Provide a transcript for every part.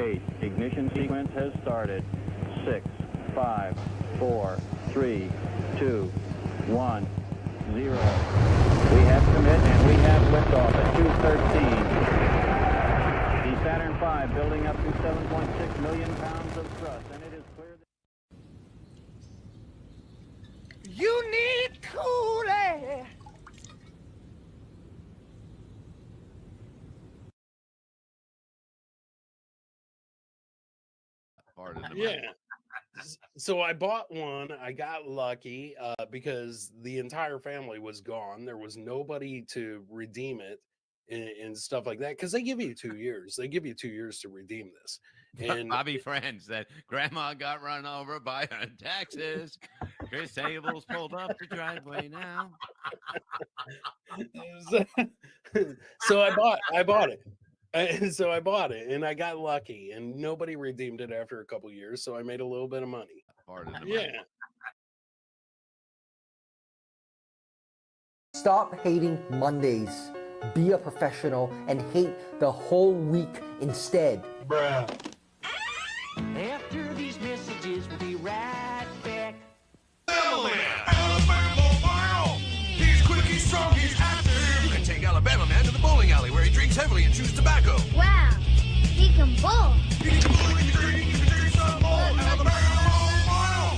8. Ignition sequence has started. 6, 5, 4, 3, 2, 1, 0. We have commit and we have liftoff at 2:13. The Saturn V building up to 7.6 million pounds of thrust, and it is clear that you need cooling. Yeah. So I bought one. I got lucky because the entire family was gone. There was nobody to redeem it and stuff like that. Because they give you 2 years. They give you 2 years to redeem this. And Bobby Friend said, Grandma got run over by her in Texas. Chris Abel's pulled up the driveway now. So I bought it. And so I bought it and I got lucky and nobody redeemed it after a couple years. So I made a little bit of money. Yeah. Stop hating Mondays. Be a professional and hate the whole week instead. Bruh. After these messages, we'll be right back. He's quick, he's strong, he's active. You can take Alabama Man to the bowling alley where he drinks heavily and chews tobacco. Wow, he can bowl. He can bowl, he can drink some more. Alabama.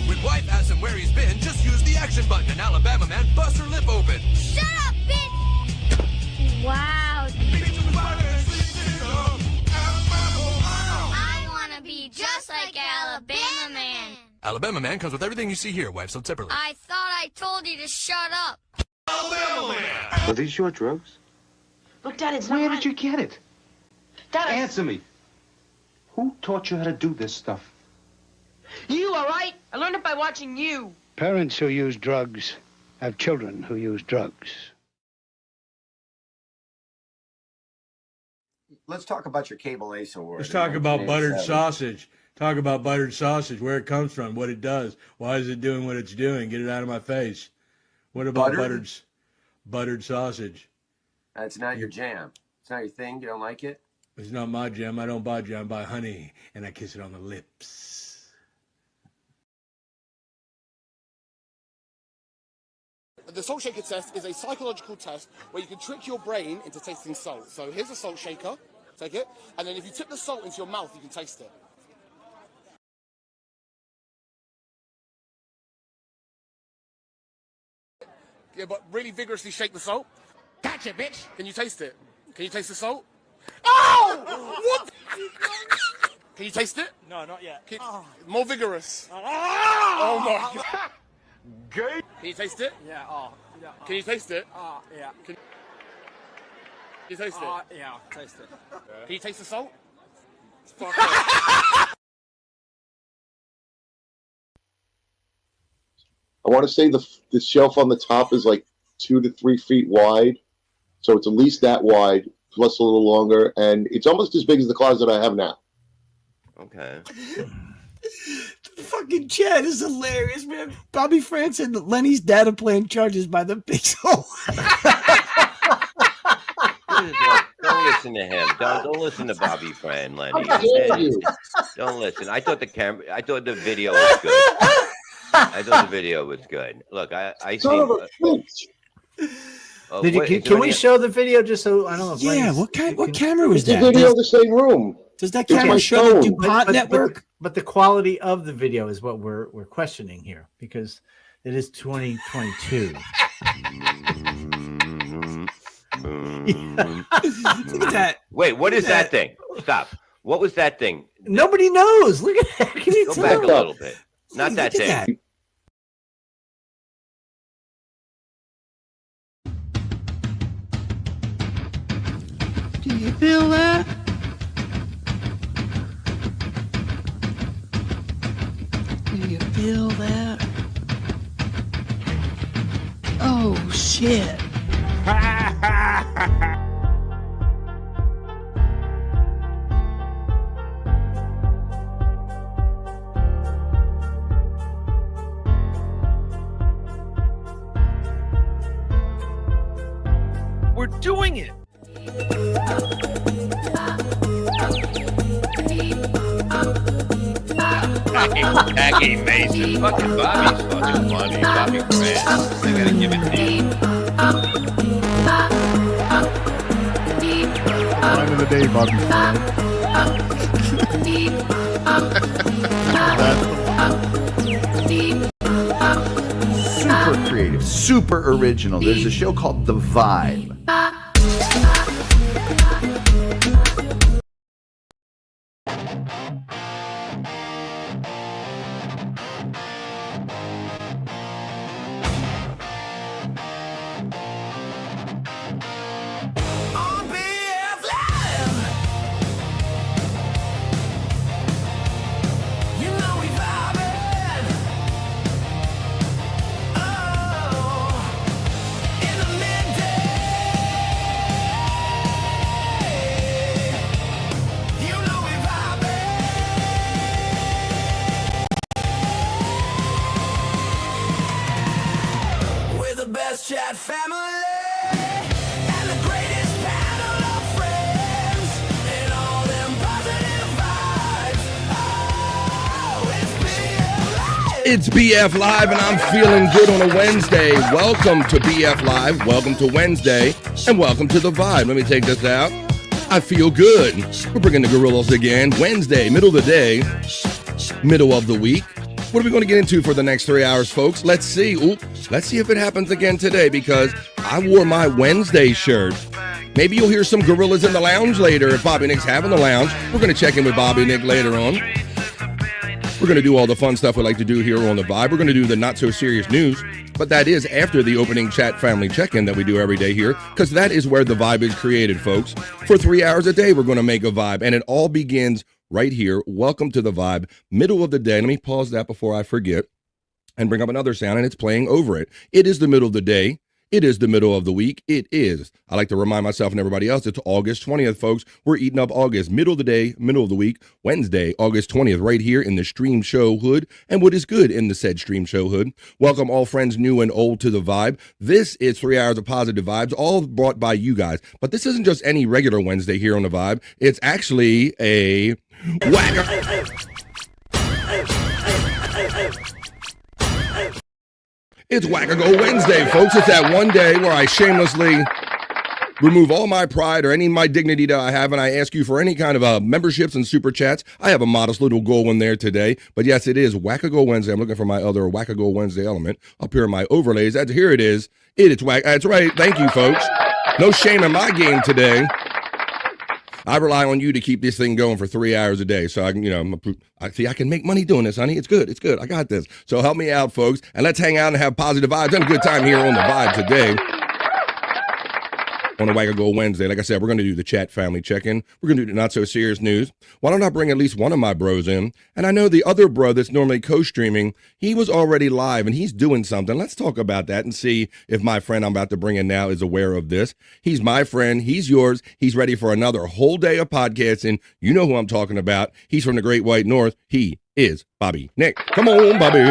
When wife asks him where he's been, just use the action button and Alabama Man busts her lip open. Shut up, bitch! Wow. I want to be just like Alabama Man. Alabama Man comes with everything you see here, wife sold separately. I thought I told you to shut up. Alabama Man! Are these your drugs? Look, Dad, it's Where not did you get it? Dad, Answer me. Who taught you how to do this stuff? You, all right? I learned it by watching you. Parents who use drugs have children who use drugs. Let's talk about your cable ace award. Let's talk about buttered sausage. Talk about buttered sausage, where it comes from, what it does. Why is it doing what it's doing? Get it out of my face. What about buttered sausage? That's not your jam. It's not your thing. You don't like it? It's not my jam. I don't buy jam. I buy honey, and I kiss it on the lips. The salt shaker test is a psychological test where you can trick your brain into tasting salt. So here's a salt shaker. Take it. And then if you tip the salt into your mouth, you can taste it. Yeah, but really vigorously shake the salt. Gotcha, bitch. Can you taste it? Can you taste the salt? Oh! What? Can you taste it? No, not yet. More vigorous. Oh my God. Gay. Can you taste it? Yeah, yeah. Can you taste it? Yeah. Can you taste it? Yeah, taste it. Can you taste the salt? I want to say the shelf on the top is like 2 to 3 feet wide, so it's at least that wide, plus a little longer, and it's almost as big as the closet I have now. Okay. Fucking chat is hilarious, man. Bobby France said that Lenny's data plan charges by the pixel. Don't listen to him. Don't listen to Bobby Fran, Lenny. Don't listen. I thought the video was good. I thought the video was good. Look, I see. Can we show the video just so I don't know? Yeah, what camera was that? The video in the same room. Does that camera show the DuPont network? But the quality of the video is what we're questioning here because it is 2022. Look at that. Wait, what is that thing? Stop. What was that thing? Nobody knows. Look at that. Can you Go tell? back a little bit. Not that thing. That. Do you feel that? Do you feel that? Oh, shit. We're doing it. Jackie Mason. Fucking Bobby's fucking funny. Bobby Grant. I gotta give it to you. Line of the day, Bobby Super creative, super original. There's a show called The Vibe. Chat family and the greatest panel of friends and all them positive vibes. Oh, It's BF Live, and I'm feeling good on a Wednesday. Welcome to BF Live, welcome to Wednesday, and welcome to The Vibe. Let me take this out. I feel good. We're bringing the gorillas again. Wednesday, middle of the day, middle of the week. What are we going to get into for the next 3 hours, folks? Let's see. Let's see if it happens again today, because I wore my Wednesday shirt. Maybe you'll hear some gorillas in the lounge later if Bobby Nick's having the lounge. We're going to check in with Bobby Nick later on. We're going to do all the fun stuff we like to do here on The Vibe. We're going to do the not-so-serious news, but that is after the opening chat family check-in that we do every day here, because that is where The Vibe is created, folks. For 3 hours a day, we're going to make a vibe, and it all begins right here. Welcome to The Vibe, middle of the day. Let me pause that before I forget and bring up another sound, and it's playing over it. It is the middle of the day. It is the middle of the week. It is. I like to remind myself and everybody else, it's August 20th, folks. We're eating up August, middle of the day, middle of the week, Wednesday, August 20th, right here in the Stream Show Hood, and what is good in the said Stream Show Hood. Welcome all friends new and old to The Vibe. This is 3 hours of positive vibes, all brought by you guys. But this isn't just any regular Wednesday here on The Vibe. It's actually a whacker. It's Whack-A-Go Wednesday, folks. It's that one day where I shamelessly remove all my pride or any of my dignity that I have, and I ask you for any kind of memberships and super chats. I have a modest little goal in there today, but yes, it is Whack-A-Go Wednesday. I'm looking for my other Whack-A-Go Wednesday element up here in my overlays. Here it is. It's Whack. That's right. Thank you, folks. No shame in my game today. I rely on you to keep this thing going for 3 hours a day. So I can, I can make money doing this, honey. It's good. It's good. I got this. So help me out, folks. And let's hang out and have positive vibes. Have a good time here on The Vibe today. On a Whack-A-Go Wednesday. Like I said, we're going to do the chat family check-in. We're going to do the not-so-serious news. Why don't I bring at least one of my bros in? And I know the other bro that's normally co-streaming, he was already live, and he's doing something. Let's talk about that and see if my friend I'm about to bring in now is aware of this. He's my friend. He's yours. He's ready for another whole day of podcasting. You know who I'm talking about. He's from the Great White North. He is Bobby Nick. Come on, Bobby.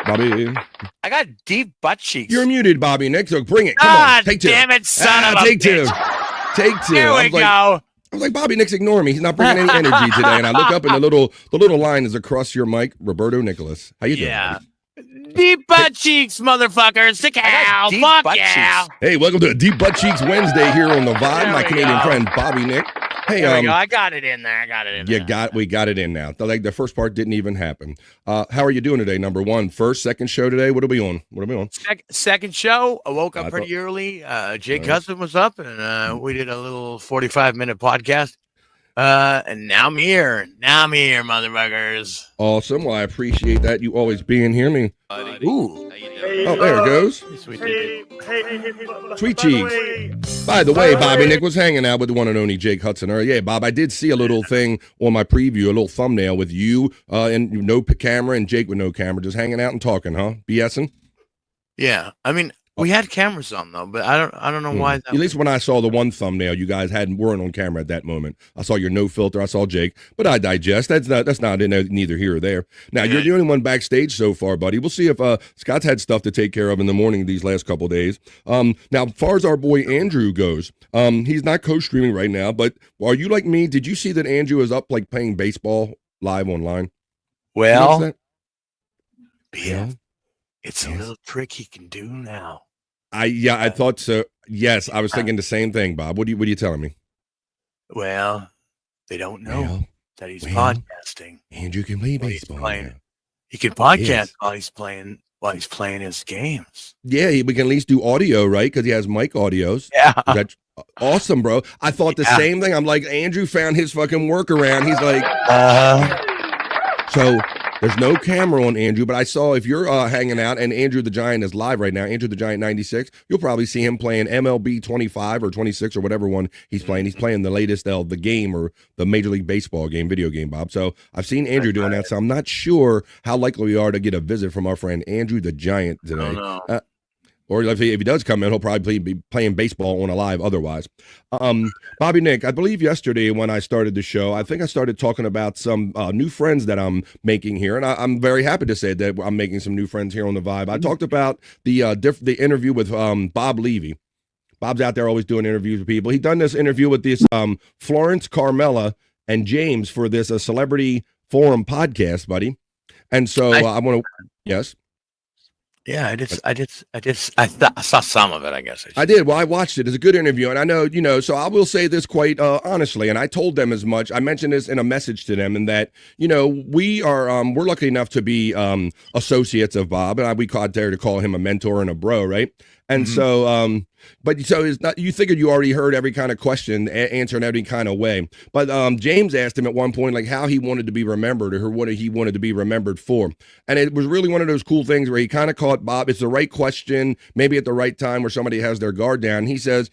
Bobby. I got deep butt cheeks. You're muted, Bobby Nick, so bring it. Come on, take two. Damn it, son of a take bitch. two. Take two. Here we go. I was like, Bobby Nick's ignoring me. He's not bringing any energy today. And I look up and the little line is across your mic, Roberto Nicholas. How you doing? Yeah. Deep butt cheeks, motherfuckers. Sick cow. Fuck yeah. Hey, welcome to Deep Butt Cheeks Wednesday here on The Vibe. My Canadian friend, Bobby Nick. Hey, there we go. I got it in there. We got it in now. Like the first part didn't even happen. How are you doing today? Number one, first, second show today. What are we on? Second show. I woke up pretty early. Jake Hudson was up, and we did a little 45-minute podcast. And now I'm here. Motherfuckers. Awesome. Well, I appreciate that. You always being here. Ooh. Oh, there it goes. Sweet cheeks. By the way, Bobby Nick was hanging out with the one and only Jake Hudson earlier. Yeah, Bob, I did see a little thing on my preview, a little thumbnail with you and no camera and Jake with no camera, just hanging out and talking, huh? BSing? Yeah. I mean, we had cameras on though, but I don't know why. At least when I saw the one thumbnail, you guys weren't on camera at that moment. I saw your no filter. I saw Jake, but I digest. That's not neither here or there. Now you're the only one backstage so far, buddy. We'll see if Scott's had stuff to take care of in the morning these last couple days. Now, as far as our boy Andrew goes, he's not co-streaming right now. But are you like me? Did you see that Andrew is up like playing baseball live online? Well, Yeah. it's a little trick he can do now. I thought so. Yes, I was thinking the same thing, Bob. What are you telling me? Well, they don't know that he's podcasting. Andrew can play baseball. He can podcast while he's playing his games. Yeah, we can at least do audio, right? Because he has mic audios. Yeah. That's awesome, bro. I thought the same thing. I'm like, Andrew found his fucking workaround. He's like, so there's no camera on Andrew, but I saw if you're hanging out and Andrew the Giant is live right now, Andrew the Giant 96, you'll probably see him playing MLB 25 or 26 or whatever one he's playing. He's playing the latest the game or the Major League Baseball game, video game, Bob. So I've seen Andrew doing that, so I'm not sure how likely we are to get a visit from our friend Andrew the Giant today. Or if he does come in, he'll probably be playing baseball on a live otherwise. Bobby Nick, I believe yesterday when I started the show, I think I started talking about some new friends that I'm making here. And I'm very happy to say that I'm making some new friends here on The Vibe. I talked about the interview with Bob Levy. Bob's out there always doing interviews with people. He done this interview with this Florence, Carmela, and James for this Celebrity Forum podcast, buddy. And so I want to, yes. Yeah, I saw some of it, I guess. I did. Well, I watched it. It's a good interview. And I know, so I will say this quite honestly, and I told them as much. I mentioned this in a message to them, and that, we are, we're lucky enough to be associates of Bob, and we dare to call him a mentor and a bro, right? And so, so it's not, you figured you already heard every kind of question answered in every kind of way. But James asked him at one point, like how he wanted to be remembered or what he wanted to be remembered for. And it was really one of those cool things where he kind of caught Bob. It's the right question, maybe at the right time where somebody has their guard down. He says,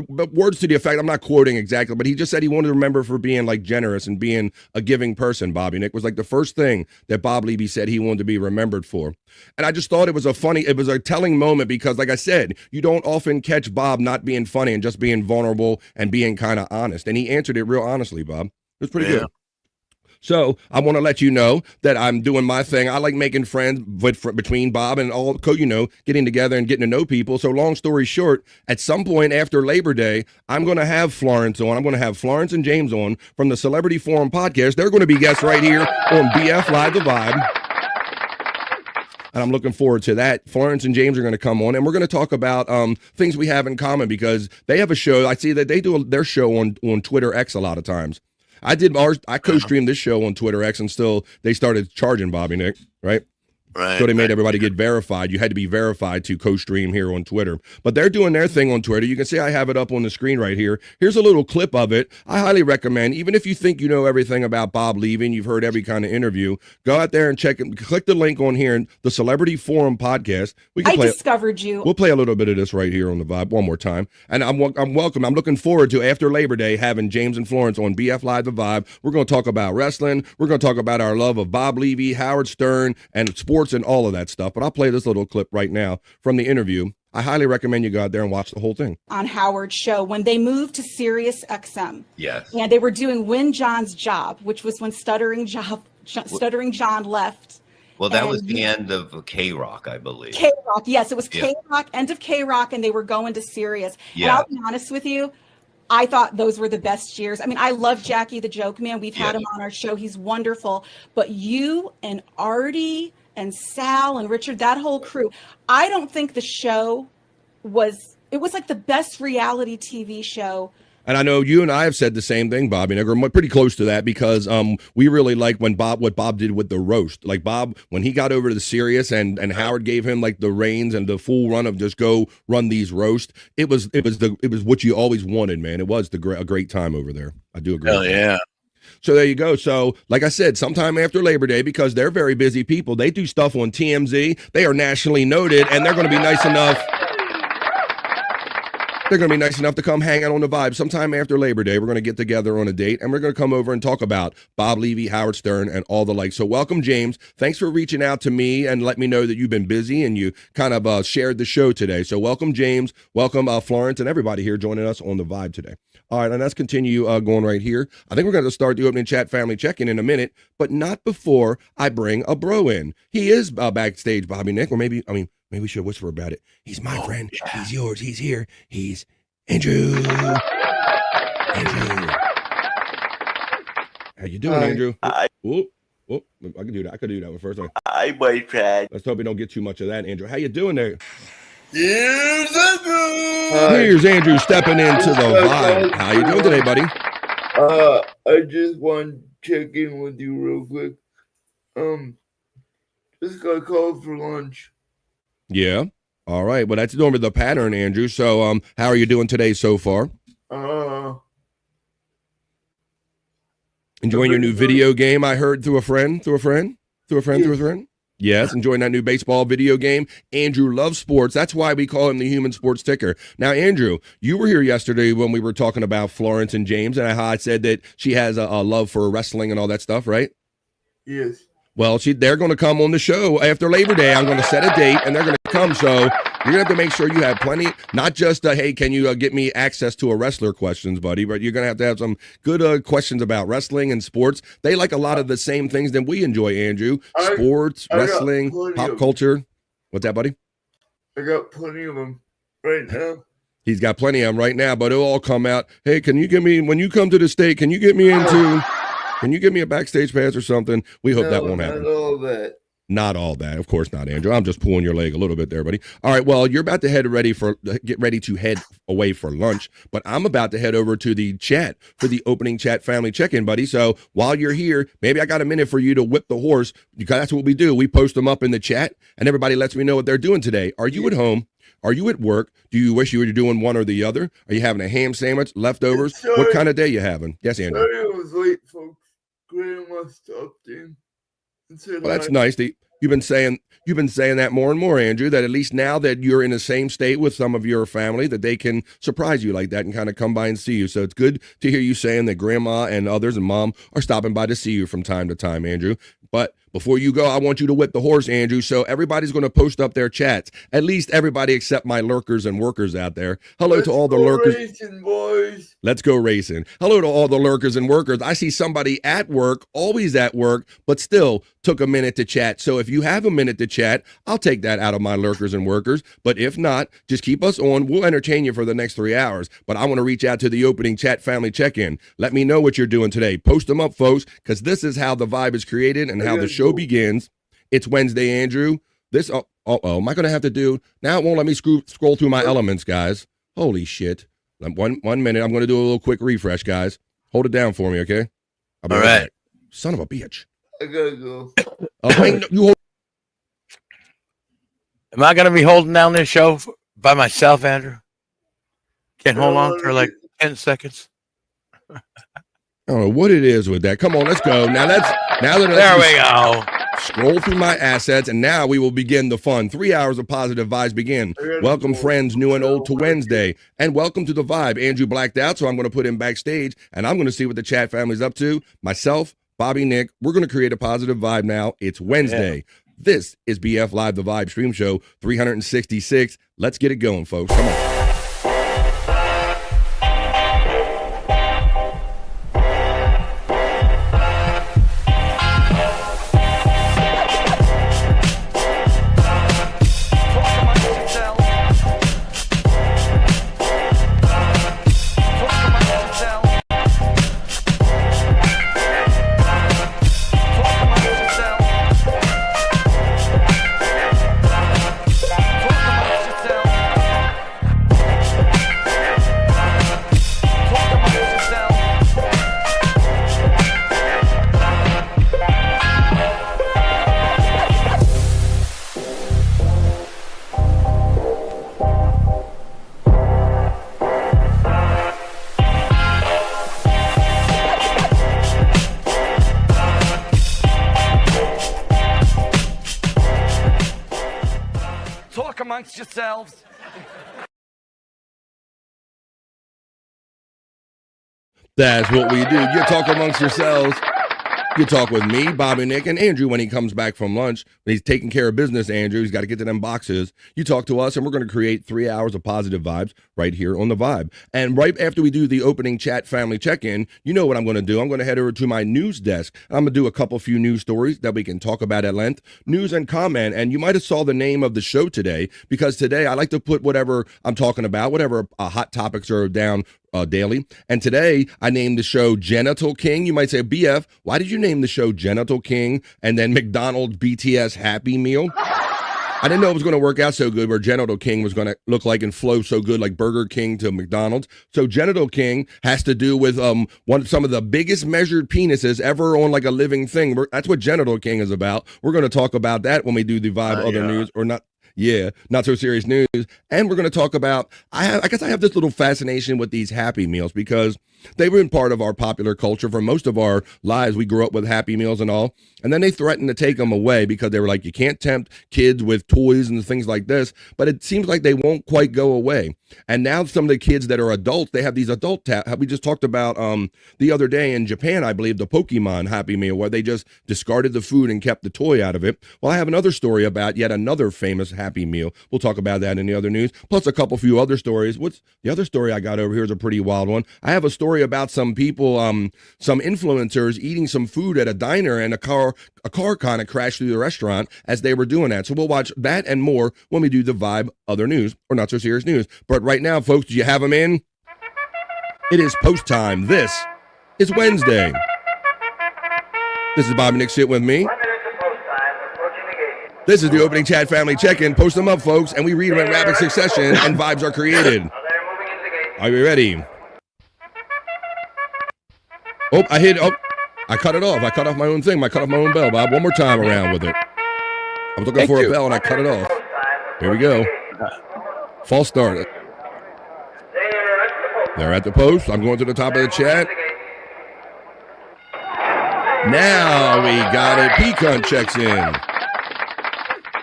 words to the effect, I'm not quoting exactly, but he just said he wanted to remember for being like generous and being a giving person, Bobby Nick, was like the first thing that Bob Levy said he wanted to be remembered for. And I just thought it was a telling moment because, like I said, you don't often catch Bob not being funny and just being vulnerable and being kind of honest. And he answered it real honestly, Bob. It was pretty good. So I want to let you know that I'm doing my thing. I like making friends between Bob and all, getting together and getting to know people. So long story short, at some point after Labor Day, I'm going to have Florence on. I'm going to have Florence and James on from the Celebrity Forum podcast. They're going to be guests right here on BF Live The Vibe. And I'm looking forward to that. Florence and James are going to come on, and we're going to talk about things we have in common because they have a show. I see that they do their show on Twitter X a lot of times. I co-streamed this show on Twitter X, and still they started charging Bobby Nick, right? Right. So they made everybody get verified. You had to be verified to co-stream here on Twitter. But they're doing their thing on Twitter. You can see I have it up on the screen right here. Here's a little clip of it. I highly recommend, even if you think you know everything about Bob Levy and you've heard every kind of interview, go out there and check it. Click the link on here, the Celebrity Forum podcast. I discovered you. We'll play a little bit of this right here on The Vibe one more time. And I'm welcome. I'm looking forward to, after Labor Day, having James and Florence on BF Live The Vibe. We're going to talk about wrestling. We're going to talk about our love of Bob Levy, Howard Stern, and sports and all of that stuff. But I'll play this little clip right now from the interview. I highly recommend you go out there and watch the whole thing. On Howard's show, when they moved to Sirius XM. Yes. And they were doing Win John's Job, which was when Stuttering John left. Well, that was the end of K-Rock, I believe. K-Rock, yes. It was K-Rock, end of K-Rock, and they were going to Sirius. Yeah. And I'll be honest with you, I thought those were the best years. I mean, I love Jackie the Joke Man. We've had him on our show. He's wonderful. But you and Artie and Sal and Richard, that whole crew, I don't think the show was like the best reality TV show. And I know you and I have said the same thing, Bobby. And we're pretty close to that because we really like what Bob did with the roast. Like Bob, when he got over to the Sirius and Howard gave him like the reins and the full run of just go run these roast. It was what you always wanted, man. It was a great time over there. I do agree. Hell yeah. So there you go. So like I said, sometime after Labor Day, because they're very busy people, they do stuff on TMZ. They are nationally noted, and they're going to be nice enough. They're going to be nice enough to come hang out on The Vibe sometime after Labor Day. We're going to get together on a date, and we're going to come over and talk about Bob Levy, Howard Stern, and all the like. So welcome, James. Thanks for reaching out to me and let me know that you've been busy and you kind of shared the show today. So welcome, James. Welcome, Florence, and everybody here joining us on The Vibe today. All right, and let's continue going right here. I think we're going to start the opening chat family check-in in a minute, but not before I bring a bro in. He is backstage, Bobby Nick, or maybe we should whisper about it. He's my friend. Yeah. He's yours. He's here. He's Andrew. How you doing, Andrew? Whoop. I can do that. I could do that one first. Hi, boyfriend. Let's hope we don't get too much of that, Andrew. How you doing there? Here's Here's Andrew stepping into the vibe. How you doing today, buddy? I just want to check in with you real quick. Just got called for lunch. Yeah. All right. Well, that's normally the pattern, Andrew. So, how are you doing today so far? Enjoying your new video game, I heard through a friend. Yes, enjoying that new baseball video game. Andrew loves sports. That's why we call him the human sports ticker. Now, Andrew, you were here yesterday when we were talking about Florence and James, and I said that she has a love for wrestling and all that stuff, right? Yes. Well, they're going to come on the show after Labor Day. I'm going to set a date, and they're going to come. So you're going to have to make sure you have plenty, not just, hey, can you get me access to a wrestler questions, buddy, but you're going to have some good questions about wrestling and sports. They like a lot of the same things that we enjoy, Andrew. Sports, wrestling, pop culture. What's that, buddy? I got plenty of them right now. He's got plenty of them right now, but it'll all come out. Hey, can you get me, when you come to the state, can you get me into... Can you give me a backstage pass or something? We hope that won't happen. Not all that. Not all that. Of course not, Andrew. I'm just pulling your leg a little bit there, buddy. All right, well, you're about to get ready to head away for lunch, but I'm about to head over to the chat for the opening chat family check-in, buddy. So while you're here, maybe I got a minute for you to whip the horse, because that's what we do. We post them up in the chat, and everybody lets me know what they're doing today. Are you at home? Are you at work? Do you wish you were doing one or the other? Are you having a ham sandwich, leftovers? What kind of day you having? Yes, Andrew. Sorry I was late, folks. Grandma stopped in and said, well, that's nice. You've been saying that more and more, Andrew, that at least now that you're in the same state with some of your family, that they can surprise you like that and kind of come by and see you. So it's good to hear you saying that grandma and others and mom are stopping by to see you from time to time, Andrew. But before you go, I want you to whip the horse, Andrew. So everybody's going to post up their chats. At least everybody except my lurkers and workers out there. Hello to all the lurkers. Racing, boys. Let's go racing. Hello to all the lurkers and workers. I see somebody at work, always at work, but still took a minute to chat. So if you have a minute to chat, I'll take that out of my lurkers and workers. But if not, just keep us on. We'll entertain you for the next 3 hours. But I want to reach out to the opening chat family check-in. Let me know what you're doing today. Post them up, folks, because this is how the vibe is created and how the show begins. It's Wednesday, Andrew. This, am I going to have to do, now it won't let me scroll through my elements, guys. Holy shit. One minute. I'm going to do a little quick refresh, guys. Hold it down for me, okay? All right. Back. Son of a bitch. I gotta go. Am I going to be holding down this show by myself, Andrew? Can't hold on for like 10 seconds. I don't know what it is with that. Come on, let's go. Now there we go. Scroll through my assets, and now we will begin the fun. 3 hours of positive vibes begin. Welcome, friends, new and old, to Wednesday, and welcome to the vibe. Andrew blacked out, so I'm going to put him backstage, and I'm going to see what the chat family's up to. Myself, Bobby, Nick, we're going to create a positive vibe now. It's Wednesday. Yeah. This is BF Live, the Vibe Stream Show 366. Let's get it going, folks. Come on. amongst yourselves. That's what we do. You talk amongst yourselves. You talk with me, Bobby, Nick, and Andrew when he comes back from lunch. When he's taking care of business, Andrew, he's got to get to them boxes. You talk to us, and we're going to create 3 hours of positive vibes right here on The Vibe. And right after we do the opening chat family check-in, you know what I'm going to do. I'm going to head over to my news desk. I'm going to do a few news stories that we can talk about at length, news and comment. And you might have saw the name of the show today, because today I like to put whatever I'm talking about, whatever hot topics are down daily. And today I named the show Genital King. You might say, BF, why did you name the show Genital King and then McDonald's BTS Happy Meal? I didn't know it was going to work out so good where Genital King was going to look like and flow so good like Burger King to McDonald's. So Genital King has to do with some of the biggest measured penises ever on like a living thing. That's what Genital King is about. We're going to talk about that when we do the Vibe Other News or not. Yeah, not so serious news. And we're going to talk about, I guess I have this little fascination with these Happy Meals because they've been part of our popular culture for most of our lives. We grew up with Happy Meals and all. And then they threatened to take them away because they were like, you can't tempt kids with toys and things like this. But it seems like they won't quite go away. And now some of the kids that are adults, they have these adult we just talked about the other day in Japan, I believe, the Pokemon Happy Meal, where they just discarded the food and kept the toy out of it. Well, I have another story about yet another famous Happy Meal. We'll talk about that in the other news, plus a few other stories. What's the other story I got over here is a pretty wild one. I have a story about some people, some influencers eating some food at a diner, and a car kind of crashed through the restaurant as they were doing that. So we'll watch that and more when we do the Vibe Other News or Not So Serious News. But right now, folks, do you have them in? It is post time. This is Wednesday. This is Bob and Nick. Sit with me. This is the opening chat family check-in. Post them up, folks, and we read them in rapid succession, and vibes are created. Are you ready? Oh, I cut it off. I cut off my own thing. I cut off my own bell, Bob. One more time around with it. I was looking for a bell, and I cut it off. Here we go. False start. They're at the post. I'm going to the top of the chat. Now we got it. Pecan checks in.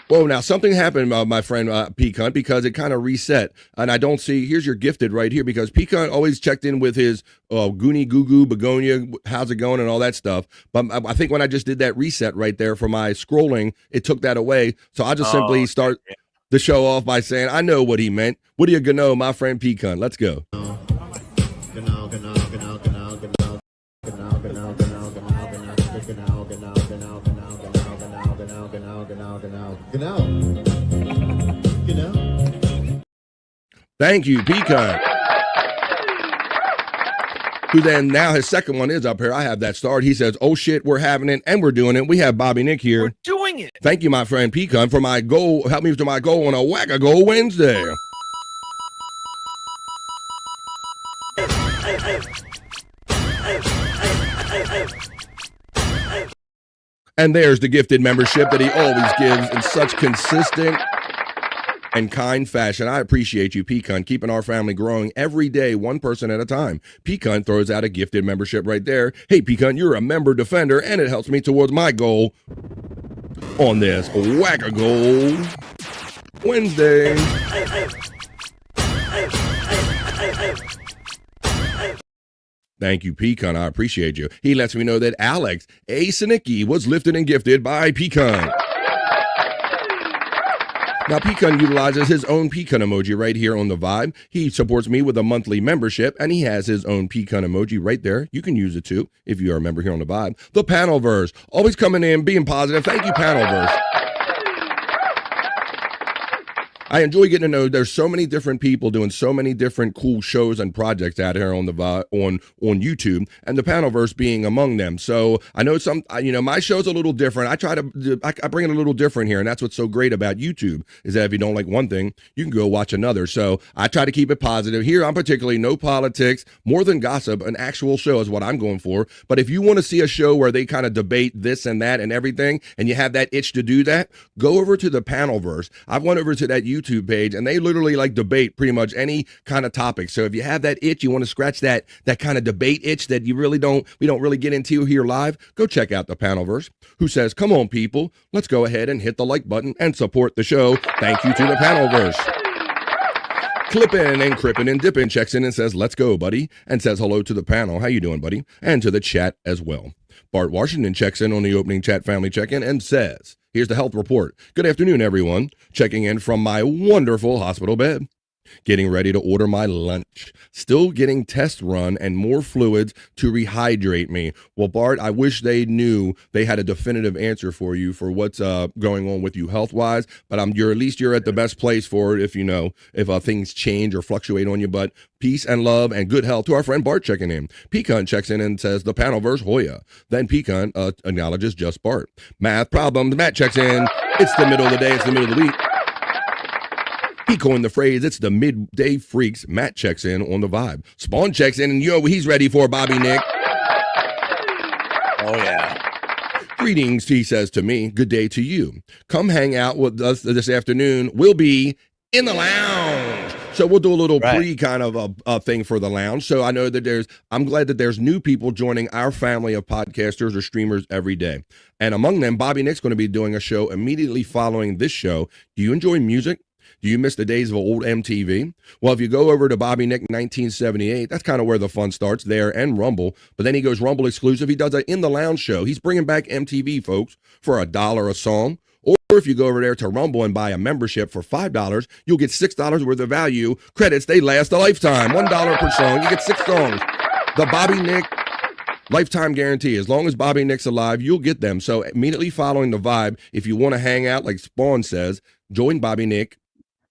Whoa, now something happened, my friend Pecan, because it kind of reset. And I don't see, here's your gifted right here, because Pecan always checked in with his Goonie Goo Goo Begonia, how's it going and all that stuff. But I think when I just did that reset right there for my scrolling, it took that away. So I'll just simply start the show off by saying, I know what he meant. What do you know, my friend Pecan? Let's go. Thank you, Pecan. Who then now his second one is up here. I have that start. He says, oh shit, we're having it and we're doing it. We have Bobby Nick here. We're doing it. Thank you, my friend Pecan, for my goal. Help me to my goal on a Whack-A-Goal Wednesday. And there's the gifted membership that he always gives in such consistent and kind fashion. I appreciate you, Pecan, keeping our family growing every day, one person at a time. Pecan throws out a gifted membership right there. Hey, Pecan, you're a member defender, and it helps me towards my goal on this Whack-A-Goal Wednesday. Thank you, Pecan. I appreciate you. He lets me know that Alex A. Sinicki was lifted and gifted by Pecan. Now, Pecan utilizes his own Pecan emoji right here on the Vibe. He supports me with a monthly membership, and he has his own Pecan emoji right there. You can use it, too, if you are a member here on the Vibe. The Panelverse, always coming in, being positive. Thank you, Panelverse. I enjoy getting to know there's so many different people doing so many different cool shows and projects out here on the on YouTube, and the Panelverse being among them. So I know my show's a little different. I bring it a little different here, and that's what's so great about YouTube is that if you don't like one thing, you can go watch another. So I try to keep it positive. Here I'm particularly no politics, more than gossip. An actual show is what I'm going for. But if you want to see a show where they kind of debate this and that and everything, and you have that itch to do that, go over to the Panelverse. I've went over to that YouTube page, and they literally like debate pretty much any kind of topic. So if you have that itch, you want to scratch that kind of debate itch that we don't really get into here live, go check out the Panelverse, who says, come on, people, let's go ahead and hit the like button and support the show. Thank you to the Panelverse. Clippin' and Crippin' and Dippin' checks in and says, let's go, buddy, and says hello to the panel. How you doing, buddy? And to the chat as well. Bart Washington checks in on the opening chat family check-in and says, here's the health report. Good afternoon, everyone. Checking in from my wonderful hospital bed. Getting ready to order my lunch. Still getting test run and more fluids to rehydrate me. Well, Bart, I wish they knew they had a definitive answer for you for what's going on with you health-wise, but you're at the best place for it if things change or fluctuate on you. But peace and love and good health to our friend Bart checking in. Pecan checks in and says the panel verse Hoya. Then Pecan acknowledges just Bart. Math problems. Matt checks in. It's the middle of the day. It's the middle of the week. He coined the phrase, it's the midday freaks. Matt checks in on the vibe. Spawn checks in, and he's ready for Bobby Nick. Oh, yeah. Greetings, he says to me. Good day to you. Come hang out with us this afternoon. We'll be in the lounge. So we'll do a little pre kind of a thing for the lounge. So I know that I'm glad that there's new people joining our family of podcasters or streamers every day. And among them, Bobby Nick's going to be doing a show immediately following this show. Do you enjoy music? Do you miss the days of old MTV? Well, if you go over to Bobby Nick 1978, that's kind of where the fun starts there and Rumble. But then he goes Rumble exclusive. He does an In the Lounge show. He's bringing back MTV, folks, for $1 a song. Or if you go over there to Rumble and buy a membership for $5, you'll get $6 worth of value. Credits, they last a lifetime. $1 per song. You get 6 songs. The Bobby Nick lifetime guarantee. As long as Bobby Nick's alive, you'll get them. So immediately following the vibe, if you want to hang out, like Spawn says, join Bobby Nick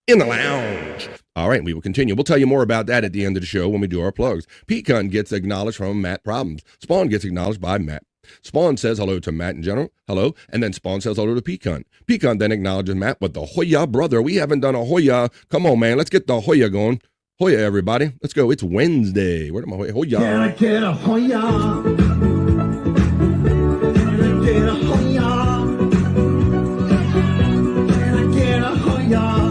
in the lounge. All right, we will continue. We'll tell you more about that at the end of the show when we do our plugs. Pecan gets acknowledged from Matt Problems. Spawn gets acknowledged by Matt. Spawn says hello to Matt in general. Hello. And then Spawn says hello to Pecan. Pecan then acknowledges Matt with the Hoya brother. We haven't done a Hoya. Come on, man. Let's get the Hoya going. Hoya, everybody. Let's go. It's Wednesday. Where am I? Hoya. Can I get a Hoya? Can I get a Hoya? Can I get a Hoya?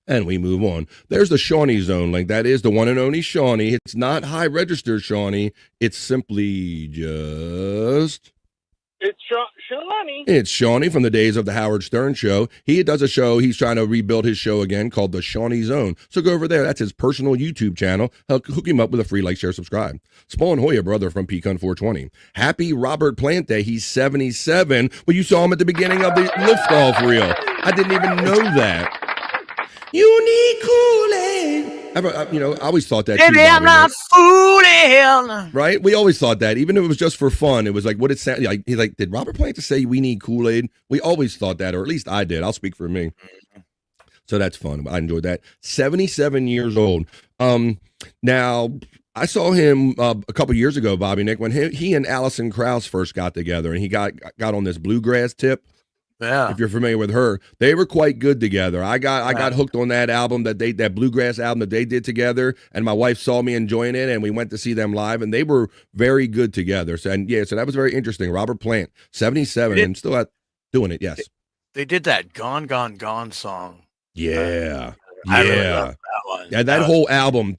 And we move on. There's the Shawnee Zone link. That is the one and only Shawnee. It's not high register Shawnee. It's simply just... It's Shawnee. It's Shawnee from the days of the Howard Stern Show. He does a show. He's trying to rebuild his show again called the Shawnee Zone. So go over there. That's his personal YouTube channel. Hook him up with a free like, share, subscribe. Spawn Hoya, brother from Pecan 420. Happy Robert Plant Day. He's 77. Well, you saw him at the beginning of the liftoff reel. I didn't even know that. You need Kool-Aid. I always thought that too. Maybe I'm not fooling. Right? We always thought that. Even if it was just for fun, it was like, what it sound like. He's like, did Robert Plant say we need Kool-Aid? We always thought that, or at least I did. I'll speak for me. So that's fun. I enjoyed that. 77 years old. Now, I saw him a couple years ago, Bobby Nick, when he and Alison Krauss first got together, and he got on this bluegrass tip. Yeah. If you're familiar with her, they were quite good together. I got hooked on that album that bluegrass album that they did together, and my wife saw me enjoying it, and we went to see them live, and they were very good together. So that was very interesting. Robert Plant, 77, and still out doing it. Yes, they did that "Gone, Gone, Gone" song. Yeah. I really love that one. Yeah, that whole album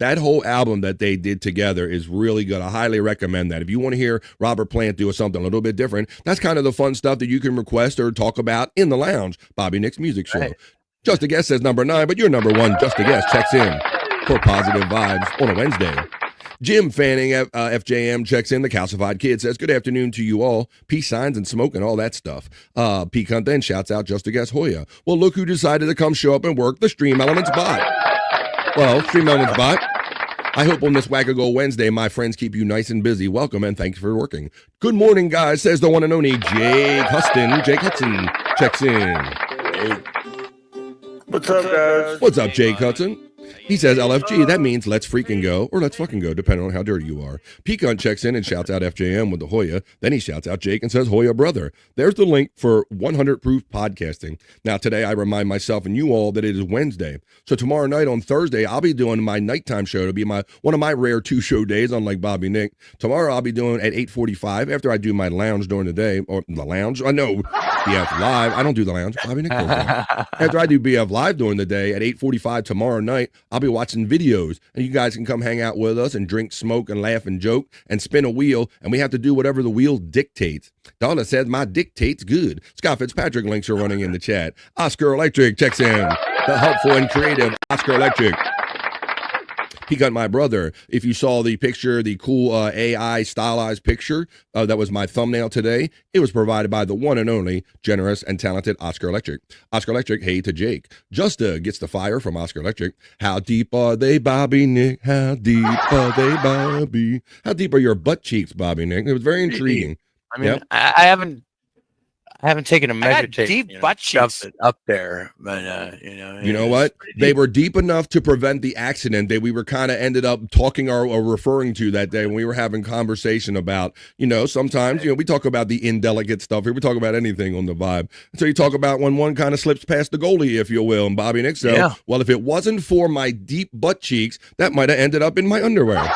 that they did together is really good. I highly recommend that. If you want to hear Robert Plant do something a little bit different, that's kind of the fun stuff that you can request or talk about in the lounge. Bobby Nick's music show. Right. Just a Guess says number 9, but you're number 1. Just a Guess checks in for positive vibes on a Wednesday. Jim Fanning at FJM checks in. The Calcified Kid says, good afternoon to you all. Peace signs and smoke and all that stuff. Pecan then shouts out Just a Guess Hoya. Well, look who decided to come show up and work, the Stream Elements bot. Well, Stream Elements bot, I hope on this Wackago Wednesday, my friends keep you nice and busy. Welcome and thanks for working. Good morning, guys, says the one and only Jake Huston. Jake Hudson checks in. Hey. What's up, guys? What's up, Jake Hudson? He says LFG, that means let's freaking go, or let's fucking go, depending on how dirty you are. Pecan checks in and shouts out FJM with the Hoya. Then he shouts out Jake and says, Hoya brother. There's the link for 100 Proof Podcasting. Now, today I remind myself and you all that it is Wednesday. So tomorrow night on Thursday, I'll be doing my nighttime show. It'll be one of my rare 2-show days, unlike Bobby Nick. Tomorrow I'll be doing at 8:45 after I do my lounge during the day, or the lounge. I know BF Live. I don't do the lounge. Bobby Nick does that. After I do BF Live during the day at 8:45 tomorrow night, I'll be watching videos, and you guys can come hang out with us and drink, smoke, and laugh and joke and spin a wheel, and we have to do whatever the wheel dictates. Donna says my dictate's good. Scott Fitzpatrick links are running in the chat. Oscar Electric checks in. The helpful and creative Oscar Electric. Pecan, my brother, if you saw the picture, the cool AI stylized picture that was my thumbnail today, it was provided by the one and only generous and talented Oscar Electric. Oscar Electric, hey to Jake. Justa gets the fire from Oscar Electric. How deep are they, Bobby Nick? How deep are they, Bobby? How deep are your butt cheeks, Bobby Nick? It was very intriguing. I mean, I haven't taken a measure tape. deep butt cheeks up there, but you know what? They were deep enough to prevent the accident that we were kind of ended up talking or referring to that day when we were having conversation about, sometimes, we talk about the indelicate stuff here. We talk about anything on the vibe. So you talk about when one kind of slips past the goalie, if you will, and Bobby Nick. So, well, if it wasn't for my deep butt cheeks, that might have ended up in my underwear.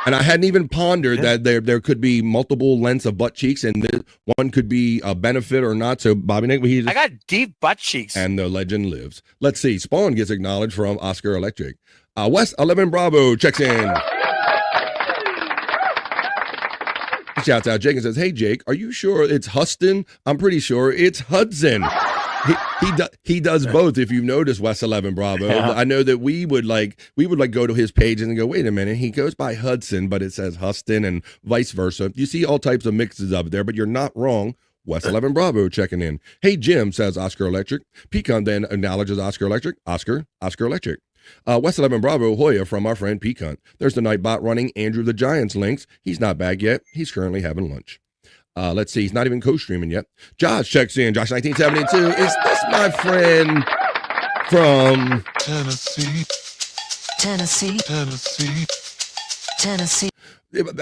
And I hadn't even pondered that there could be multiple lengths of butt cheeks, and one could be a benefit or not. So, Bobby Nick, I got deep butt cheeks. And the legend lives. Let's see. Spawn gets acknowledged from Oscar Electric. West 11 Bravo checks in. Shouts out Jake and says, "Hey, Jake, are you sure it's Huston? I'm pretty sure it's Hudson." He does both. If you've noticed, West 11 Bravo, I know that we would go to his page and go, wait a minute, he goes by Hudson, but it says Huston and vice versa. You see all types of mixes up there, but you're not wrong. West 11 Bravo checking in. Hey, Jim, says Oscar Electric. Pecan then acknowledges Oscar Electric. Oscar Electric. West 11 Bravo Hoya from our friend Pecan. There's the Nightbot running Andrew the Giants links. He's not back yet. He's currently having lunch. Let's see. He's not even co-streaming yet. Josh checks in. Josh 1972. Is this my friend from Tennessee?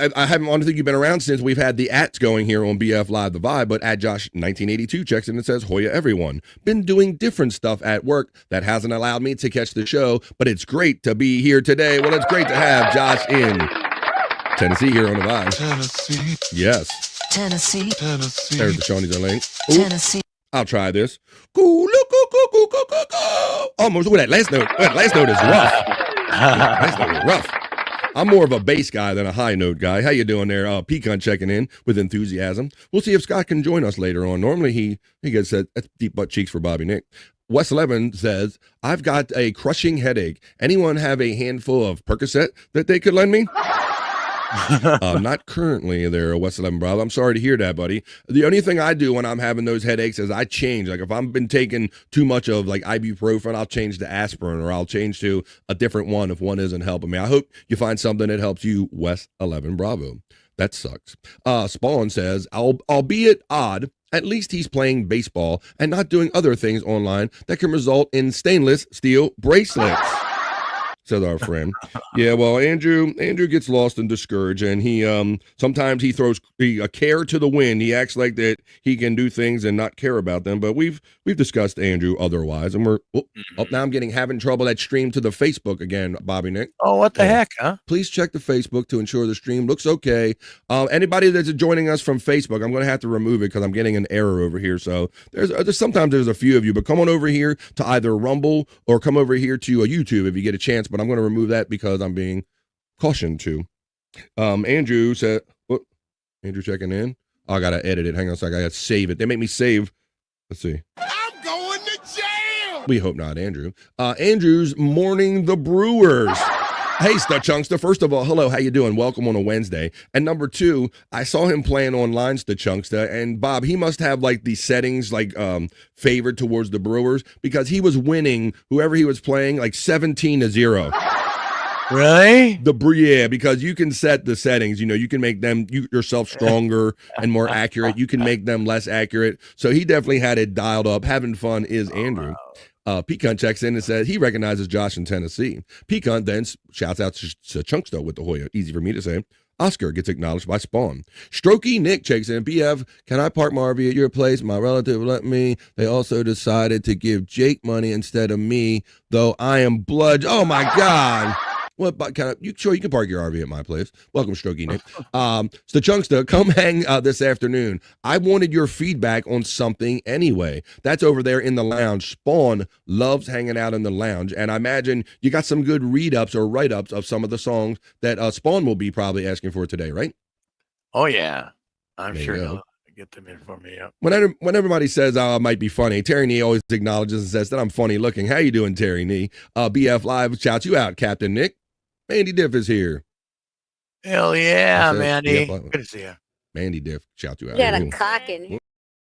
I don't think you've been around since we've had the ats going here on BF Live The Vibe, but at Josh 1982 checks in and says, Hoya everyone. Been doing different stuff at work that hasn't allowed me to catch the show, but it's great to be here today. Well, it's great to have Josh in Tennessee here on The Vibe. Tennessee. Yes. Tennessee. There's the Shawnee's link. Tennessee. I'll try this. Almost. That last note. That last note is rough. Last note is rough. I'm more of a bass guy than a high note guy. How you doing there? Pecan checking in with enthusiasm. We'll see if Scott can join us later on. Normally he gets that deep butt cheeks for Bobby Nick. West 11 says, I've got a crushing headache. Anyone have a handful of Percocet that they could lend me? Not currently there, West 11 Bravo. I'm sorry to hear that, buddy. The only thing I do when I'm having those headaches is I change. Like if I've been taking too much of like ibuprofen, I'll change to aspirin or I'll change to a different one if one isn't helping me. I hope you find something that helps you, West 11 Bravo. That sucks. Spawn says, albeit odd, at least he's playing baseball and not doing other things online that can result in stainless steel bracelets. Says our friend. Yeah, well, Andrew gets lost and discouraged, and he sometimes he throws a care to the wind. He acts like that he can do things and not care about them. But we've discussed Andrew otherwise, and we're now I'm having trouble that stream to the Facebook again, Bobby Nick. Oh, what the heck, huh? Please check the Facebook to ensure the stream looks okay. Anybody that's joining us from Facebook, I'm going to have to remove it because I'm getting an error over here. So there's sometimes a few of you, but come on over here to either Rumble or come over here to YouTube if you get a chance. But I'm going to remove that because I'm being cautioned to. Andrew said, Andrew checking in. Oh, I got to edit it. Hang on a second. I got to save it. They make me save. Let's see. I'm going to jail. We hope not, Andrew. Andrew's mourning the Brewers. Hey, Stuchunkster. First of all, hello, how you doing? Welcome on a Wednesday. And number two, I saw him playing online, Stuchunkster, and Bob, he must have like the settings favored towards the Brewers because he was winning whoever he was playing like 17-0. Really? Yeah, because you can set the settings. You can make them yourself stronger and more accurate. You can make them less accurate. So he definitely had it dialed up. Having fun is Andrew. Pecan checks in and says he recognizes Josh in Tennessee. Pecan then shouts out to Chunksto with the Hoya. Easy for me to say. Oscar gets acknowledged by Spawn. Strokey Nick checks in. BF, can I park my RV at your place? My relative let me. They also decided to give Jake money instead of me, though I am blood. Oh my God. What? You can park your RV at my place. Welcome, Strokey Nick. Stuchunkster, come hang this afternoon. I wanted your feedback on something anyway. That's over there in the lounge. Spawn loves hanging out in the lounge, and I imagine you got some good read-ups or write-ups of some of the songs that Spawn will be probably asking for today, right? Oh yeah, I'm there sure he'll get them in for me. Yeah. When everybody says I might be funny, Terry Nee always acknowledges and says that I'm funny looking. How you doing, Terry Nee? BF Live shouts you out, Captain Nick. Mandy Diff is here. Hell yeah, That's it. Mandy. Yep. Good to see you. Mandy Diff, shout you out. You got Ooh. a cock in here.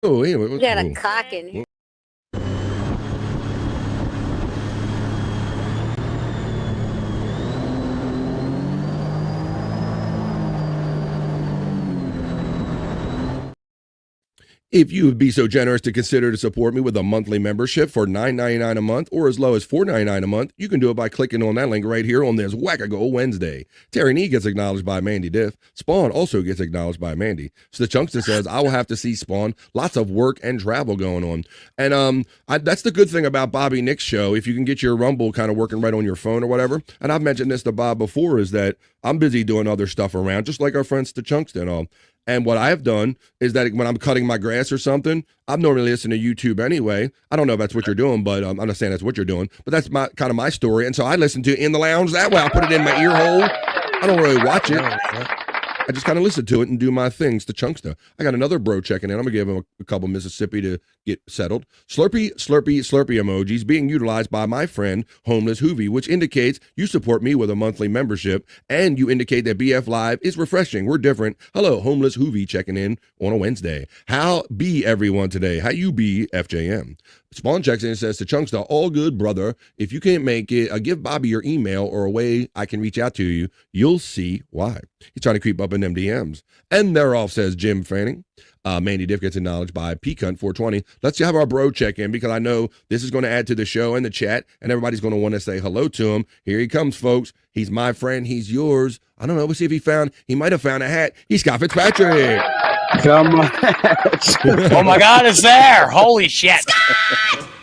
Oh, anyway. You got a cock in here. If you would be so generous to consider to support me with a monthly membership for $9.99 a month or as low as $4.99 a month, you can do it by clicking on that link right here on this Wackago Wednesday. Terry Nee gets acknowledged by Mandy Diff. Spawn also gets acknowledged by Mandy. So the Chunkster says, I will have to see Spawn. Lots of work and travel going on. And that's the good thing about Bobby Nick's show. If you can get your Rumble kind of working right on your phone or whatever, and I've mentioned this to Bob before, is that I'm busy doing other stuff around, just like our friends the Chunkster and all. And what I have done is that when I'm cutting my grass or something, I'm normally listening to YouTube anyway. I don't know if that's what you're doing, but I'm not saying that's what you're doing. But that's my kind of my story. And so I listen to it in the lounge that way. I put it in my ear hole. I don't really watch it. I just kind of listen to it and do my things to Chunkster. I got another bro checking in. I'm going to give him a couple Mississippi to get settled. Slurpee, slurpee, slurpee emojis being utilized by my friend, Homeless Hoovy, which indicates you support me with a monthly membership and you indicate that BF Live is refreshing. We're different. Hello, Homeless Hoovy checking in on a Wednesday. How be everyone today? How you be, FJM? Spawn checks in and says to Chunkster, all good, brother. If you can't make it, give Bobby your email or a way I can reach out to you. You'll see why. He's trying to creep up in them DMs. And they're off, says Jim Fanning. Mandy Diff gets acknowledged by Peacunt420. Let's have our bro check in because I know this is going to add to the show and the chat, and everybody's going to want to say hello to him. Here he comes, folks. He's my friend. He's yours. I don't know. We'll see if he might have found a hat. He's Scott Fitzpatrick. Come on. Oh my God, it's there. Holy shit.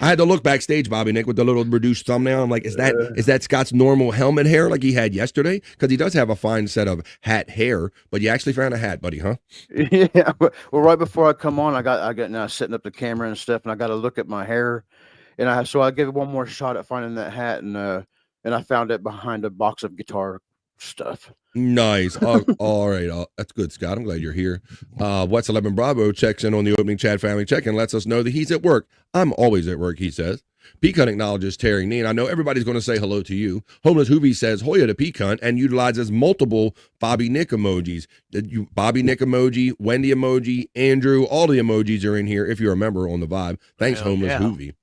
I had to look backstage, Bobby Nick, with the little reduced thumbnail. I'm like, is that Scott's normal helmet hair like he had yesterday? Because he does have a fine set of hat hair, but you actually found a hat, buddy, huh? Yeah. Well, right before I come on, I got now setting up the camera and stuff, and I got to look at my hair, and I give it one more shot at finding that hat, and I found it behind a box of guitar stuff. Nice. All right. That's good, Scott. I'm glad you're here. What's 11 Bravo checks in on the opening chat family check and lets us know that he's at work. I'm always at work, he says. Peacunt acknowledges Terry Nee, and I know everybody's going to say hello to you. Homeless Hoovy says Hoya to Peacunt and utilizes multiple Bobby Nick emojis. Bobby Nick emoji, Wendy emoji, Andrew, all the emojis are in here if you're a member on the Vibe. Thanks, Homeless Hoovy.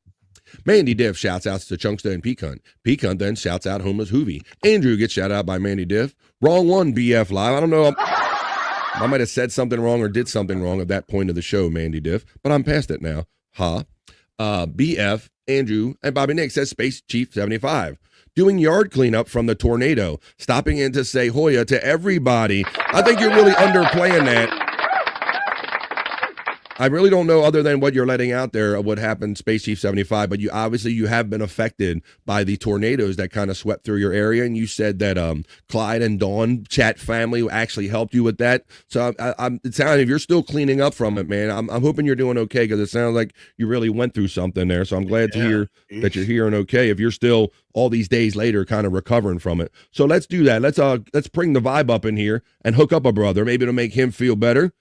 Mandy Diff shouts out to Chunkster and Peacunt. Peacunt then shouts out Homeless Hoovy. Andrew gets shout out by Mandy Diff. Wrong one, BF Live. I don't know. I might have said something wrong or did something wrong at that point of the show, Mandy Diff, but I'm past it now. BF, Andrew, and Bobby Nick says Space Chief 75. Doing yard cleanup from the tornado. Stopping in to say Hoya to everybody. I think you're really underplaying that. I really don't know other than what you're letting out there of what happened, Space Chief 75, but you have been affected by the tornadoes that kind of swept through your area, and you said that Clyde and Dawn chat family actually helped you with that. So it sounds if you're still cleaning up from it, man, I'm hoping you're doing okay because it sounds like you really went through something there. So I'm glad to hear that you're here and okay. If you're still all these days later kind of recovering from it. So let's do that. Let's bring the vibe up in here and hook up a brother. Maybe it'll make him feel better.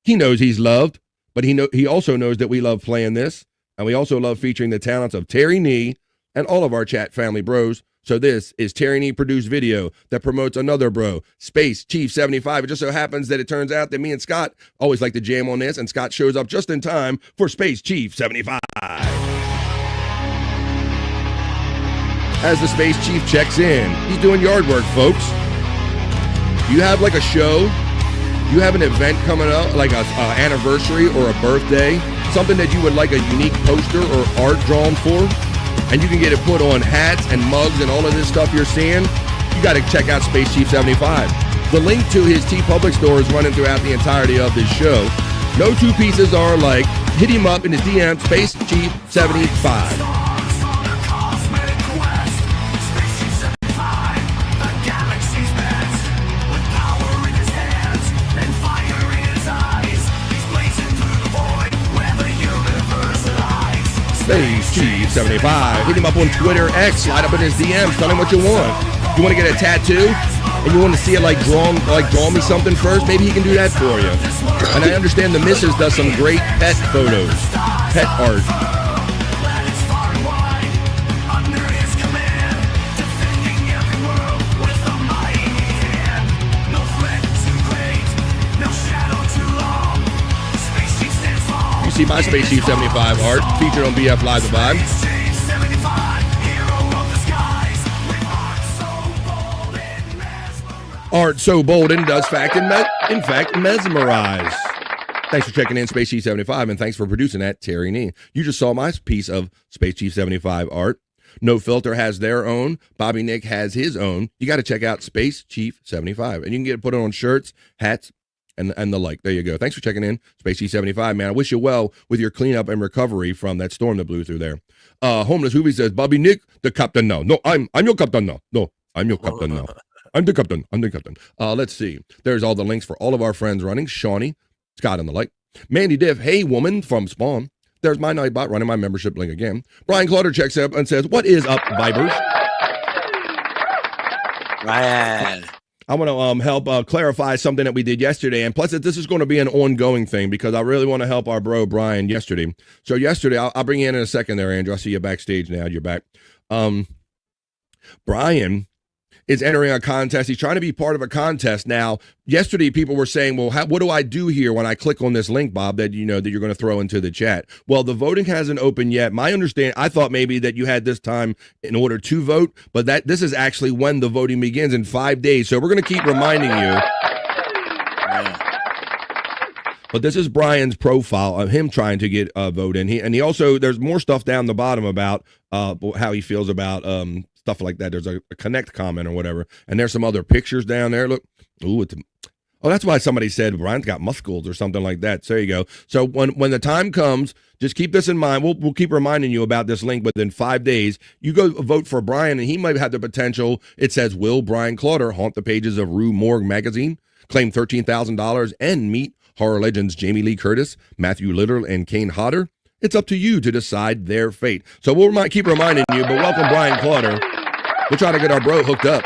He knows he's loved. But he also knows that we love playing this, and we also love featuring the talents of Terry Nee and all of our chat family bros. So this is Terry Nee produced video that promotes another bro, Space Chief 75. It just so happens that it turns out that me and Scott always like to jam on this, and Scott shows up just in time for Space Chief 75. As the Space Chief checks in, he's doing yard work, folks. You have like a show. You have an event coming up, like an anniversary or a birthday, something that you would like a unique poster or art drawn for, and you can get it put on hats and mugs and all of this stuff you're seeing, you got to check out Space Chief 75. The link to his TeePublic store is running throughout the entirety of this show. No two pieces are alike. Hit him up in his DM, Space Chief 75. Space Chief 75. Hit him up on Twitter, X, slide up in his DMs, tell him what you want. You want to get a tattoo and you want to see it like draw me something first, maybe he can do that for you. And I understand the missus does some great pet photos, pet art. see my Space Chief 75 art featured on BF Live The Vibe. Art so bold and does in fact mesmerize. Thanks for checking in, Space Chief 75, and thanks for producing that, Terry Nee. You just saw my piece of Space Chief 75 art. No Filter has their own. Bobby Nick has his own. You got to check out Space Chief 75, and you can get it put on shirts, hats, and the like. There you go. Thanks for checking in, Space Chief 75, man. I wish you well with your cleanup and recovery from that storm that blew through there. Homeless Hoovy says, Bobby Nick, the captain now. No, I'm your captain now. No, I'm your captain now. I'm the captain. Let's see. There's all the links for all of our friends running. Shawnee, Scott and the like. Mandy Diff, hey woman from Spawn. There's my Nightbot running my membership link again. Brian Clutter checks up and says, what is up, Vibers? Ryan. I want to help clarify something that we did yesterday. And plus, this is going to be an ongoing thing because I really want to help our bro, Brian, yesterday. So yesterday, I'll bring you in a second there, Andrew. I see you backstage now. You're back. Brian is entering a contest. He's trying to be part of a contest. Now, yesterday people were saying, well, what do I do here when I click on this link, Bob, that you know that you're going to throw into the chat? Well, the voting hasn't opened yet. My understanding, I thought maybe that you had this time in order to vote, but this is actually when the voting begins in 5 days. So we're going to keep reminding you. But this is Brian's profile of him trying to get a vote in. He also, there's more stuff down the bottom about how he feels about stuff like that. There's a connect comment or whatever. And there's some other pictures down there. Look. Ooh, that's why somebody said Brian's got muscles or something like that. So there you go. So when the time comes, just keep this in mind. We'll keep reminding you about this link within 5 days. You go vote for Brian, and he might have the potential. It says, will Brian Clutter haunt the pages of Rue Morgue magazine, claim $13,000, and meet horror legends Jamie Lee Curtis, Matthew Little, and Kane Hodder? It's up to you to decide their fate. So we'll keep reminding you, but welcome Brian Clutter. We'll try to get our bro hooked up.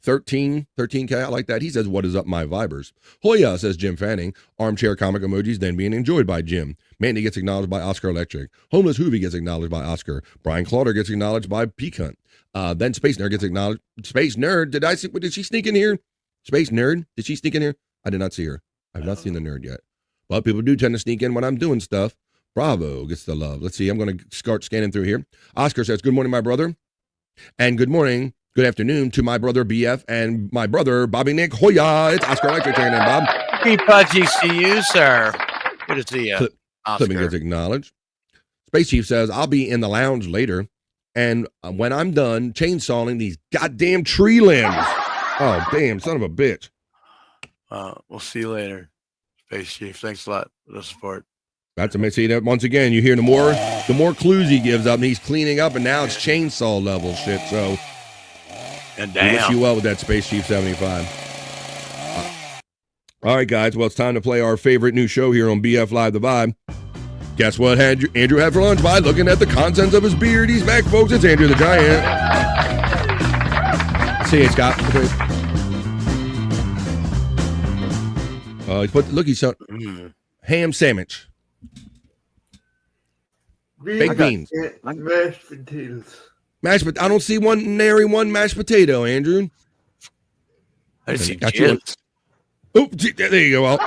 13K, I like that. He says, what is up, my vibers? Hoya, says Jim Fanning. Armchair comic emojis then being enjoyed by Jim. Mandy gets acknowledged by Oscar Electric. Homeless Hoovy gets acknowledged by Oscar. Brian Clutter gets acknowledged by Peacunt. Then Space Nerd gets acknowledged. Space Nerd, did she sneak in here? Space Nerd, did she sneak in here? I did not see her. I've not seen the nerd yet. But people do tend to sneak in when I'm doing stuff. Bravo gets the love. Let's see. I'm going to start scanning through here. Oscar says, good morning, my brother. And good morning, good afternoon to my brother BF and my brother Bobby Nick. Hoya. It's Oscar Electric checking in, Bob. Happy budgies to you, sir. Good to see you, Oscar. Clipping gets acknowledged. Space Chief says, I'll be in the lounge later. And when I'm done chainsawing these goddamn tree limbs. Oh, damn, son of a bitch. We'll see you later, Space Chief. Thanks a lot for the support. That's amazing. See that once again. You hear the more clues he gives up, and he's cleaning up, and now it's chainsaw level shit. So, and we wish you well with that Space Chief 75. All right, guys. Well, it's time to play our favorite new show here on BF Live The Vibe. Guess what Andrew had for lunch? By looking at the contents of his beard, he's back, folks. It's Andrew the Giant. See you, Scott. He's ham sandwich. Baked beans. Mashed potatoes. I don't see nary one mashed potato, Andrew. I see chips. Oh, there you go. Well,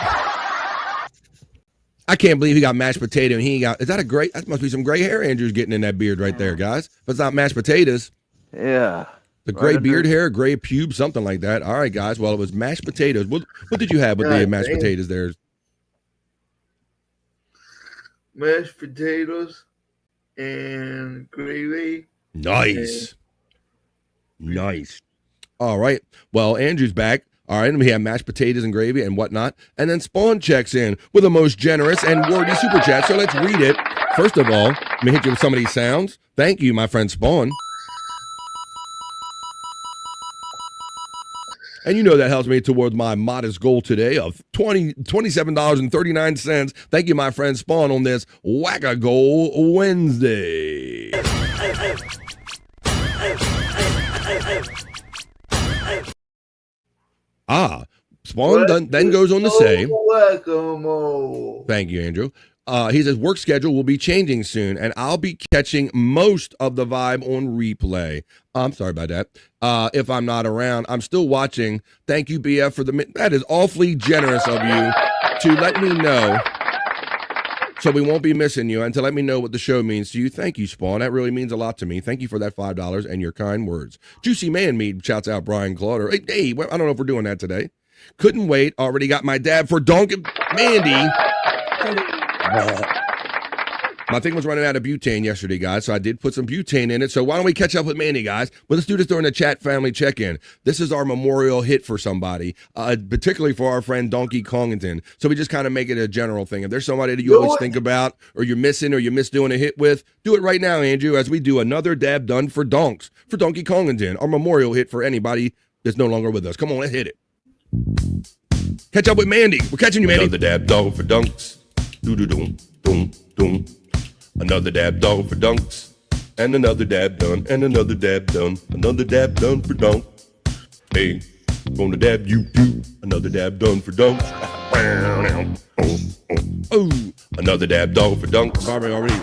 I can't believe he got mashed potato and he got. That must be some gray hair Andrew's getting in that beard right there, guys. If it's not mashed potatoes. Yeah. The gray beard hair, gray pubes, something like that. All right, guys. Well, it was mashed potatoes. What did you have with the mashed potatoes there? Mashed potatoes and gravy. Nice. All right. Well, Andrew's back. All right. And we have mashed potatoes and gravy and whatnot. And then Spawn checks in with the most generous and wordy super chat. So let's read it. First of all, let me hit you with some of these sounds. Thank you, my friend Spawn. And you know that helps me toward my modest goal today of $27.39. Thank you, my friend Spawn, on this Whack-A-Goal Wednesday. Spawn then goes on to say, thank you, Andrew. He says, work schedule will be changing soon, and I'll be catching most of the vibe on replay. I'm sorry about that. If I'm not around, I'm still watching. Thank you, BF, that is awfully generous of you to let me know. So we won't be missing you. And to let me know what the show means to you, thank you, Spawn. That really means a lot to me. Thank you for that $5 and your kind words. Juicy Man Meat shouts out Brian Clauder. Hey, I don't know if we're doing that today. Couldn't wait. Already got my dab for Donkey Mandy. My thing was running out of butane yesterday, guys, so I did put some butane in it. So why don't we catch up with Mandy, guys? Well, let's do this during the chat family check-in. This is our memorial hit for somebody, particularly for our friend Donkey Kongington. So we just kind of make it a general thing. If there's somebody that you always think about or you're missing or you miss doing a hit with, do it right now, Andrew, as we do another dab done for Donks, for Donkey Kongington, our memorial hit for anybody that's no longer with us. Come on, let's hit it. Catch up with Mandy. We're catching you, Mandy. Another dab dog for Dunks. Do-do-doom, doom, doom. Another dab dog for Dunks. And another dab done. And another dab done. Another dab done for Dunk. Hey, gonna dab you too. Another dab done for Dunks. Oh, another dab dog for Dunks. Already.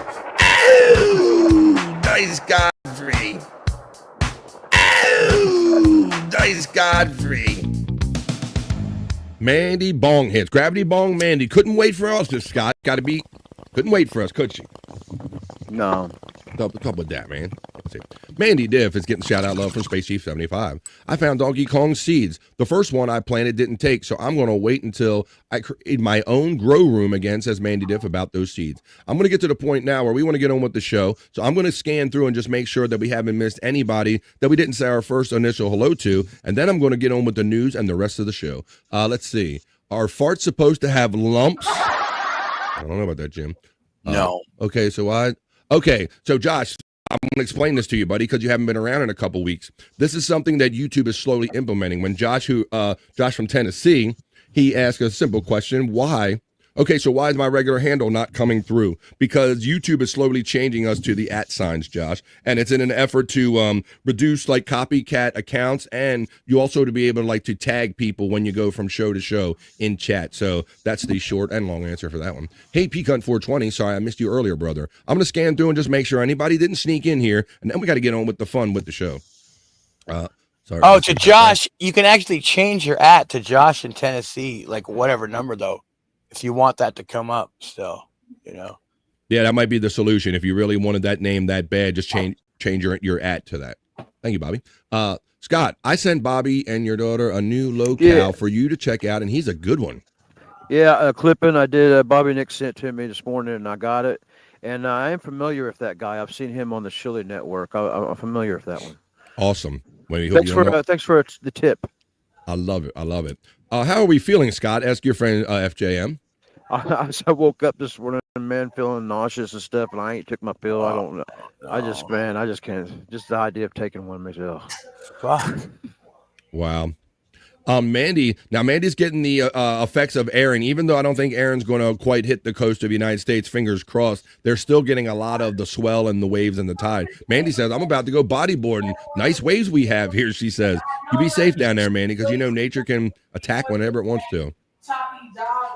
Oh, nice Godfrey. Oh, nice Godfrey. Mandy bong hits. Gravity bong Mandy. Couldn't wait for us, this Scott. Couldn't wait for us, could she? No. Top with that, man. Let's see. Mandy Diff is getting shout out love from Space Chief 75. I found Donkey Kong seeds. The first one I planted didn't take, so I'm going to wait until I create my own grow room again, says Mandy Diff about those seeds. I'm going to get to the point now where we want to get on with the show, so I'm going to scan through and just make sure that we haven't missed anybody that we didn't say our first initial hello to, and then I'm going to get on with the news and the rest of the show. Let's see. Are farts supposed to have lumps? I don't know about that, Jim. No. Okay, so Josh, I'm going to explain this to you, buddy, because you haven't been around in a couple weeks. This is something that YouTube is slowly implementing. When Josh from Tennessee, he asked a simple question, why? Okay, so why is my regular handle not coming through? Because YouTube is slowly changing us to the @ Josh, and it's in an effort to reduce like copycat accounts, and you also to be able to tag people when you go from show to show in chat. So that's the short and long answer for that one. Hey, Peacunt420, sorry I missed you earlier, brother. I'm gonna scan through and just make sure anybody didn't sneak in here, and then we got to get on with the fun with the show. Sorry. Oh, to Josh, you can actually change your @ to Josh in Tennessee, like whatever number though. If you want that to come up still, Yeah, that might be the solution. If you really wanted that name that bad, just change your @ to that. Thank you, Bobby. Scott, I sent Bobby and your daughter a new locale for you to check out, and he's a good one. Yeah, clipping I did. Bobby Nick sent to me this morning, and I got it. And I am familiar with that guy. I've seen him on the Shilly Network. I'm familiar with that one. Awesome. Thanks for the tip. I love it. How are we feeling, Scott? Ask your friend FJM. I woke up this morning, man, feeling nauseous and stuff, and I ain't took my pill. I don't know. I just can't. Just the idea of taking one myself. Wow. Mandy's getting the effects of Aaron. Even though I don't think Aaron's going to quite hit the coast of the United States, fingers crossed, they're still getting a lot of the swell and the waves and the tide. Mandy says, I'm about to go bodyboarding. Nice waves we have here, she says. You be safe down there, Mandy, because nature can attack whenever it wants to.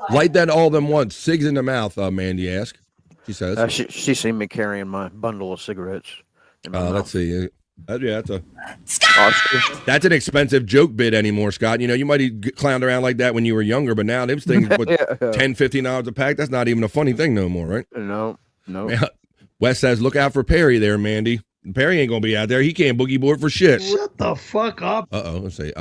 Light that all them once. Cigs in the mouth, Mandy asked. She says. She seen me carrying my bundle of cigarettes. Let's see. That's an expensive joke bit anymore, Scott. You might have clowned around like that when you were younger, but now them things with $10-15 a pack, that's not even a funny thing no more, right? No. Wes says, look out for Perry there, Mandy. Perry ain't gonna be out there. He can't boogie board for shit. Shut the fuck up. Let's see.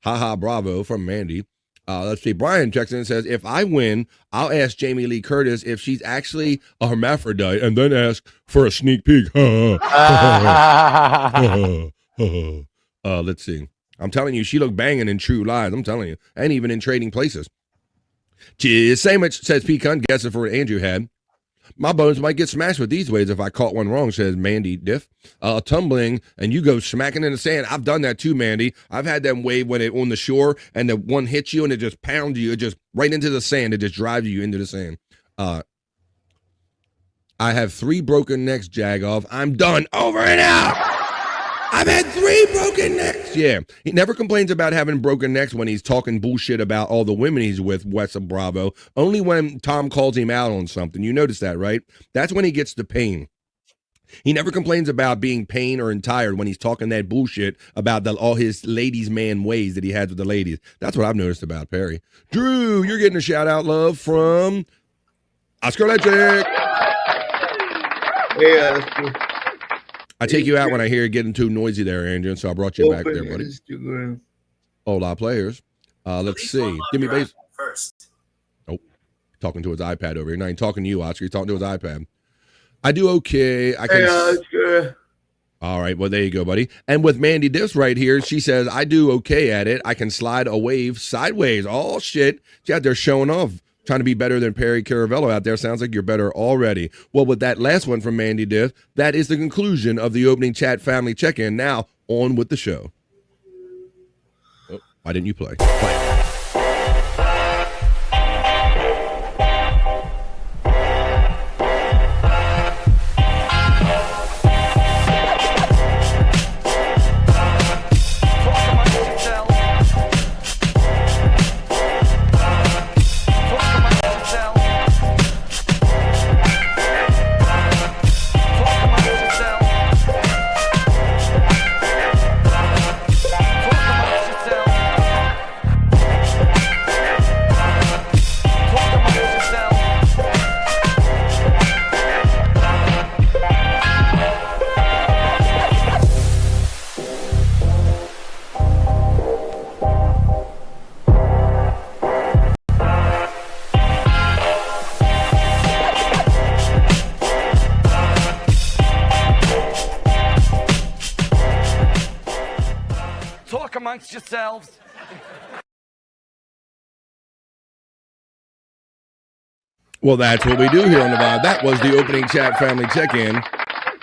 Haha, bravo from Mandy. Let's see. Brian checks in and says, if I win, I'll ask Jamie Lee Curtis if she's actually a hermaphrodite and then ask for a sneak peek. Let's see. I'm telling you, she looked banging in True Lies. I'm telling you. And even in Trading Places. Cheers. Sandwich says Pecan, guessing for what Andrew had. My bones might get smashed with these waves if I caught one wrong, says Mandy Diff. Tumbling, and you go smacking in the sand. I've done that too, Mandy. I've had that wave when it on the shore, and the one hits you, and it just pounds you. It just right into the sand. It just drives you into the sand. I have 3 broken necks, Jagoff. I'm done. Over and out. I've had 3 broken necks. Yeah. He never complains about having broken necks when he's talking bullshit about all the women he's with, Wes of Bravo. Only when Tom calls him out on something. You notice that, right? That's when he gets the pain. He never complains about being pain or tired when he's talking that bullshit about all his ladies' man ways that he has with the ladies. That's what I've noticed about Perry. Drew, you're getting a shout out, love, from Oscar Electric. Hey, Oscar. I take you out when I hear it getting too noisy there, Andrew, so I brought you back there, buddy. Instagram. Hola, players. Let's see. Give me base. First. Oh, talking to his iPad over here. Not even talking to you, Oscar. He's talking to his iPad. I do okay. I can. Hey, Oscar. All right. Well, there you go, buddy. And with Mandy Diffs right here, she says, I do okay at it. I can slide a wave sideways. Oh, shit. She's out there showing off. Trying to be better than Perry Caravello out there. Sounds like you're better already. Well, with that last one from Mandy Diff, that is the conclusion of the opening chat family check-in. Now, on with the show. Oh, why didn't you play? Play. Amongst yourselves. Well, that's what we do here on the Vibe. That was the opening chat family check-in.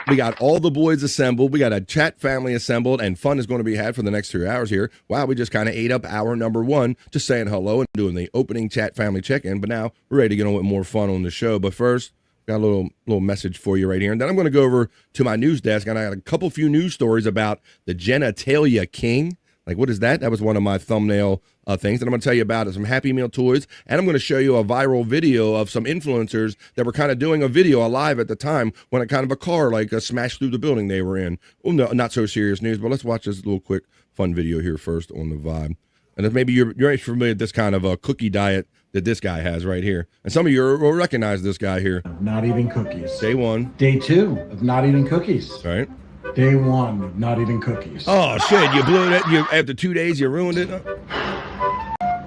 We got all the boys assembled. We got a chat family assembled, and fun is going to be had for the next 3 hours here. Wow, we just kind of ate up hour number one, just saying hello and doing the opening chat family check-in. But now we're ready to get on with more fun on the show. But first, got a little message for you right here. And then I'm going to go over to my news desk, and I got a few news stories about the genitalia king. Like, what is that? That was one of my thumbnail things. And I'm going to tell you about some Happy Meal toys. And I'm going to show you a viral video of some influencers that were kind of doing a video live at the time when a car smashed through the building they were in. Oh, no, not so serious news, but let's watch this little quick fun video here first on the Vibe. And if maybe you're familiar with this kind of a cookie diet that this guy has right here. And some of you will recognize this guy here. Not eating cookies. Day one. Day two of not eating cookies. All right. Day one of not eating cookies. Oh, shit, you blew it. After 2 days, you ruined it.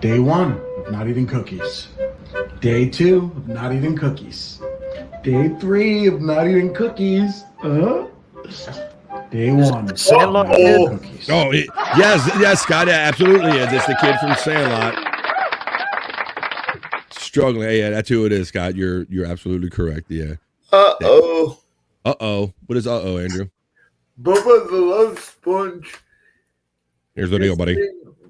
Day one of not eating cookies. Day two of not eating cookies. Day three of not eating cookies. Day one. Cookies. Oh, yes, Scott, it absolutely is. It's the kid from Sandlot. Struggling. Yeah, that's who it is, Scott. You're absolutely correct. Yeah. Uh-oh. Uh-oh. What is uh-oh, Andrew? Bubba the Love Sponge. Here's the deal, buddy.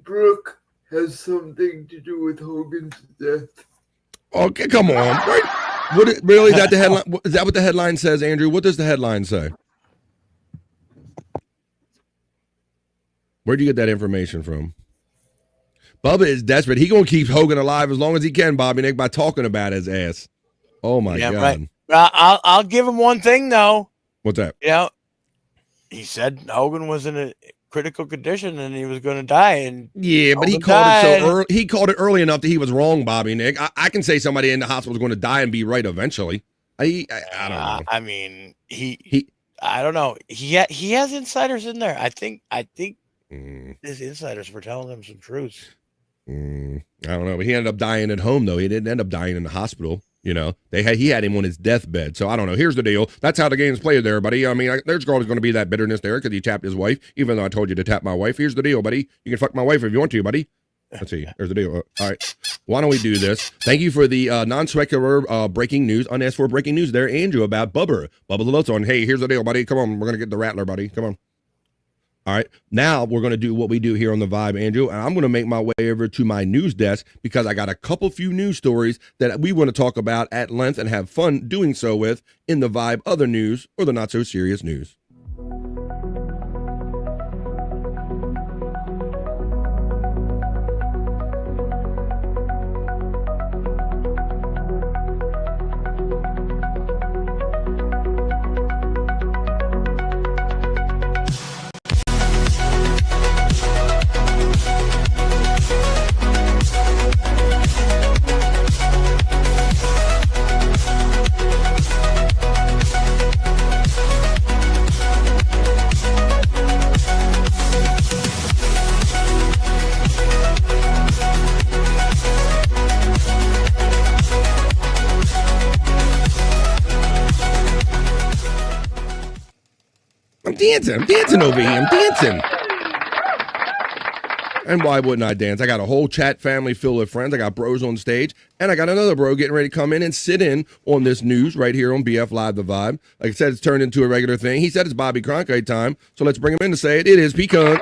Brooke has something to do with Hogan's death. Okay, come on. Right. Really? Is that the headline? Is that what the headline says, Andrew? What does the headline say? Where'd you get that information from? Bubba is desperate. He gonna keep Hogan alive as long as he can, Bobby Nick, by talking about his ass. Oh my God. Right. I'll give him one thing though. What's that? Yeah. He said Hogan was in a critical condition and he was going to die. And yeah, but he called it so early. He called it early enough that he was wrong, Bobby Nick. I can say somebody in the hospital is going to die and be right eventually. I don't know. I mean, I don't know. He has insiders in there. I think his insiders were telling him some truths. I don't know, but he ended up dying at home though. He didn't end up dying in the hospital. You know, he had him on his deathbed. So I don't know. Here's the deal. That's how the game's played there, buddy. I mean, there's always going to be that bitterness there because he tapped his wife, even though I told you to tap my wife. Here's the deal, buddy. You can fuck my wife if you want to, buddy. Let's see. Here's the deal. All right. Why don't we do this? Thank you for the non-secular breaking news, unasked for breaking news there, Andrew, about Bubba the Love Sponge. Hey, here's the deal, buddy. Come on. We're going to get the Rattler, buddy. Come on. All right. Now we're going to do what we do here on the Vibe, Andrew, and I'm going to make my way over to my news desk because I got a few news stories that we want to talk about at length and have fun doing so with in the Vibe other news or the not so serious news. I'm dancing over here. I'm dancing. And why wouldn't I dance? I got a whole chat family filled with friends. I got bros on stage, and I got another bro getting ready to come in and sit in on this news right here on BF Live The Vibe. Like I said, it's turned into a regular thing. He said it's Bobby Cronkite time, so let's bring him in to say it. It is Pecan.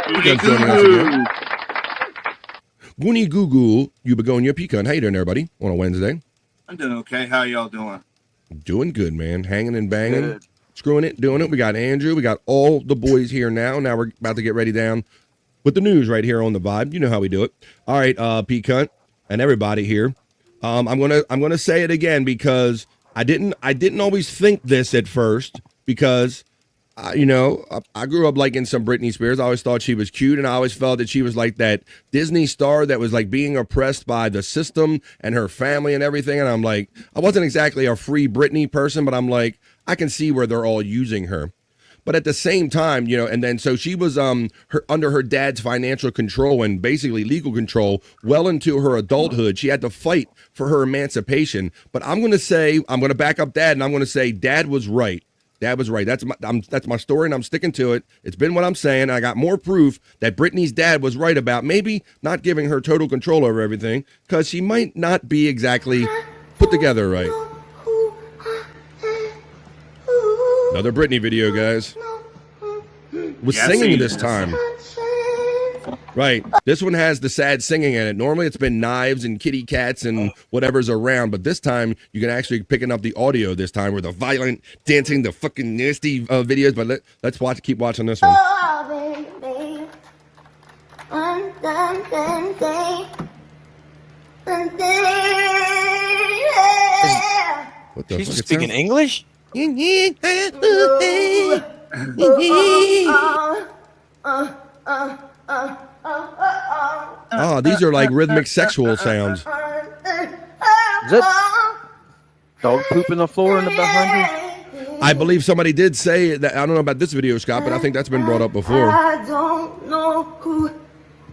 Pecan's joining us again. Goonie Goo Goo, you begonia Pecan. How you doing, everybody, on a Wednesday? I'm doing okay. How y'all doing? Doing good, man. Hanging and banging. Screwing it, doing it. We got Andrew. We got all the boys here now. Now we're about to get ready down with the news right here on the Vibe. You know how we do it. All right, Pecan and everybody here. I'm gonna say it again because I didn't always think this at first because I grew up liking some Britney Spears. I always thought she was cute, and I always felt that she was like that Disney star that was like being oppressed by the system and her family and everything. And I'm like, I wasn't exactly a free Britney person, but I'm like, I can see where they're all using her. But at the same time, and then so she was under her dad's financial control and basically legal control well into her adulthood. She had to fight for her emancipation. But I'm going to back up Dad, and I'm going to say Dad was right. Dad was right. That's my story, and I'm sticking to it. It's been what I'm saying. I got more proof that Britney's dad was right about maybe not giving her total control over everything because she might not be exactly put together right. Another Britney video, guys. Was singing this time. Right. This one has the sad singing in it. Normally it's been knives and kitty cats and whatever's around, but this time you can actually picking up the audio this time with the violent dancing, the fucking nasty videos. But let's keep watching this one. What the She's speaking English? Oh, these are like rhythmic sexual sounds. Is that dog poop in the floor in the behind you? I believe somebody did say that. I don't know about this video, Scott, but I think that's been brought up before. I don't know who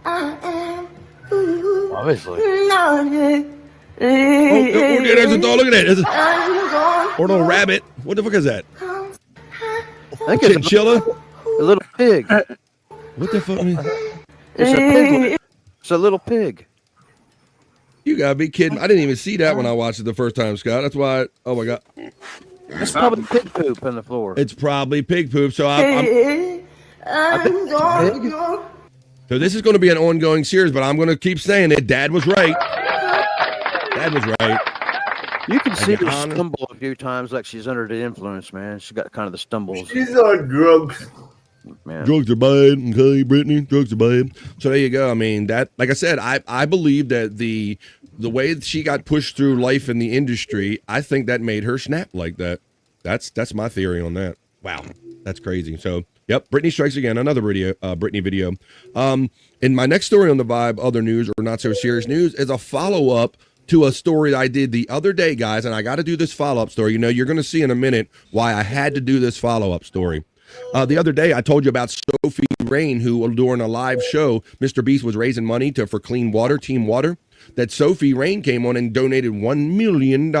I am. Obviously. There's a dog. Look at that. Or no rabbit. What the fuck is that? I think it's chinchilla? A little pig. What the fuck? It's a pig. It's a little pig. You gotta be kidding. I didn't even see that when I watched it the first time, Scott. That's why. Oh my God. It's probably pig poop on the floor. It's probably pig poop. So so this is going to be an ongoing series, but I'm going to keep saying it. Dad was right. Dad was right. You can see her stumble a few times like she's under the influence, man. She's got kind of the stumbles. She's on drugs. Man. Drugs are bad, okay, Brittany. Drugs are bad. So there you go. I mean, that, like I said, I believe that the way she got pushed through life in the industry, I think that made her snap like that. That's my theory on that. Wow, that's crazy. So, yep, Britney strikes again. Another Britney video. In my next story on the Vibe, other news or not so serious news, is a follow up to a story I did the other day, guys, and I got to do this follow up story. You know, you're going to see in a minute why I had to do this follow up story. The other day, I told you about Sophie Rain, who during a live show, Mr. Beast was raising money for clean water, Team Water, that Sophie Rain came on and donated $1 million.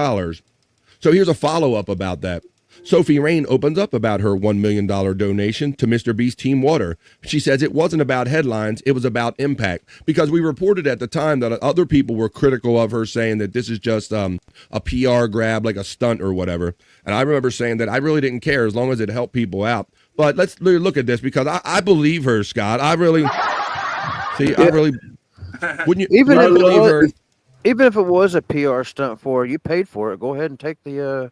So here's a follow-up about that. Sophie Rain opens up about her $1 million donation to Mr. Beast Team Water. She says it wasn't about headlines, it was about impact. Because we reported at the time that other people were critical of her, saying that this is just a PR grab, like a stunt or whatever. And I remember saying that I really didn't care as long as it helped people out. But let's look at this, because I believe her, Scott. I really wouldn't you even if believe her? Even if it was a PR stunt for her, you paid for it. Go ahead and take the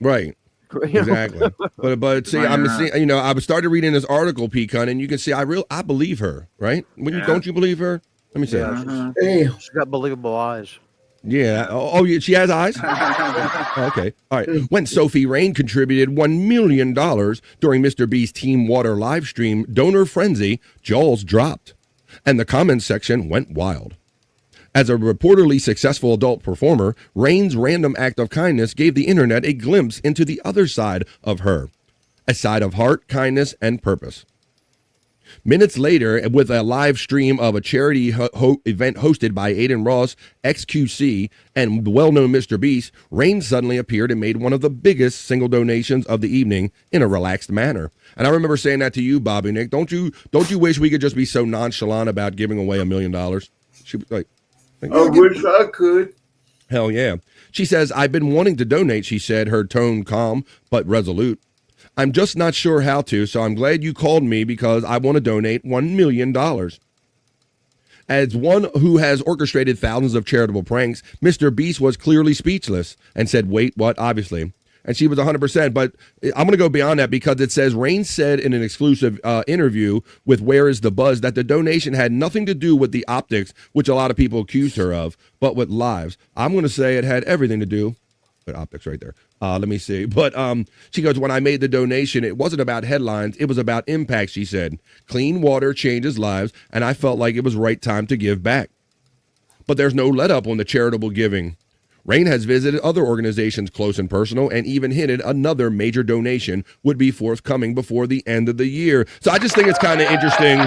right. Exactly. but see, I'm seeing, you know, I started reading this article, Pecan, and you can see I believe her, right? Don't you believe her? Let me see. Yeah, she's got believable eyes. Yeah. Oh, she has eyes? Okay. All right. When Sophie Rain contributed $1 million during Mr. Beast's Team Water live stream Donor Frenzy, jaws dropped, and the comments section went wild. As a reportedly successful adult performer, Rain's random act of kindness gave the internet a glimpse into the other side of her, a side of heart, kindness, and purpose. Minutes later, with a live stream of a charity event hosted by Aiden Ross, XQC, and the well-known Mr. Beast, Rain suddenly appeared and made one of the biggest single donations of the evening in a relaxed manner. And I remember saying that to you, Bobby Nick. Don't you wish we could just be so nonchalant about giving away $1 million? She was like, I wish I could. Hell yeah. She says, I've been wanting to donate, she said, her tone calm but resolute. I'm just not sure how to, so I'm glad you called me because I want to donate $1 million. As one who has orchestrated thousands of charitable pranks, Mr. Beast was clearly speechless and said, wait, what? Obviously. And she was 100%. But I'm going to go beyond that because it says Rain said in an exclusive interview with Where Is the Buzz that the donation had nothing to do with the optics, which a lot of people accused her of, but with lives. I'm going to say it had everything to do with optics right there. Let me see. But she goes, when I made the donation, it wasn't about headlines. It was about impact, she said. Clean water changes lives, and I felt like it was right time to give back. But there's no let up on the charitable giving. Rain has visited other organizations close and personal and even hinted another major donation would be forthcoming before the end of the year. So I just think it's kind of interesting.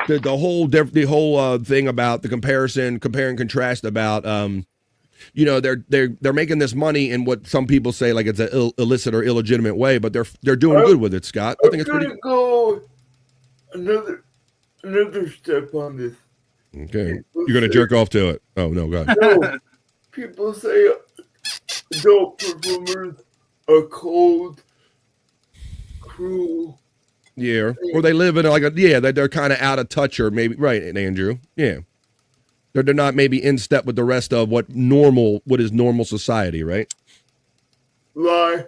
The whole thing about the compare and contrast about they're making this money in what some people say like it's an illicit or illegitimate way, but they're doing good with it, Scott. I think it's pretty. Go another step on this. Okay, you're gonna jerk off to it. Oh no, God. No, people say adult performers are cold, cruel. Yeah, or they live in they're kind of out of touch, or maybe right, Andrew. Yeah. They're not maybe in step with the rest of what is normal society, right? Lie.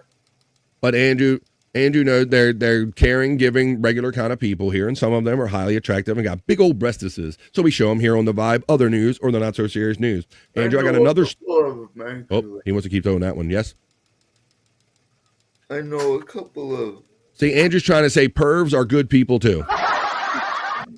But Andrew knows they're caring, giving, regular kind of people here, and some of them are highly attractive and got big old breastises. So we show them here on the Vibe, other news, or the not so serious news. Andrew, I got another. Oh, he wants to keep throwing that one. Yes. I know a couple of. See, Andrew's trying to say pervs are good people too.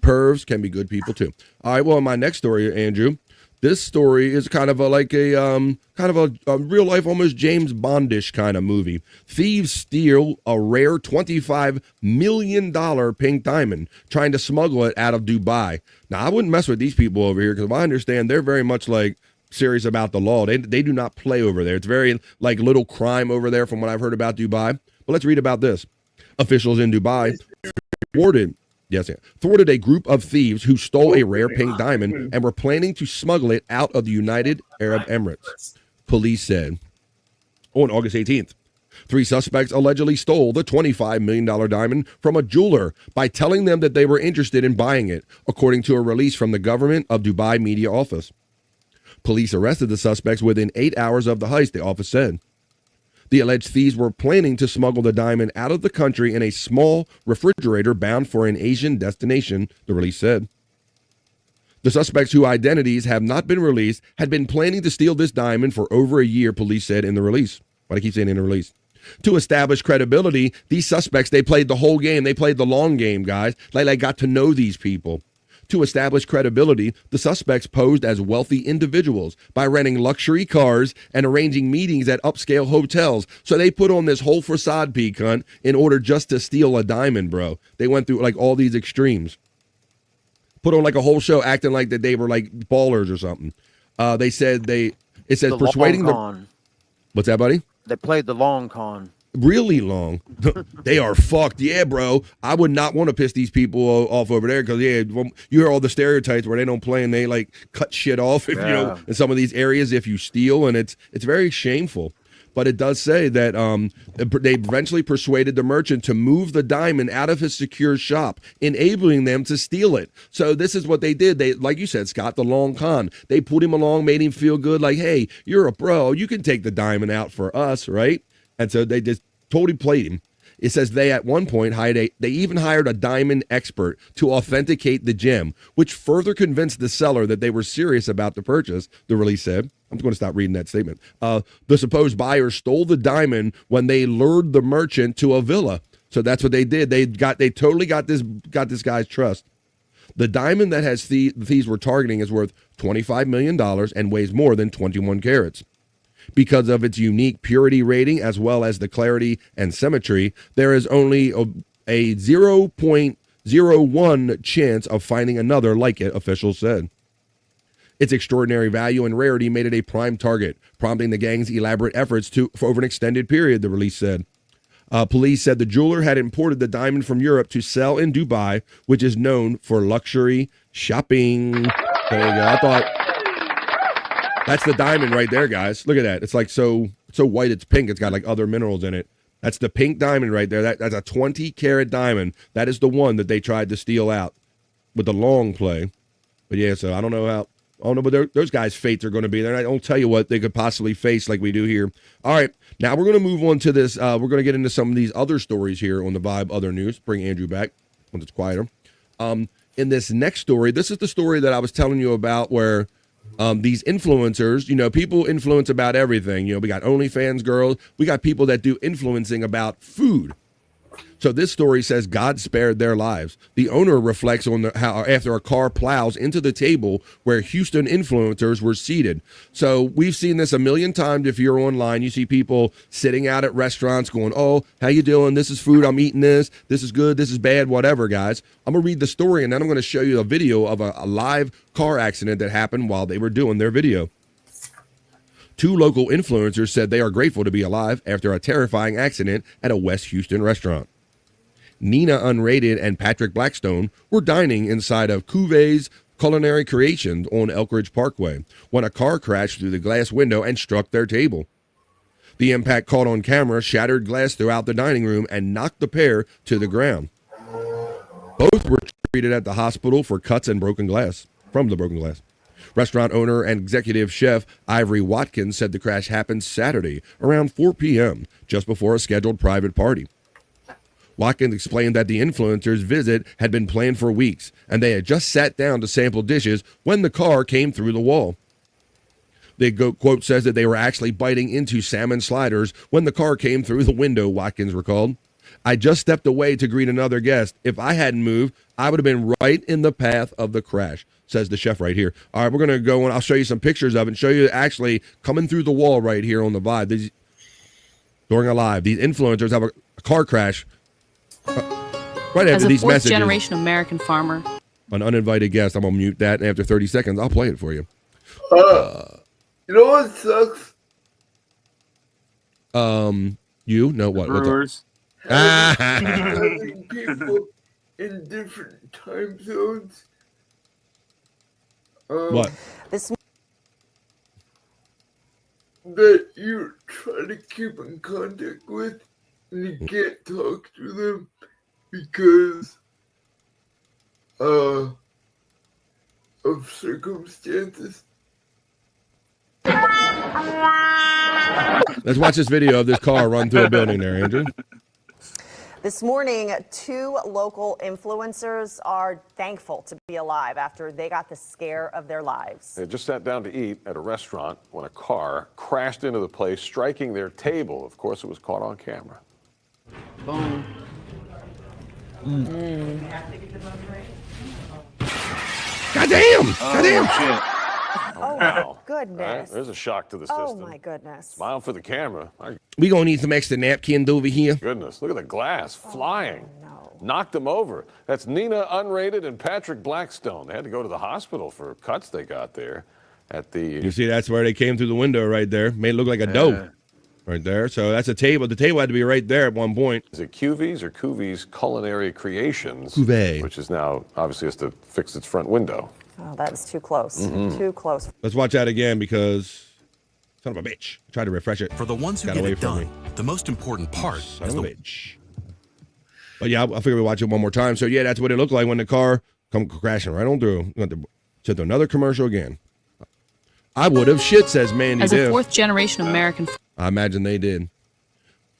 Pervs can be good people too. All right. Well, my next story, Andrew. This story is kind of a real life, almost James Bondish kind of movie. Thieves steal a rare $25 million pink diamond, trying to smuggle it out of Dubai. Now, I wouldn't mess with these people over here because I understand they're very much like serious about the law. They do not play over there. It's very like little crime over there from what I've heard about Dubai. But let's read about this. Officials in Dubai thwarted a group of thieves who stole a rare pink diamond and were planning to smuggle it out of the United Arab Emirates, police said. On August 18th, 3 suspects allegedly stole the $25 million diamond from a jeweler by telling them that they were interested in buying it, according to a release from the government of Dubai media office. Police arrested the suspects within 8 hours of the heist, the office said. The alleged thieves were planning to smuggle the diamond out of the country in a small refrigerator bound for an Asian destination, the release said. The suspects, whose identities have not been released, had been planning to steal this diamond for over a year, police said in the release. Why do I keep saying in the release? To establish credibility, these suspects, they played the whole game. They played the long game, guys. They got to know these people. To establish credibility, the suspects posed as wealthy individuals by renting luxury cars and arranging meetings at upscale hotels. So they put on this whole facade, cunt, in order just to steal a diamond, bro. They went through like all these extremes. Put on like a whole show acting like that they were like ballers or something. They said it says the persuading long con. What's that, buddy? They played the long con. Really long. They are fucked. Yeah, bro. I would not want to piss these people off over there because, you hear all the stereotypes where they don't play and they like cut shit off if in some of these areas if you steal, and it's very shameful. But it does say that they eventually persuaded the merchant to move the diamond out of his secure shop, enabling them to steal it. So this is what they did. They, like you said, Scott, the long con. They put him along, made him feel good, like, hey, you're a bro. You can take the diamond out for us, right? And so they just totally played him. It says they at one point they even hired a diamond expert to authenticate the gem, which further convinced the seller that they were serious about the purchase, the release said. I'm going to stop reading that statement. The supposed buyer stole the diamond when they lured the merchant to a villa. So that's what they did. They totally got this guy's trust. The diamond that the thieves were targeting is worth $25 million and weighs more than 21 carats. Because of its unique purity rating as well as the clarity and symmetry, there is only a 0.01 chance of finding another like it, officials said. Its extraordinary value and rarity made it a prime target, prompting the gang's elaborate efforts for over an extended period, the release said. Police said the jeweler had imported the diamond from Europe to sell in Dubai, which is known for luxury shopping. There you go. I thought that's the diamond right there, guys. Look at that. It's like so white it's pink. It's got like other minerals in it. That's the pink diamond right there. That's a 20-carat diamond. That is the one that they tried to steal out with the long play. But yeah, so I don't know, but those guys' fates are going to be there. I don't tell you what they could possibly face like we do here. All right, now we're going to move on to this. We're going to get into some of these other stories here on the Vibe Other News. Bring Andrew back when it's quieter. In this next story, this is the story that I was telling you about where these influencers, people influence about everything. We got OnlyFans girls. We got people that do influencing about food. So this story says God spared their lives. The owner reflects on how after a car plows into the table where Houston influencers were seated. So we've seen this a million times. If you're online, you see people sitting out at restaurants going, "Oh, how you doing? This is food. I'm eating this. This is good. This is bad. Whatever, guys." I'm going to read the story, and then I'm going to show you a video of a live car accident that happened while they were doing their video. 2 local influencers said they are grateful to be alive after a terrifying accident at a West Houston restaurant. Nina Unrated and Patrick Blackstone were dining inside of Cuvées Culinary Creations on Anchorage Parkway when a car crashed through the glass window and struck their table. The impact caught on camera shattered glass throughout the dining room and knocked the pair to the ground. Both were treated at the hospital for cuts and broken glass from the broken glass. Restaurant owner and executive chef Ivory Watkins said the crash happened Saturday around 4 p.m., just before a scheduled private party. Watkins explained that the influencer's visit had been planned for weeks, and they had just sat down to sample dishes when the car came through the wall. The quote says that they were actually biting into salmon sliders when the car came through the window, Watkins recalled. "I just stepped away to greet another guest. If I hadn't moved, I would have been right in the path of the crash," says the chef right here. All right, we're going to go and I'll show you some pictures of it and show you actually coming through the wall right here on the Vibe. During a live, these influencers have a car crash right after these messages. As a fourth-generation American farmer. An uninvited guest. I'm going to mute that, and after 30 seconds, I'll play it for you. You know what sucks? You know what? Brewers. Having people in different time zones. What? That you try to keep in contact with, and you can't talk to them because of circumstances. Let's watch this video of this car run through a building there, Andrew. This morning, 2 local influencers are thankful to be alive after they got the scare of their lives. They just sat down to eat at a restaurant when a car crashed into the place, striking their table. Of course, it was caught on camera. Boom. Goddamn! Goddamn! Oh, my goodness. Right, there's a shock to the system. Oh, my goodness. Smile for the camera. My We gonna need some extra napkins over here. goodness, look at the glass flying. Knocked them over. That's Nina Unrated and Patrick Blackstone. They had to go to the hospital for cuts they got there at the... You see, that's where they came through the window right there. Made it look like a dough right there. So that's a table. The table had to be right there at one point. Is it Cuvées or Cuvées Culinary Creations? Cuvée. Which is now obviously has to fix its front window. Oh, that is too close. Mhm. Too close. Let's watch that again because son of a bitch. Try to refresh it. For the ones who Got get away it from done, me. the most important part Son is of the a bitch. But yeah, I figured we'd watch it one more time. So yeah, that's what it looked like when the car come crashing right on through. To another commercial again. I would have shit, says Mandy. As a Diff. fourth-generation American. I imagine they did.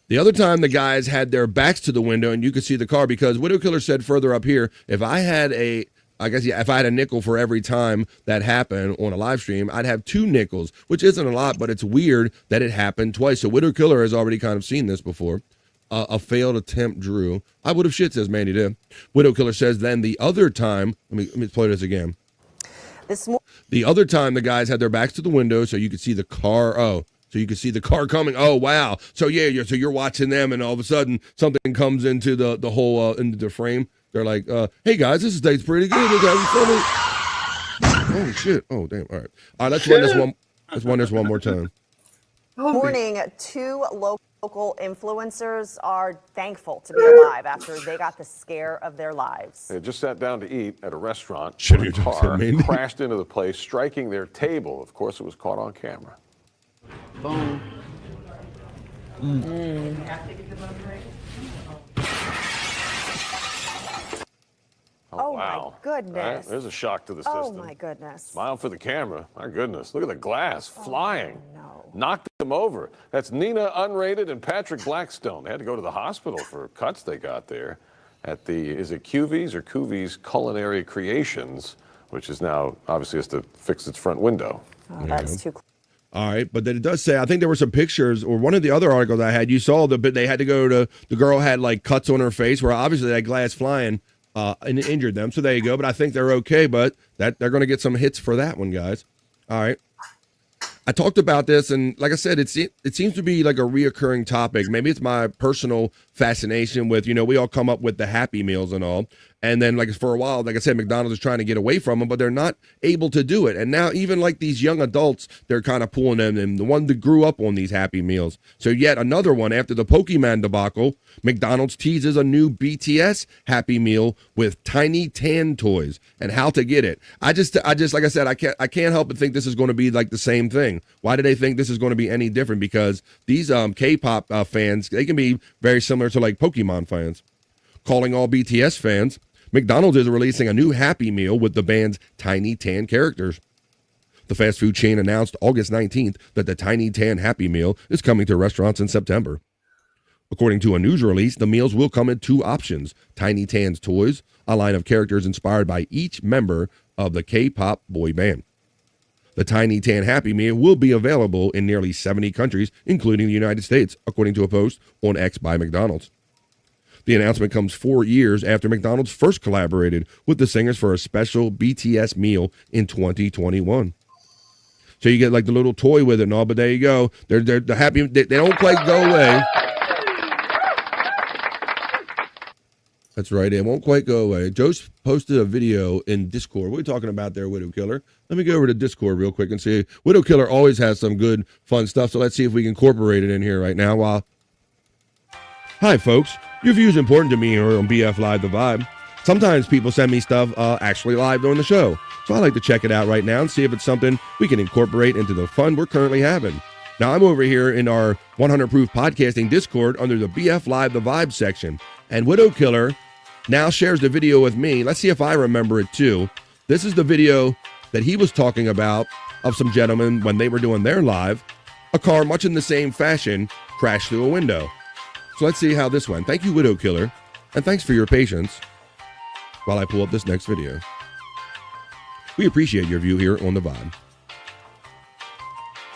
The other time the guys had their backs to the window and you could see the car because Widow Killer said further up here, if I had a nickel for every time that happened on a live stream, I'd have 2 nickels, which isn't a lot, but it's weird that it happened twice. So Widow Killer has already kind of seen this before. A failed attempt drew. I would have shit, says Mandy did. Widow Killer says then the other time, let me play this again. The other time the guys had their backs to the window so you could see the car. Oh, So you can see the car coming. Oh, wow. So yeah, you're watching them, and all of a sudden something comes into the whole into the frame. They're like, hey guys, this date's pretty good. Is that funny? Oh shit. Oh damn. All right. Let's run this one. Let's run this one more time. Morning, 2 local influencers are thankful to be alive after they got the scare of their lives. They had just sat down to eat at a restaurant. Shit, when a car crashed into the place, striking their table. Of course, it was caught on camera. Boom. Oh, wow. my goodness. There's a shock to the system. Oh, my goodness. Smile for the camera. My goodness. Look at the glass flying. Knocked them over. That's Nina Unrated and Patrick Blackstone. They had to go to the hospital for cuts they got there at the, is it QV's or Cuvie's Culinary Creations, which is now obviously has to fix its front window. Oh, that's too close. All right, but then it does say, I think there were some pictures, or one of the other articles I had, you saw they had to go to, the girl had like cuts on her face where obviously that glass flying and it injured them. So there you go. But I think they're okay, but that they're going to get some hits for that one, guys. All right. I talked about this, and like I said, it seems to be like a reoccurring topic. Maybe it's my personal fascination with, we all come up with the Happy Meals and all. And then, like, for a while, like I said, McDonald's is trying to get away from them, but they're not able to do it. And now even like these young adults, they're kind of pulling them, and the one that grew up on these Happy Meals. So yet another one after the Pokemon debacle, McDonald's teases a new BTS Happy Meal with tiny tan toys and how to get it. I just like I said, I can't help but think this is going to be like the same thing. Why do they think this is going to be any different? Because these K-pop fans, they can be very similar to like Pokemon fans. Calling all BTS fans, McDonald's is releasing a new Happy Meal with the band's tiny tan characters. The fast food chain announced August 19th that the tiny tan Happy Meal is coming to restaurants in September. According to a news release, the meals will come in 2 options: Tiny Tan's Toys, a line of characters inspired by each member of the K-pop boy band. The Tiny Tan Happy Meal will be available in nearly 70 countries, including the United States, according to a post on X by McDonald's. The announcement comes 4 years after McDonald's first collaborated with the singers for a special BTS meal in 2021. So you get like the little toy with it and all, but there you go. They're the happy. They don't quite go away. That's right. It won't quite go away. Joe's posted a video in Discord. What are we talking about there, Widow Killer? Let me go over to Discord real quick and see. Widow Killer always has some good, fun stuff. So let's see if we can incorporate it in here right now. Hi, folks. Your view is important to me here on BF Live The Vibe. Sometimes people send me stuff actually live during the show. So I like to check it out right now and see if it's something we can incorporate into the fun we're currently having. Now, I'm over here in our 100 Proof Podcasting Discord under the BF Live The Vibe section. And Widow Killer now shares the video with me. Let's see if I remember it too. This is the video that he was talking about of some gentlemen when they were doing their live. A car, much in the same fashion, crashed through a window. So let's see how this went. Thank you, Widow Killer, and thanks for your patience while I pull up this next video. We appreciate your view here on The Vibe.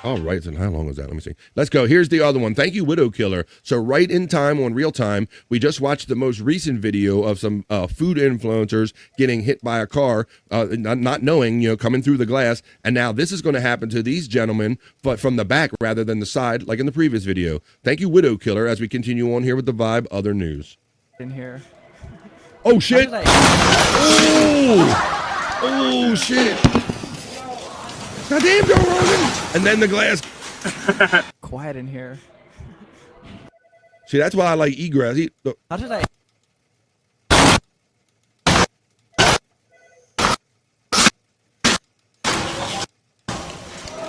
All right, so how long was that? Let me see. Let's go. Here's the other one. Thank you, Widow Killer. So right in time, on real time, we just watched the most recent video of some food influencers getting hit by a car, not knowing, coming through the glass. And now this is going to happen to these gentlemen, but from the back rather than the side, like in the previous video. Thank you, Widow Killer, as we continue on here with The Vibe Other News. In here. Oh, shit. Oh, shit. Goddamn, Joe Rogan. And then the glass. Quiet in here. See, that's why I like egress. How did I?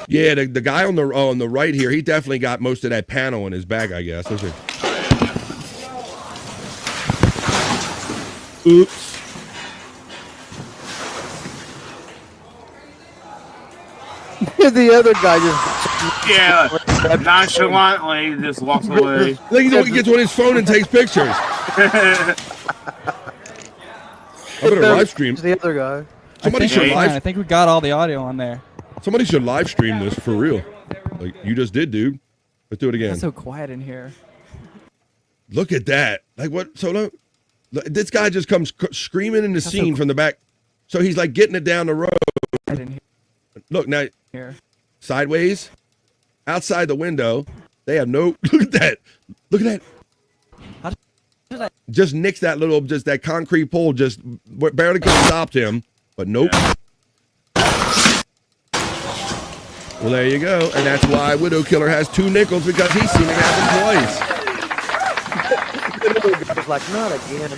Yeah, the guy on the right here, he definitely got most of that panel in his bag, I guess. Oops. The other guy just nonchalantly just walks away. Like he gets on his phone and takes pictures. I better live stream. The other guy. Somebody should live. I think we got all the audio on there. Somebody should live stream this for real. Like you just did, dude. Let's do it again. It's so quiet in here. Look at that. Like what? So this guy just comes screaming in the scene from the back. So he's like getting it down the road. Look now. Here. Sideways. outside the window. They have no. Look at that. Look at that. Just nicks that little, just that concrete pole, just barely could have stopped him, but nope. Well, there you go, and that's why Widow Killer has 2 nickels, because he's seen it happen twice. It's like, not again.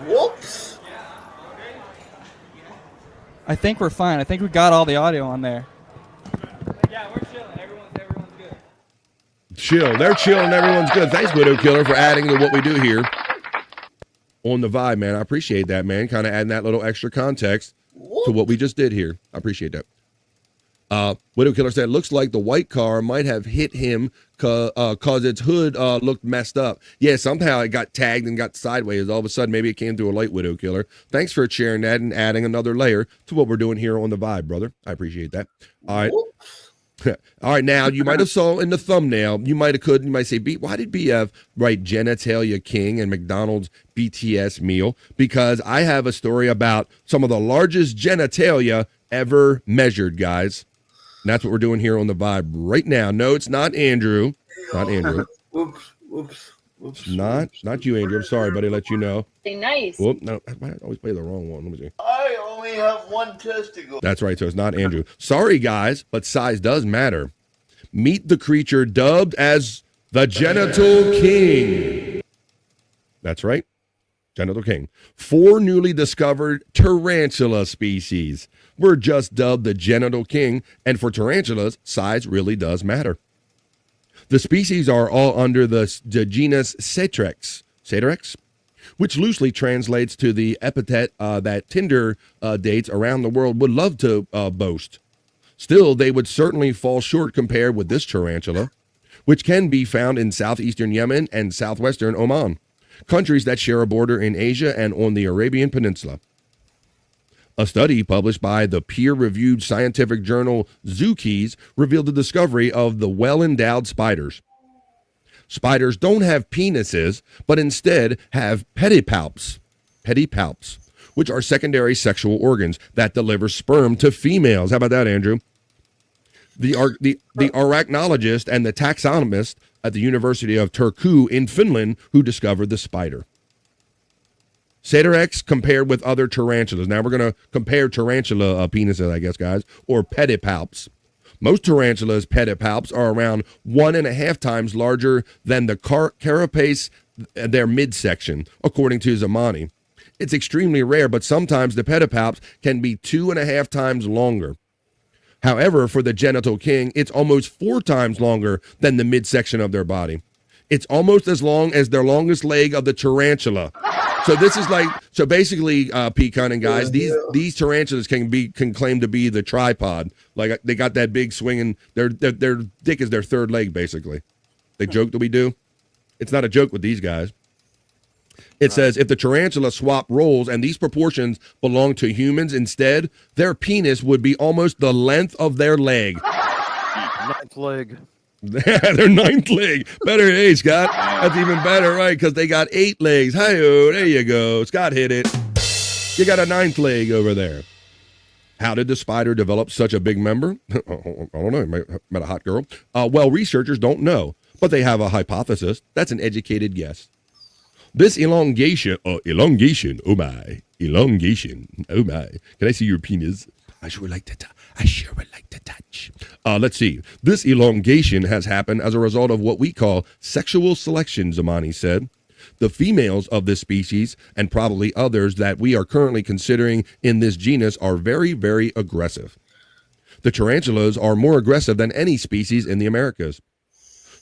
Whoops. I think we're fine. I think we got all the audio on there. Chill. They're chilling. Everyone's good. Thanks, Widow Killer, for adding to what we do here on the vibe, man. I appreciate that, man. Kind of adding that little extra context to what we just did here. I appreciate that. Widow Killer said, looks like the white car might have hit him cause its hood looked messed up. Yeah, somehow it got tagged and got sideways. All of a sudden, maybe it came through a light, Widow Killer. Thanks for sharing that and adding another layer to what we're doing here on the vibe, brother. I appreciate that. All right. All right, now you might have saw in the thumbnail, you might say, why did BF write Genitalia King and McDonald's BTS meal? Because I have a story about some of the largest genitalia ever measured, guys. And that's what we're doing here on the vibe right now. No, it's not Andrew. Not Andrew. Whoops. Not you, Andrew. I'm sorry, buddy. Let you know. Nice. Whoop, no, I always play the wrong one. Let me see. I only have 1 testicle. That's right. So it's not Andrew. Sorry, guys, but size does matter. Meet the creature dubbed as the Genital King. That's right. Genital King. 4 newly discovered tarantula species were just dubbed the Genital King, and for tarantulas, size really does matter. The species are all under the genus Satyrex, which loosely translates to the epithet that Tinder dates around the world would love to boast. Still, they would certainly fall short compared with this tarantula, which can be found in southeastern Yemen and southwestern Oman, countries that share a border in Asia and on the Arabian Peninsula. A study published by the peer-reviewed scientific journal Zookeys revealed the discovery of the well-endowed spiders. Spiders don't have penises, but instead have pedipalps, which are secondary sexual organs that deliver sperm to females. How about that, Andrew? The arachnologist and the taxonomist at the University of Turku in Finland who discovered the spider. Satyrex compared with other tarantulas. Now we're going to compare tarantula penises, I guess, guys, or pedipalps. Most tarantulas' pedipalps are around 1.5 times larger than the carapace, their midsection, according to Zamani. It's extremely rare, but sometimes the pedipalps can be 2.5 times longer. However, for the Genital King, it's almost 4 times longer than the midsection of their body. It's almost as long as their longest leg of the tarantula. So this is like, so basically, Pecan and guys, these tarantulas can claim to be the tripod. Like they got that big swinging, their dick is their third leg, basically. The joke that we do, it's not a joke with these guys. It says if the tarantula swap roles and these proportions belong to humans instead, their penis would be almost the length of their leg. 9th leg. Their 9th leg. Better, hey, Scott. That's even better, right? Because they got 8 legs. Hi-oh, there you go. Scott hit it. You got a 9th leg over there. How did the spider develop such a big member? I don't know. Met a hot girl. Well, researchers don't know, but they have a hypothesis. That's an educated guess. This elongation, oh my. Can I see your penis? I sure would like to touch. Let's see. This elongation has happened as a result of what we call sexual selection, Zamani said. The females of this species, and probably others that we are currently considering in this genus, are very, very aggressive. The tarantulas are more aggressive than any species in the Americas.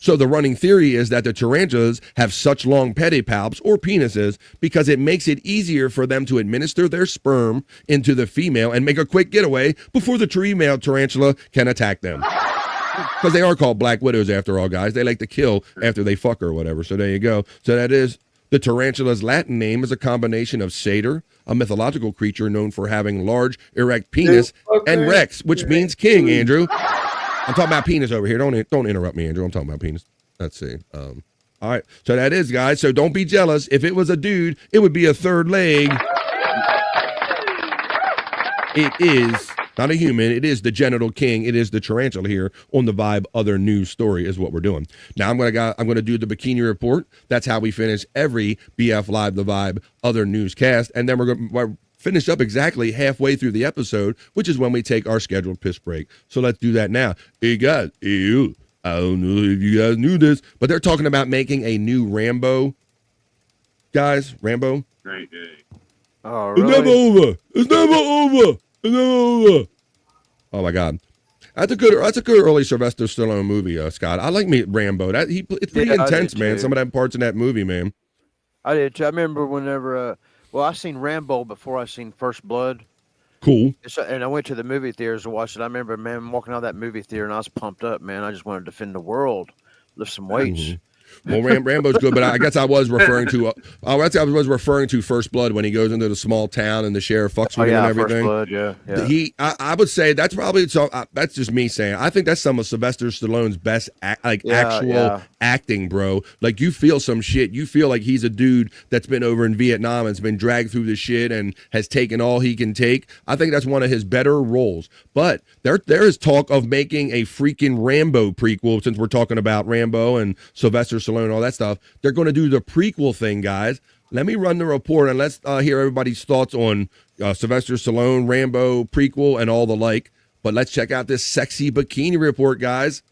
So the running theory is that the tarantulas have such long pedipalps or penises because it makes it easier for them to administer their sperm into the female and make a quick getaway before the female tarantula can attack them. Because they are called black widows after all, guys. They like to kill after they fuck or whatever. So there you go. So that is the tarantula's Latin name is a combination of satyr, a mythological creature known for having large erect penis, and rex, which means king, Andrew. I'm talking about penis over here. Don't interrupt me, Andrew. I'm talking about penis. Let's see. All right. So that is, guys. So don't be jealous. If it was a dude, it would be a 3rd leg. it is not a human. It is the genital king. It is the tarantula here on the Vibe Other News Story is what we're doing. Now I'm gonna do the Bikini Report. That's how we finish every BF Live the Vibe Other Newscast, and then we're finish up exactly halfway through the episode, which is when we take our scheduled piss break. So let's do that now. Hey guys, I don't know if you guys knew this, but they're talking about making a new Rambo. Guys, Rambo. Great day. Oh, really? It's never over. It's never over. It's never over. Oh my God. That's a good early Sylvester Stallone movie, Scott. I like Rambo. It's pretty intense, man. Some of that parts in that movie, man. I did too. I remember whenever I seen Rambo before I seen First Blood. Cool. And I went to the movie theaters to watch it. I remember, man, walking out of that movie theater and I was pumped up, man. I just wanted to defend the world, lift some weights. Mm-hmm. Well, Rambo's good, but I guess I was referring to First Blood when he goes into the small town and the sheriff fucks with him and everything. First Blood, yeah. I would say that's probably that's just me saying. I think that's some of Sylvester Stallone's best actual acting, bro. Like you feel some shit. You feel like he's a dude that's been over in Vietnam and's been dragged through the shit and has taken all he can take. I think that's one of his better roles. But there is talk of making a freaking Rambo prequel since we're talking about Rambo and Sylvester Stallone and all that stuff. They're going to do the prequel thing, guys. Let me run the report and let's hear everybody's thoughts on Sylvester Stallone, Rambo prequel, and all the like. But let's check out this sexy bikini report, guys.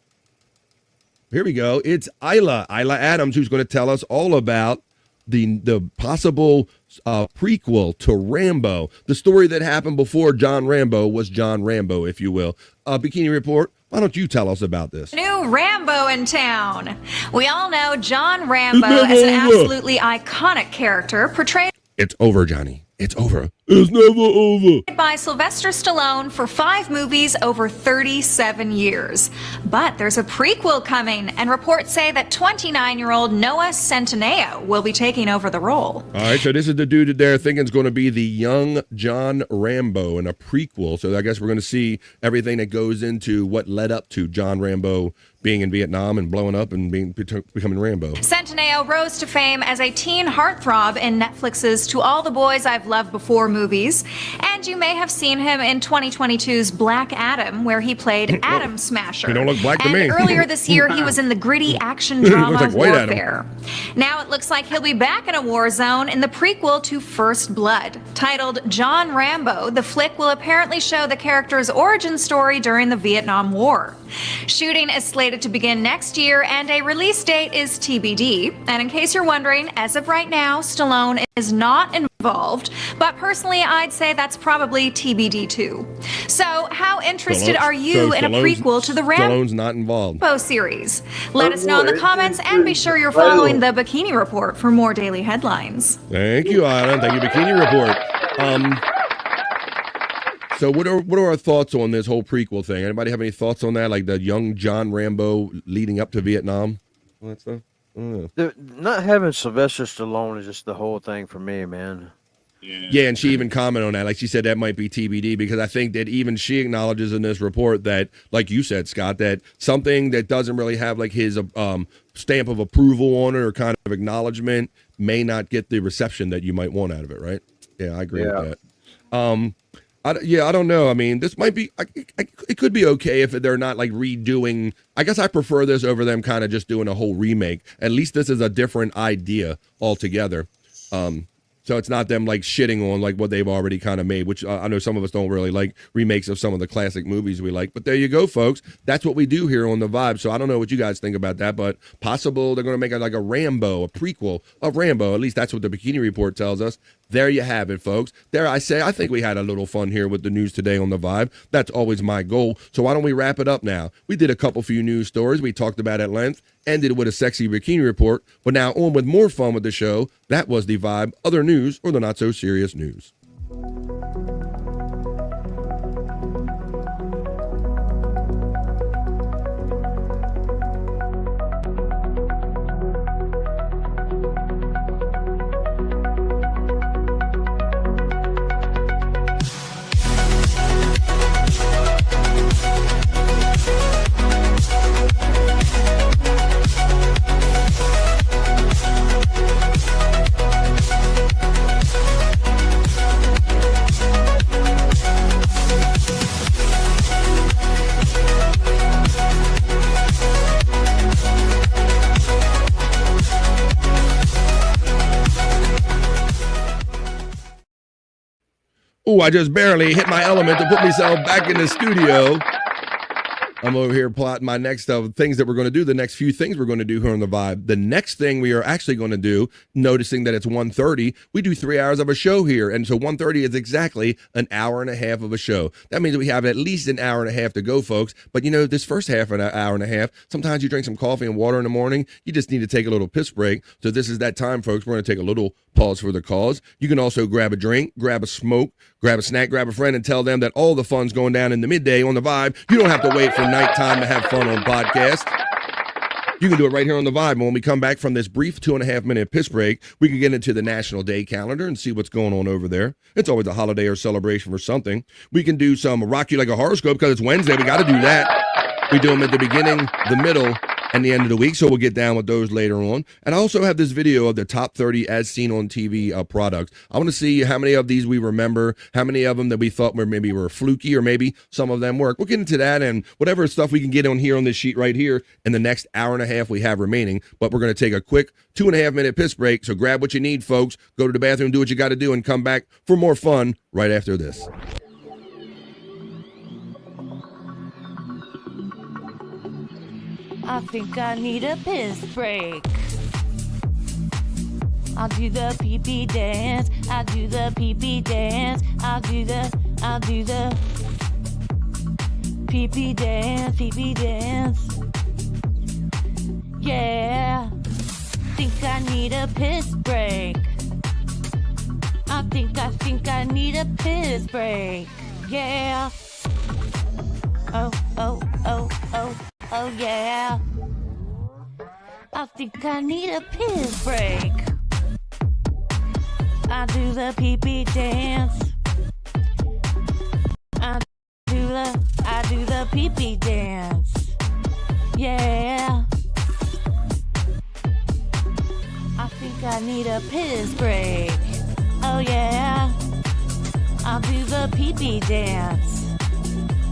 Here we go. It's Isla Adams, who's going to tell us all about the possible prequel to Rambo. The story that happened before John Rambo was John Rambo, if you will. Bikini Report, why don't you tell us about this? New Rambo in town. We all know John Rambo as an absolutely iconic character portrayed. It's over, Johnny. It's over. It's never over. By Sylvester Stallone for 5 movies over 37 years. But there's a prequel coming, and reports say that 29-year-old Noah Centineo will be taking over the role. All right, so this is the dude that they're thinking is going to be the young John Rambo in a prequel. So I guess we're going to see everything that goes into what led up to John Rambo being in Vietnam and blowing up and becoming Rambo. Centineo rose to fame as a teen heartthrob in Netflix's To All the Boys I've Loved Before movies, and you may have seen him in 2022's Black Adam, where he played Atom Smasher. He don't look black to and me. Earlier this year, he was in the gritty action drama Looks like White Warfare. Now it looks like he'll be back in a war zone in the prequel to First Blood. Titled John Rambo, the flick will apparently show the character's origin story during the Vietnam War. Shooting is slated to begin next year, and a release date is TBD. And in case you're wondering, as of right now, Stallone is not involved, but personally, I'd say that's probably TBD too. So, how interested are you in a prequel to the Stallone's not involved. Rambo series? Let us know in the comments, and be sure you're following the Bikini Report for more daily headlines. Thank you, Island. Thank you, Bikini Report. So what are our thoughts on this whole prequel thing? Anybody have any thoughts on that? Like the young John Rambo leading up to Vietnam? All that stuff? I don't know. Not having Sylvester Stallone is just the whole thing for me, man. Yeah, and she even commented on that. Like she said that might be TBD because I think that even she acknowledges in this report that, like you said, Scott, that something that doesn't really have like his stamp of approval on it or kind of acknowledgement may not get the reception that you might want out of it, right? Yeah, I agree with that. I don't know. I mean, this might be, it could be okay if they're not like redoing. I guess I prefer this over them kind of just doing a whole remake. At least this is a different idea altogether. So it's not them like shitting on like what they've already kind of made, which I know some of us don't really like remakes of some of the classic movies we like. But there you go, folks. That's what we do here on The Vibe. So I don't know what you guys think about that, but possible they're going to make like a Rambo, a prequel of Rambo. At least that's what the Bikini Report tells us. There you have it, folks. There I say, I think we had a little fun here with the news today on The Vibe. That's always my goal. So why don't we wrap it up now? We did a few news stories we talked about at length, ended with a sexy bikini report, but now on with more fun with the show. That was The Vibe, other news, or the not so serious news. Oh, I just barely hit my element to put myself back in the studio. I'm over here plotting my next things that we're going to do, the next few things we're going to do here on The Vibe. The next thing we are actually going to do, noticing that it's 1:30, we do 3 hours of a show here. And so 1:30 is exactly an hour and a half of a show. That means we have at least an hour and a half to go, folks. But you know, this first half an hour and a half, sometimes you drink some coffee and water in the morning. You just need to take a little piss break. So this is that time, folks. We're going to take a little pause for the cause. You can also grab a drink, grab a smoke, grab a snack, grab a friend, and tell them that all the fun's going down in the midday on The Vibe. You don't have to wait for nighttime to have fun on podcast. You can do it right here on The Vibe. And when we come back from this brief 2.5 minute piss break, we can get into the National Day calendar and see what's going on over there. It's always a holiday or celebration for something. We can do some Rock You Like a Horoscope because it's Wednesday. We got to do that. We do them at the beginning, the middle, and the end of the week, so we'll get down with those later on. And I also have this video of the top 30 as seen on TV products. I want to see how many of these we remember, how many of them that we thought were fluky, or maybe some of them work. We'll get into that and whatever stuff we can get on here on this sheet right here in the next hour and a half we have remaining. But we're going to take a quick 2.5 minute piss break, so grab what you need, folks. Go to the bathroom, do what you got to do, and come back for more fun right after this. I think I need a piss break. I'll do the pee-pee dance. I'll do the pee-pee dance. I'll do the pee-pee dance, pee-pee dance. Yeah. Think I need a piss break. I think I need a piss break. Yeah. Oh yeah. I think I need a piss break. I do the pee-pee dance. I do the pee-pee dance. Yeah. I think I need a piss break. Oh yeah. I'll do the pee-pee dance.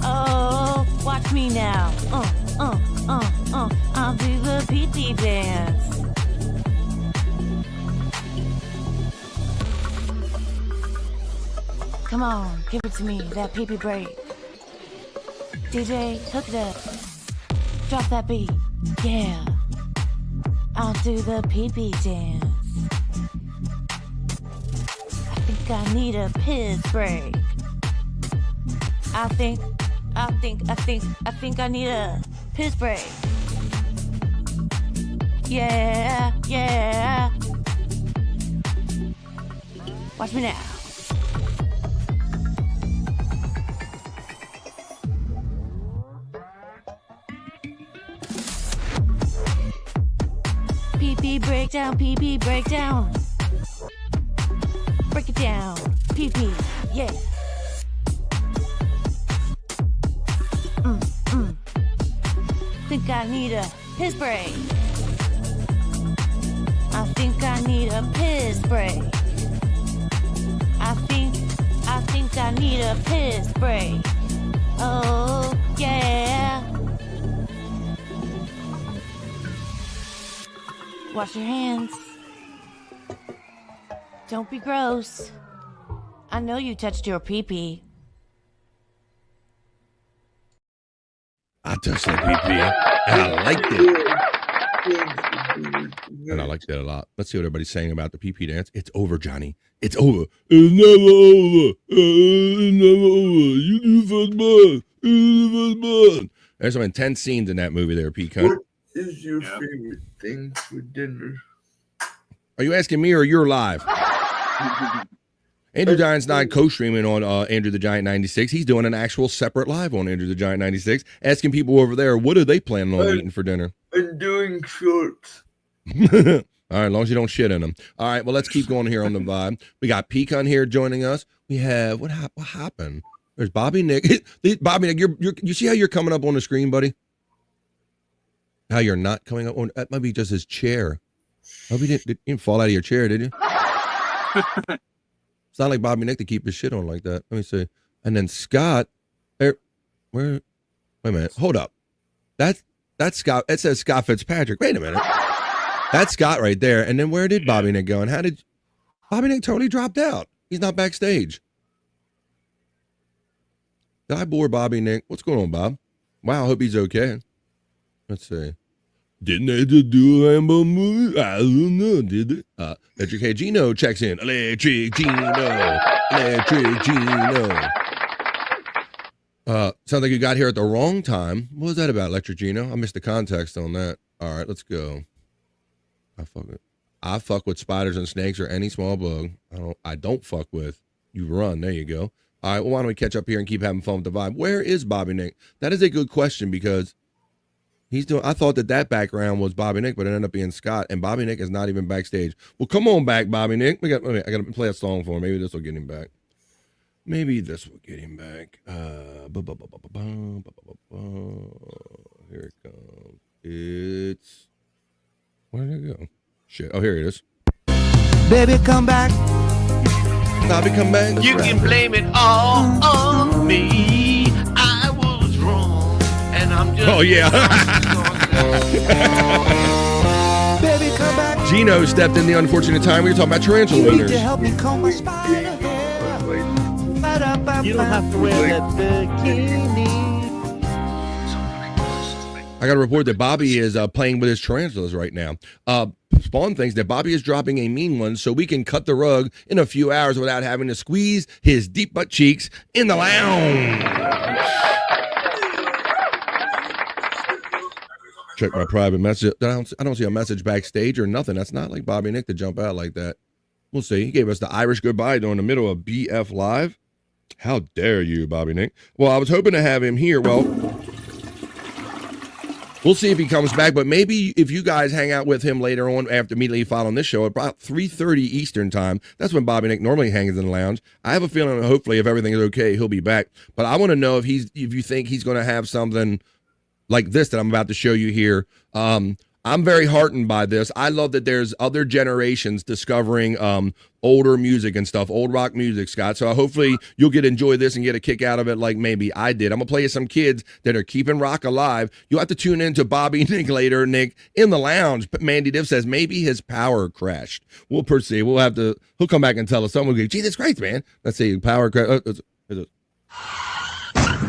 Oh, watch me now. I'll do the pee-pee dance. Come on, give it to me, that pee-pee break. DJ, hook it up. Drop that beat. Yeah. I'll do the pee-pee dance. I think I need a piss break. I think I need a piss break. Yeah. Watch me now. Pee-pee breakdown, pee-pee breakdown. Break it down, pee-pee, yeah. Think I need a piss break. I think I need a piss break. I think I need a piss break. Oh yeah. Wash your hands. Don't be gross. I know you touched your pee-pee. I touched that pee-pee, and I liked it. And I liked that a lot. Let's see what everybody's saying about the pee-pee dance. It's over, Johnny. It's over. It's never over. It's never over. You do first blood. You do first blood. There's some intense scenes in that movie there, P-Cunt. What is your favorite thing for dinner? Are you asking me or you're live? Andrew Giant's not co-streaming on Andrew the Giant 96. He's doing an actual separate live on Andrew the Giant 96, asking people over there, what are they planning on eating for dinner? I'm doing shorts. All right, as long as you don't shit in them. All right, well, let's keep going here on the vibe. We got Pecan here joining us. We have, what happened? There's Bobby Nick. Bobby Nick, you see how you're coming up on the screen, buddy? How you're not coming up on, that might be just his chair. Hope you didn't fall out of your chair, did you? It's not like Bobby Nick to keep his shit on like that. Let me see. And then Scott, wait a minute, hold up. That's Scott. It says Scott Fitzpatrick. Wait a minute. That's Scott right there. And then where did Bobby Nick go? And how did Bobby Nick totally dropped out? He's not backstage. Did I bore Bobby Nick? What's going on, Bob? Wow, I hope he's okay. Let's see. Didn't they just do a Rambo movie? I don't know, did it? Electric Hey Gino checks in. Electric Gino. Electric Gino. Sounds like you got here at the wrong time. What was that about, Electric Gino? I missed the context on that. All right, let's go. I fuck with spiders and snakes or any small bug. I don't fuck with. You run. There you go. All right, well, why don't we catch up here and keep having fun with the vibe? Where is Bobby Nick? That is a good question because he's doing. I thought that background was Bobby Nick, but it ended up being Scott, and Bobby Nick is not even backstage. Well, come on back, Bobby Nick. I got to play a song for him. Maybe this will get him back. Here it comes. It's where did it go? Shit. Oh, here it is. Baby, come back. Bobby, come back. You can blame it all on me. I was wrong, and I'm just. Oh yeah. Baby, come back. Gino stepped in the unfortunate time. We were talking about tarantula You need wieners. to help me comb my spider hair. You don't have to wear that bikini. I got to report that Bobby is playing with his tarantulas right now. Spawn thinks that Bobby is dropping a mean one so we can cut the rug in a few hours without having to squeeze his deep butt cheeks in the lounge. Check my private message. I don't see a message backstage or nothing. That's not like Bobby Nick to jump out like that. We'll see. He gave us the Irish goodbye during the middle of BF Live. How dare you, Bobby Nick? Well, I was hoping to have him here. Well, we'll see if he comes back, but maybe if you guys hang out with him later on after immediately following this show at about 3:30 Eastern time, that's when Bobby Nick normally hangs in the lounge. I have a feeling that hopefully if everything is okay, he'll be back. But I want to know if you think he's going to have something like this that I'm about to show you here. I'm very heartened by this. I love that there's other generations discovering older music and stuff, old rock music, Scott. So hopefully you'll enjoy this and get a kick out of it like maybe I did. I'm going to play you some kids that are keeping rock alive. You'll have to tune in to Bobby Nick later, Nick, in the lounge. But Mandy Div says maybe his power crashed. We'll proceed. He'll come back and tell us something. We'll go, Jesus Christ, man. Let's see. Power crash.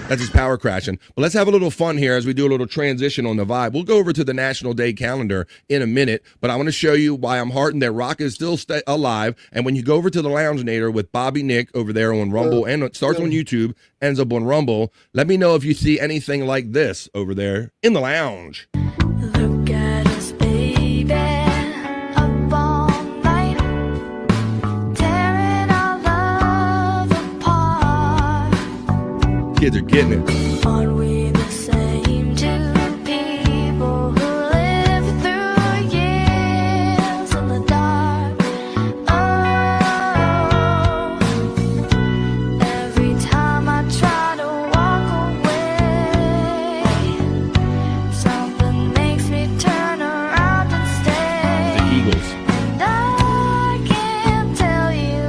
That's his power crashing. But let's have a little fun here as we do a little transition on the vibe. We'll go over to the National Day calendar in a minute, but I want to show you why I'm heartened that rock is still alive. And when you go over to the Lounge Nader with Bobby Nick over there on Rumble, and it starts on YouTube, ends up on Rumble, let me know if you see anything like this over there in the lounge. Look at us, baby. Up all night. Tearing our love apart. Kids are getting it. Aren't we the same two people who live through years in the dark? Oh, every time I try to walk away, something makes me turn around and stay. The Eagles. And I can't tell you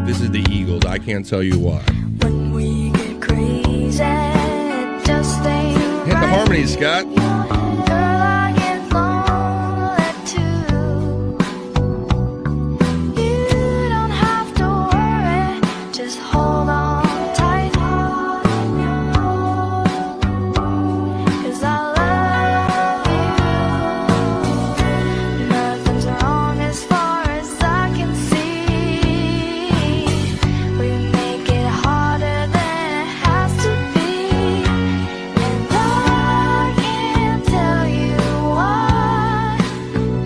This is the Eagles. I can't tell you why. when we get crazy. It just ain't Hit the harmonies, Scott. Girl, I get lonely too. You don't have to worry, just hold on tight. 'Cause I love you. Nothing's wrong as far as I can see. We make it harder than it has to be. And I can't tell you why.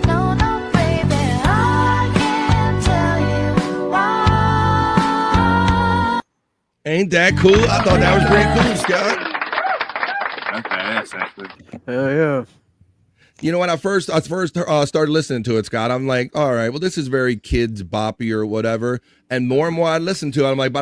No, no, baby, I can't tell you why. Ain't that cool? I thought that was pretty cool, Scott. That's badass, actually. Hell yeah. You know, when I first started listening to it, Scott, I'm like, all right, well, this is very kids boppy or whatever. And more I listened to it, I'm like,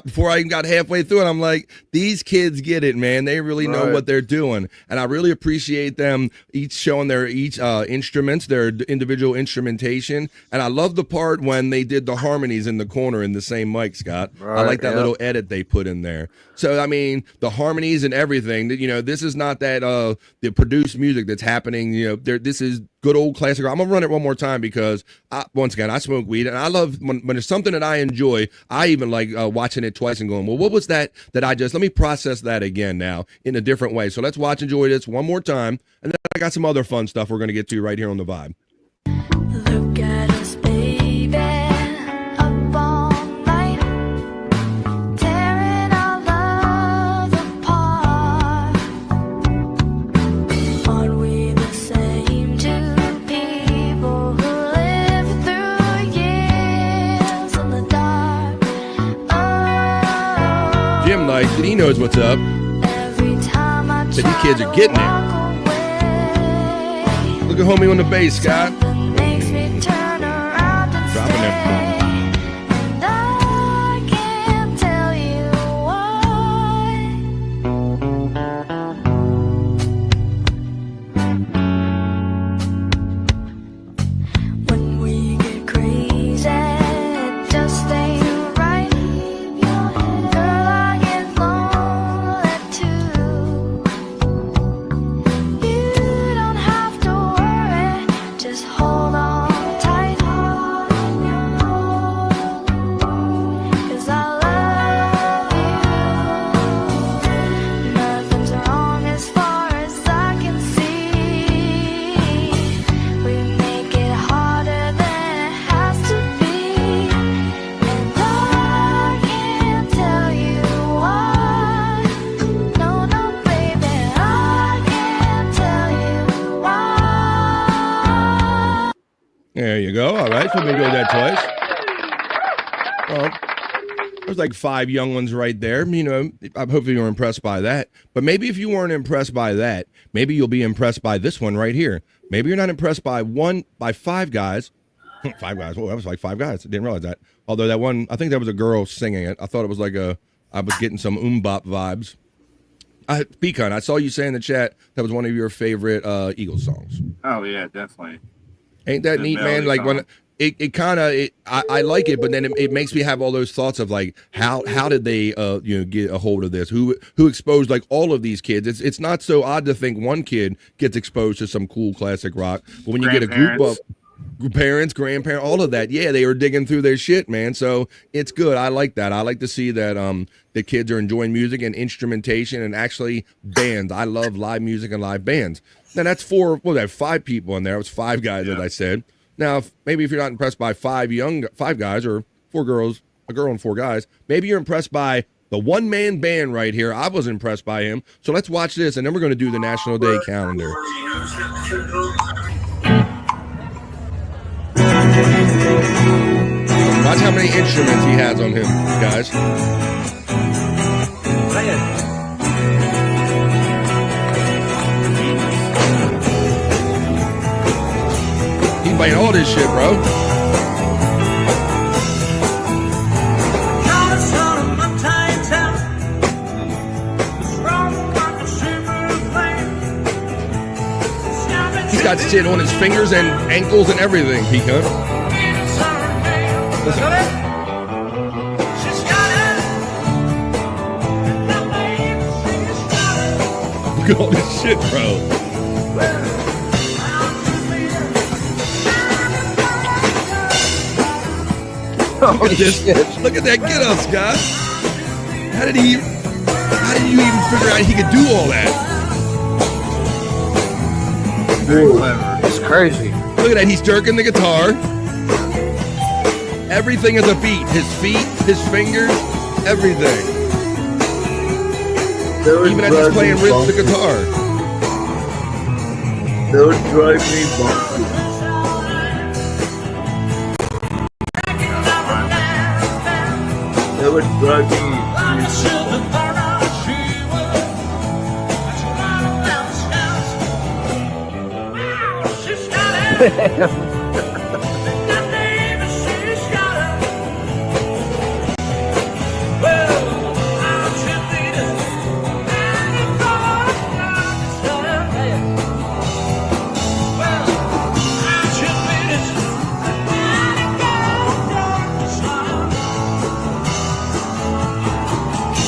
before I even got halfway through it, I'm like, these kids get it, man. They really know Right. what they're doing. And I really appreciate them each showing their instruments, their individual instrumentation. And I love the part when they did the harmonies in the corner in the same mic, Scott. I Right, like that yeah. little edit they put in there. So, I mean, the harmonies and everything, you know, this is not that the produced music that's happening, You know, this is good old classic. I'm gonna run it one more time because once again, I smoke weed and I love when it's something that I enjoy. I even like watching it twice and going, well, what was that I just, let me process that again now in a different way. So let's enjoy this one more time, and then I got some other fun stuff we're gonna get to right here on the Vibe. Look at us, baby, up all night, tearing our love apart. Aren't we the same two people who live through years in the dark? Oh, Jim likes it. He knows what's up. every time I But these kids are getting it. Look at homie on the bass, Scott. makes me turn around and Dropping that. and I can't tell you why. When we get crazy, it just ain't right. Girl, I get lonely too. You don't have to worry, just hold on tight. 'Cause I love you. Nothing's wrong as far as I can see. We make it harder than it has to be. And I can't tell you why. No, no, baby, I can't tell you why. There you go. All right, so we enjoyed that twice. Well, there's like 5 young ones right there. You know, hopefully you were impressed by that. But maybe if you weren't impressed by that, maybe you'll be impressed by this one right here. Maybe you're not impressed by 5 guys. 5 guys. Well, that was like 5 guys. I didn't realize that. Although that one, I think that was a girl singing it. I thought it was like I was getting some bop vibes. Pecan, I saw you say in the chat that was one of your favorite Eagles songs. Oh yeah, definitely. Ain't that The neat, man? melody Like when song. it kind of I like it, but then it makes me have all those thoughts of like how did they get a hold of this? Who exposed like all of these kids? It's not so odd to think one kid gets exposed to some cool classic rock, but when you get a group of parents, grandparents, all of that, yeah, they were digging through their shit, man. So it's good. I like that. I like to see that the kids are enjoying music and instrumentation and actually bands. I love live music and live bands. Now that's 5 people in there. It was 5 guys, as I said. Now, maybe if you're not impressed by 5 guys or 4 girls, a girl and 4 guys, maybe you're impressed by the one-man band right here. I was impressed by him. So let's watch this, and then we're going to do the National Day calendar. Watch how many instruments he has on him, guys. He playing all this shit, bro. He's got shit on his fingers and ankles and everything, Pecan. Listen. Look at all this shit, bro. Look at this. Look at that get up, Scott. How did you even figure out he could do all that? Very clever. It's crazy. Look at that. He's jerking the guitar. Everything is a beat. His feet, his fingers, everything. Even as he's playing the guitar. That would drive me bonkers. That would drive me.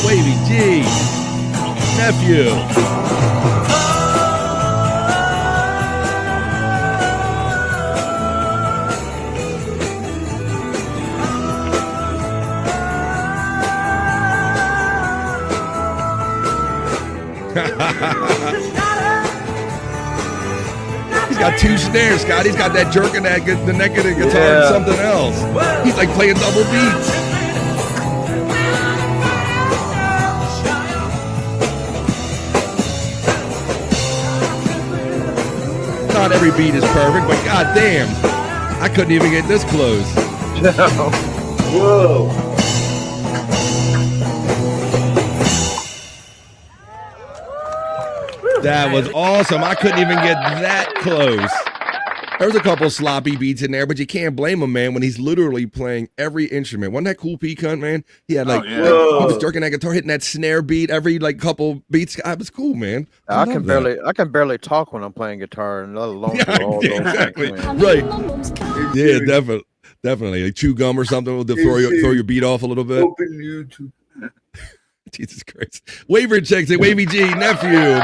Wavy G, nephew. He's got 2 snares, Scott. He's got that jerking that the neck of the guitar and something else. He's like playing double beats. Not every beat is perfect, but goddamn, I couldn't even get this close. Whoa. That was awesome. I couldn't even get that close. There was a couple sloppy beats in there, but you can't blame him, man, when he's literally playing every instrument. Wasn't that cool, P-Cunt, man? He had like, he was jerking that guitar, hitting that snare beat every like couple beats. It was cool, man. I can barely talk when I'm playing guitar, and let alone do all those exactly. things, man. Right. Yeah, definitely. Like chew gum or something to throw your beat off a little bit. Open YouTube. Jesus Christ. Waver checks it. Wavy G, nephew.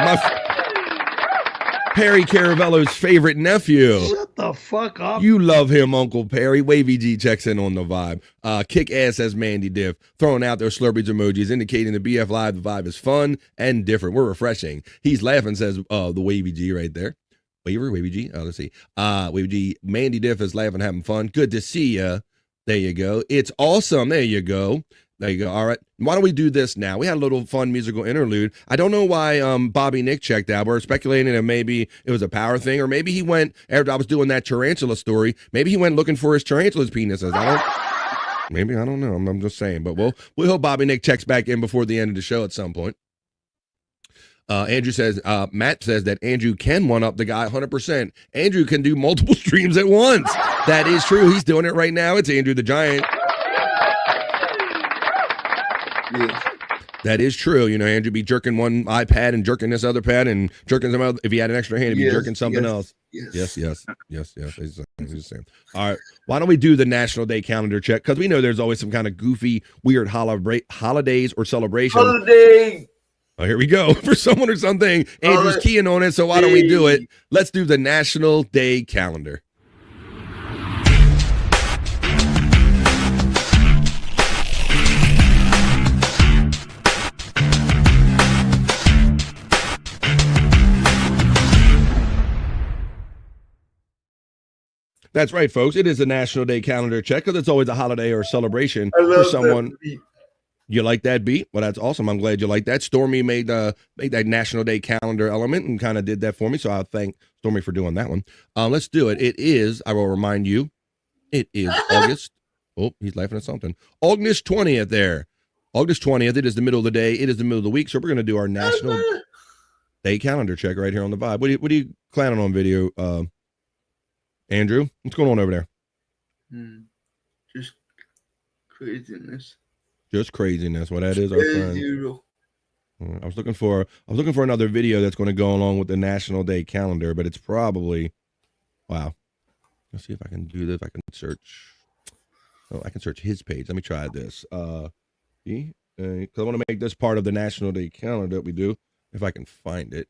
Perry Caravello's favorite nephew. Shut the fuck up. You love him, Uncle Perry. Wavy G checks in on the vibe. Kick ass as Mandy Diff. Throwing out their Slurpees emojis, indicating the BF Live, the vibe is fun and different. We're refreshing. He's laughing, says the Wavy G right there. Wavy G. Let's see. Wavy G. Mandy Diff is laughing, having fun. Good to see ya. There you go. It's awesome. There you go. There you go. All right. Why don't we do this now? We had a little fun musical interlude. I don't know why Bobby Nick checked out. We're speculating that maybe it was a power thing, or maybe he went, after I was doing that tarantula story, maybe he went looking for his tarantula's penises. I don't know. I'm just saying. But we'll hope Bobby Nick checks back in before the end of the show at some point. Andrew says, Matt says that Andrew can one-up the guy 100%. Andrew can do multiple streams at once. That is true. He's doing it right now. It's Andrew the Giant. Yes. That is true. You know, Andrew be jerking one iPad and jerking this other pad and jerking some other. If he had an extra hand, he'd be jerking something else. Yes. He's saying. All right. Why don't we do the National Day calendar check? Because we know there's always some kind of goofy, weird holidays or celebration. Holiday. Oh, here we go. For someone or something. Andrew's keying on it, so why don't we do it? Let's do the National Day calendar. That's right, folks. It is a National Day calendar check because it's always a holiday or a celebration for someone. You like that beat? Well, that's awesome. I'm glad you like that. Stormy made that National Day calendar element and kind of did that for me. So I'll thank Stormy for doing that one. Let's do it. It is, I will remind you, it is August. Oh, he's laughing at something. August 20th there. August 20th. It is the middle of the day. It is the middle of the week. So we're going to do our National Day calendar check right here on the vibe. What are you planning on video, Andrew? What's going on over there? Just craziness. Just craziness. Well, that is our friend. I was looking for another video that's going to go along with the National Day calendar, but it's probably wow. Let's see if I can do this. I can search. Oh, I can search his page. Let me try this. Because I want to make this part of the National Day calendar that we do. If I can find it.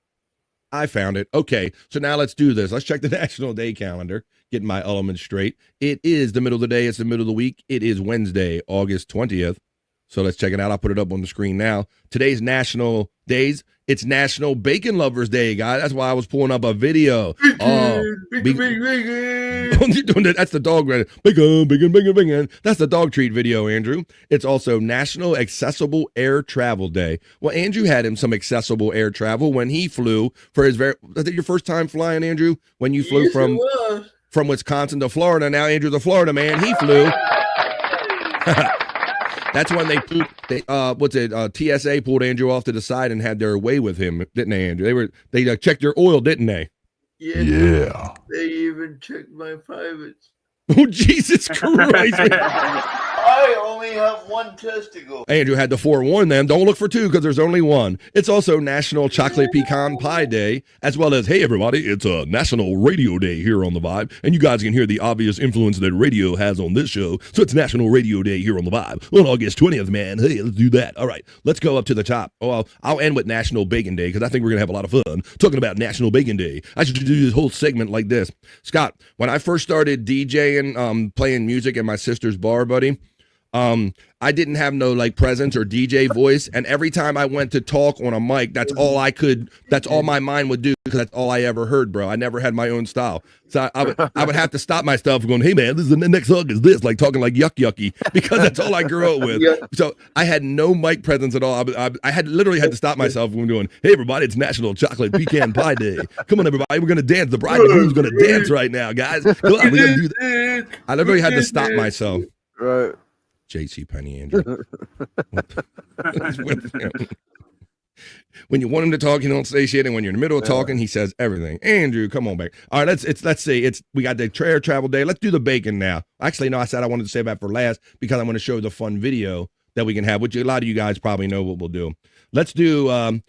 I found it. Okay, so now let's do this. Let's check the National Day calendar, getting my elements straight. It is the middle of the day. It's the middle of the week. It is Wednesday, August 20th. So let's check it out. I'll put it up on the screen now. Today's national days. It's National Bacon Lovers Day, guys. That's why I was pulling up a video. Bacon. That's the dog. Bacon. That's the dog treat video, Andrew. It's also National Accessible Air Travel Day. Well, Andrew had him some accessible air travel when he flew for his was it your first time flying, Andrew? When you flew from Wisconsin to Florida. Now Andrew's a Florida man. He flew. That's when TSA pulled Andrew off to the side and had their way with him, didn't they, Andrew? They checked your oil, didn't they? Yeah. They even checked my privates. Oh, Jesus Christ. I only have one testicle. Andrew had to forewarn them. Don't look for two because there's only one. It's also National Chocolate Pecan Pie Day, as well as, hey, everybody, it's a National Radio Day here on The Vibe. And you guys can hear the obvious influence that radio has on this show. So it's National Radio Day here on The Vibe on August 20th, man. Hey, let's do that. All right, let's go up to the top. Well, I'll end with National Bacon Day because I think we're going to have a lot of fun talking about National Bacon Day. I should do this whole segment like this. Scott, when I first started DJing, playing music at my sister's bar, buddy, I didn't have no like presence or DJ voice, and every time I went to talk on a mic, that's all my mind would do, because that's all I ever heard, bro. I never had my own style. So I would have to stop myself from going, hey man, this is the next song is this, like talking like yucky, because that's all I grew up with. So I had no mic presence at all. I had literally had to stop myself from doing, hey everybody, it's National Chocolate Pecan Pie Day. Come on everybody, we're gonna dance. The bride and groom's gonna dance right now, guys. Come on, we're gonna do that. I literally had to stop myself. Right. JC Penny, Andrew. When you want him to talk, he don't say shit, and when you're in the middle of talking, he says everything. Andrew, come on back. All right, let's see. We got the air travel day. Let's do the bacon now. Actually, no, I said I wanted to save that for last because I want to show the fun video that we can have, which a lot of you guys probably know what we'll do. Let's do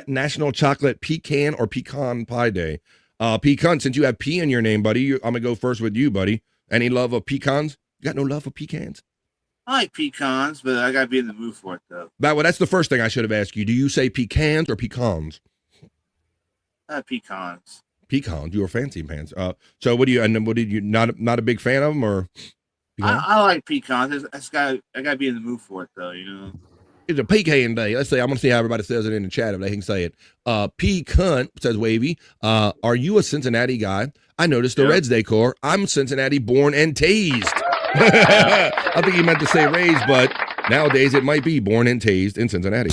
National Chocolate Pecan or Pecan Pie Day. Pecan, since you have P in your name, buddy, I'm gonna go first with you, buddy. Any love of pecans? You got no love for pecans? I like pecans, but I gotta be in the mood for it though. That's the first thing I should have asked you. Do you say pecans or pecans? Pecans. Pecans. You were fancy pants. So what did you not a big fan of them, or? I like pecans. I gotta be in the mood for it though. You know. It's a pecan day. Let's say I'm gonna see how everybody says it in the chat if they can say it. Pecan says Wavy. Are you a Cincinnati guy? I noticed the Reds decor. I'm Cincinnati born and tased. I think he meant to say raised, but nowadays it might be born and tased in Cincinnati.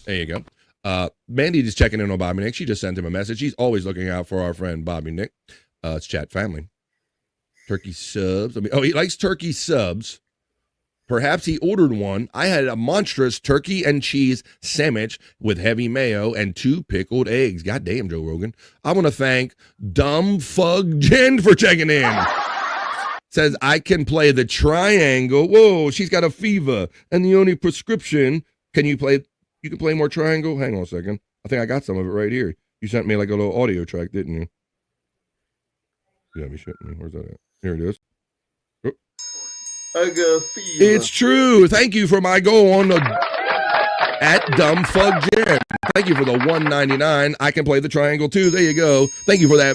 There you go. Mandy just checking in on Bobby Nick. She just sent him a message. She's always looking out for our friend Bobby Nick. It's chat family. Turkey subs. He likes turkey subs. Perhaps he ordered one. I had a monstrous turkey and cheese sandwich with heavy mayo and 2 pickled eggs. God damn, Joe Rogan. I want to thank Dumb Fug Jen for checking in. Says, I can play the triangle. Whoa, she's got a fever. And the only prescription, you can play more triangle? Hang on a second. I think I got some of it right here. You sent me like a little audio track, didn't you? You gotta be shitting me. Where's that at? Here it is. Oh. I got a fever. It's true. Thank you for my go on at Dumb Fug Jen. Thank you for the $1.99. I can play the triangle too. There you go. Thank you for that.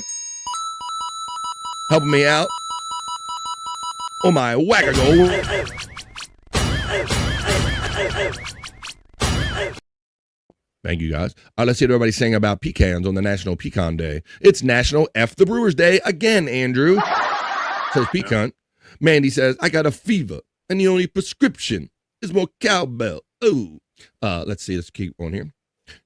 Helping me out. Oh my wackago. Thank you guys. Let's see what everybody's saying about pecans on the National Pecan Day. It's National F the Brewers Day again, Andrew. Says pecan. Mandy says, I got a fever and the only prescription is more cowbell. Oh. Let's see. Let's keep on here.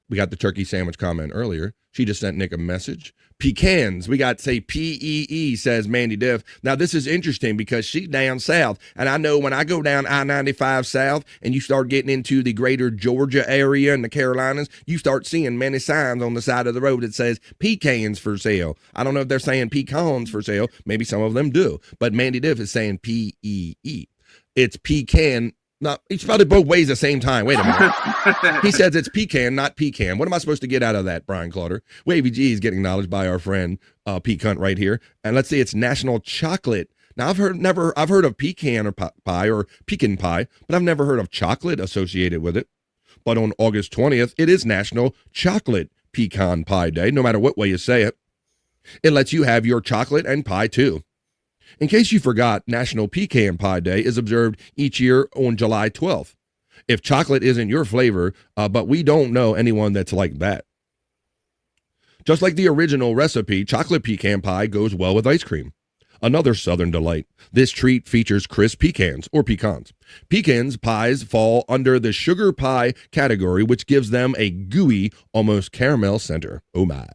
We got the turkey sandwich comment earlier. She just sent Nick a message. Pecans. We got, say, P-E-E, says Mandy Diff. Now, this is interesting because she's down south. And I know when I go down I-95 south and you start getting into the greater Georgia area and the Carolinas, you start seeing many signs on the side of the road that says pecans for sale. I don't know if they're saying pecans for sale. Maybe some of them do. But Mandy Diff is saying P-E-E. It's pecan. No, he spelled it both ways at the same time. Wait a minute. He says it's pecan, not pecan. What am I supposed to get out of that, Brian Clauder? Wavy G is getting acknowledged by our friend Pecan right here. And let's see, it's National Chocolate. Now I've heard of pecan or pie or pecan pie, but I've never heard of chocolate associated with it. But on August 20th, it is National Chocolate Pecan Pie Day, no matter what way you say it. It lets you have your chocolate and pie too. In case you forgot, National Pecan Pie Day is observed each year on July 12th. If chocolate isn't your flavor, but we don't know anyone that's like that. Just like the original recipe, chocolate pecan pie goes well with ice cream. Another Southern delight. This treat features crisp pecans or pecans. Pecans pies fall under the sugar pie category, which gives them a gooey, almost caramel center. Oh my.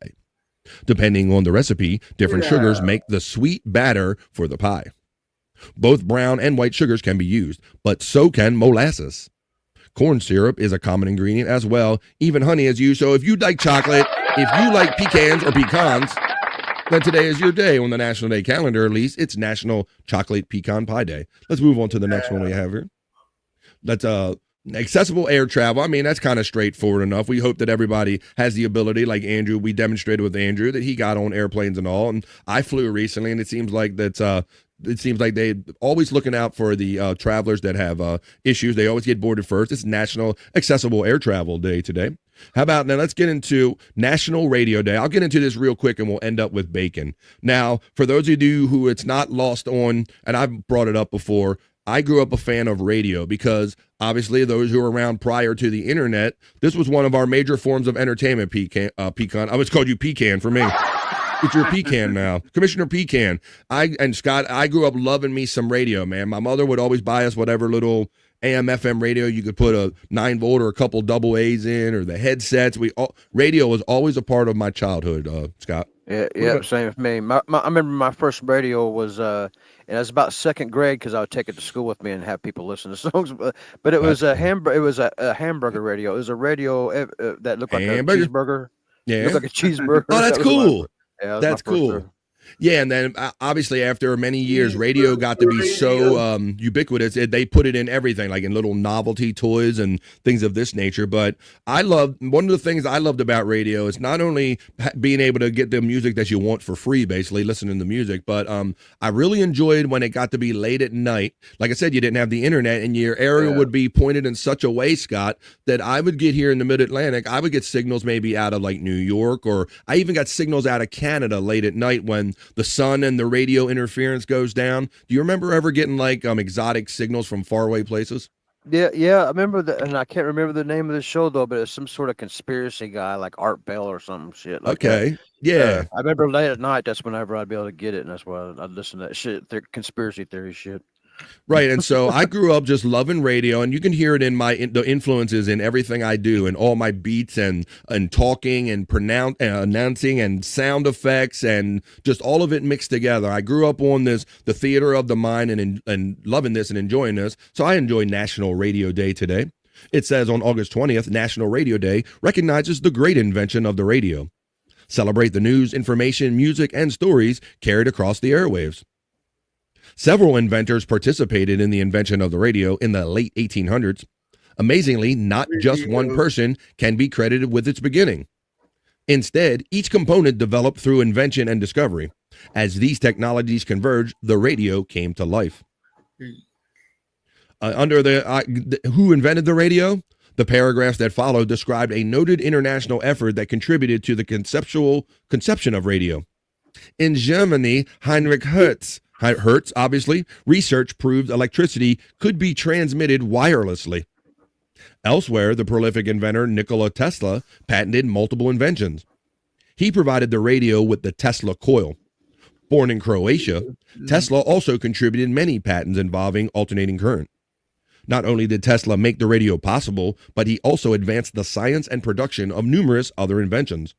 Depending on the recipe, different sugars make the sweet batter for the pie. Both brown and white sugars can be used, but so can molasses. Corn syrup is a common ingredient as well. Even honey is used. So if you like chocolate, if you like pecans or pecans, then today is your day on the National Day calendar. At least it's National Chocolate Pecan Pie Day. Let's move on to the next one we have here. That's accessible air travel. I mean, that's kind of straightforward enough. We hope that everybody has the ability, like Andrew, we demonstrated with Andrew, that he got on airplanes and all. And I flew recently, and it seems like they're always looking out for the travelers that have issues. They always get boarded first. It's National Accessible Air Travel Day today. How about now? Let's get into National Radio Day. I'll get into this real quick and we'll end up with bacon. Now, for those of you who it's not lost on, and I've brought it up before, I grew up a fan of radio because obviously those who were around prior to the internet, this was one of our major forms of entertainment. Pecan. I always called you Pecan for me. It's your Pecan now, Commissioner Pecan. And Scott, I grew up loving me some radio, man. My mother would always buy us whatever little AM FM radio you could put a 9-volt or a couple double A's in, or the headsets. Radio was always a part of my childhood, Scott. Yeah, same with me. I remember my first radio was, and it was about second grade because I would take it to school with me and have people listen to songs. But it was a hamburger radio. It was a radio that looked like a cheeseburger. Yeah, it looked like a cheeseburger. Oh, that's cool. Yeah, that's cool. Yeah, and then obviously after many years, radio got to be so ubiquitous. They put it in everything, like in little novelty toys and things of this nature. But one of the things I loved about radio is not only being able to get the music that you want for free, basically listening to music, but I really enjoyed when it got to be late at night. Like I said, you didn't have the internet, and your area would be pointed in such a way, Scott, that I would get here in the Mid-Atlantic. I would get signals maybe out of like New York, or I even got signals out of Canada late at night when the sun and the radio interference goes down. Do you remember ever getting like exotic signals from faraway places? Yeah, I remember that, and I can't remember the name of the show though, but it's some sort of conspiracy guy like Art Bell or some shit like that. Yeah. I remember late at night, that's whenever I'd be able to get it, and that's why I'd listen to that shit, conspiracy theory shit. Right, and so I grew up just loving radio, and you can hear it in the influences in everything I do, and all my beats and talking and announcing and sound effects and just all of it mixed together. I grew up on the theater of the mind and loving this and enjoying this. So I enjoy National Radio Day today. It says on August 20th, National Radio Day recognizes the great invention of the radio. Celebrate the news, information, music, and stories carried across the airwaves. Several inventors participated in the invention of the radio in the late 1800s. Amazingly, not just one person can be credited with its beginning. Instead, each component developed through invention and discovery. As these technologies converged, the radio came to life. Who invented the radio? The paragraphs that followed described a noted international effort that contributed to the conception of radio. In Germany, Heinrich Hertz, obviously, research proved electricity could be transmitted wirelessly. Elsewhere, the prolific inventor Nikola Tesla patented multiple inventions. He provided the radio with the Tesla coil. Born in Croatia, Tesla also contributed many patents involving alternating current. Not only did Tesla make the radio possible, but he also advanced the science and production of numerous other inventions.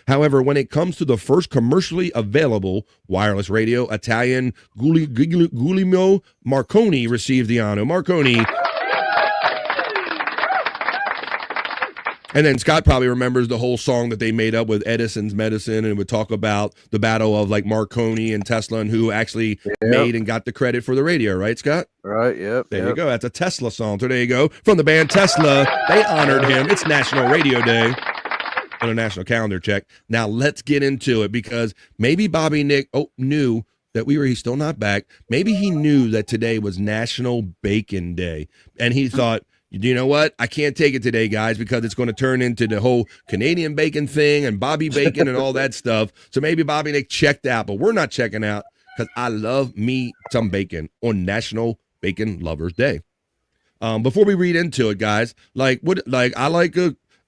However, when it comes to the first commercially available wireless radio, Italian Guglielmo Marconi received the honor. Marconi. And then Scott probably remembers the whole song that they made up with Edison's Medicine, and it would talk about the battle of like Marconi and Tesla and who actually made and got the credit for the radio, right, Scott? Right, yep. There you go. That's a Tesla song. So there you go. From the band Tesla, they honored him. It's National Radio Day. On a national calendar check. Now let's get into it, because maybe Bobby Nick knew that he's still not back. Maybe he knew that today was National Bacon Day, and he thought, you know what? I can't take it today, guys, because it's going to turn into the whole Canadian bacon thing and Bobby Bacon and all that stuff. So maybe Bobby Nick checked out, but we're not checking out, because I love me some bacon on National Bacon Lovers Day. Before we read into it, guys,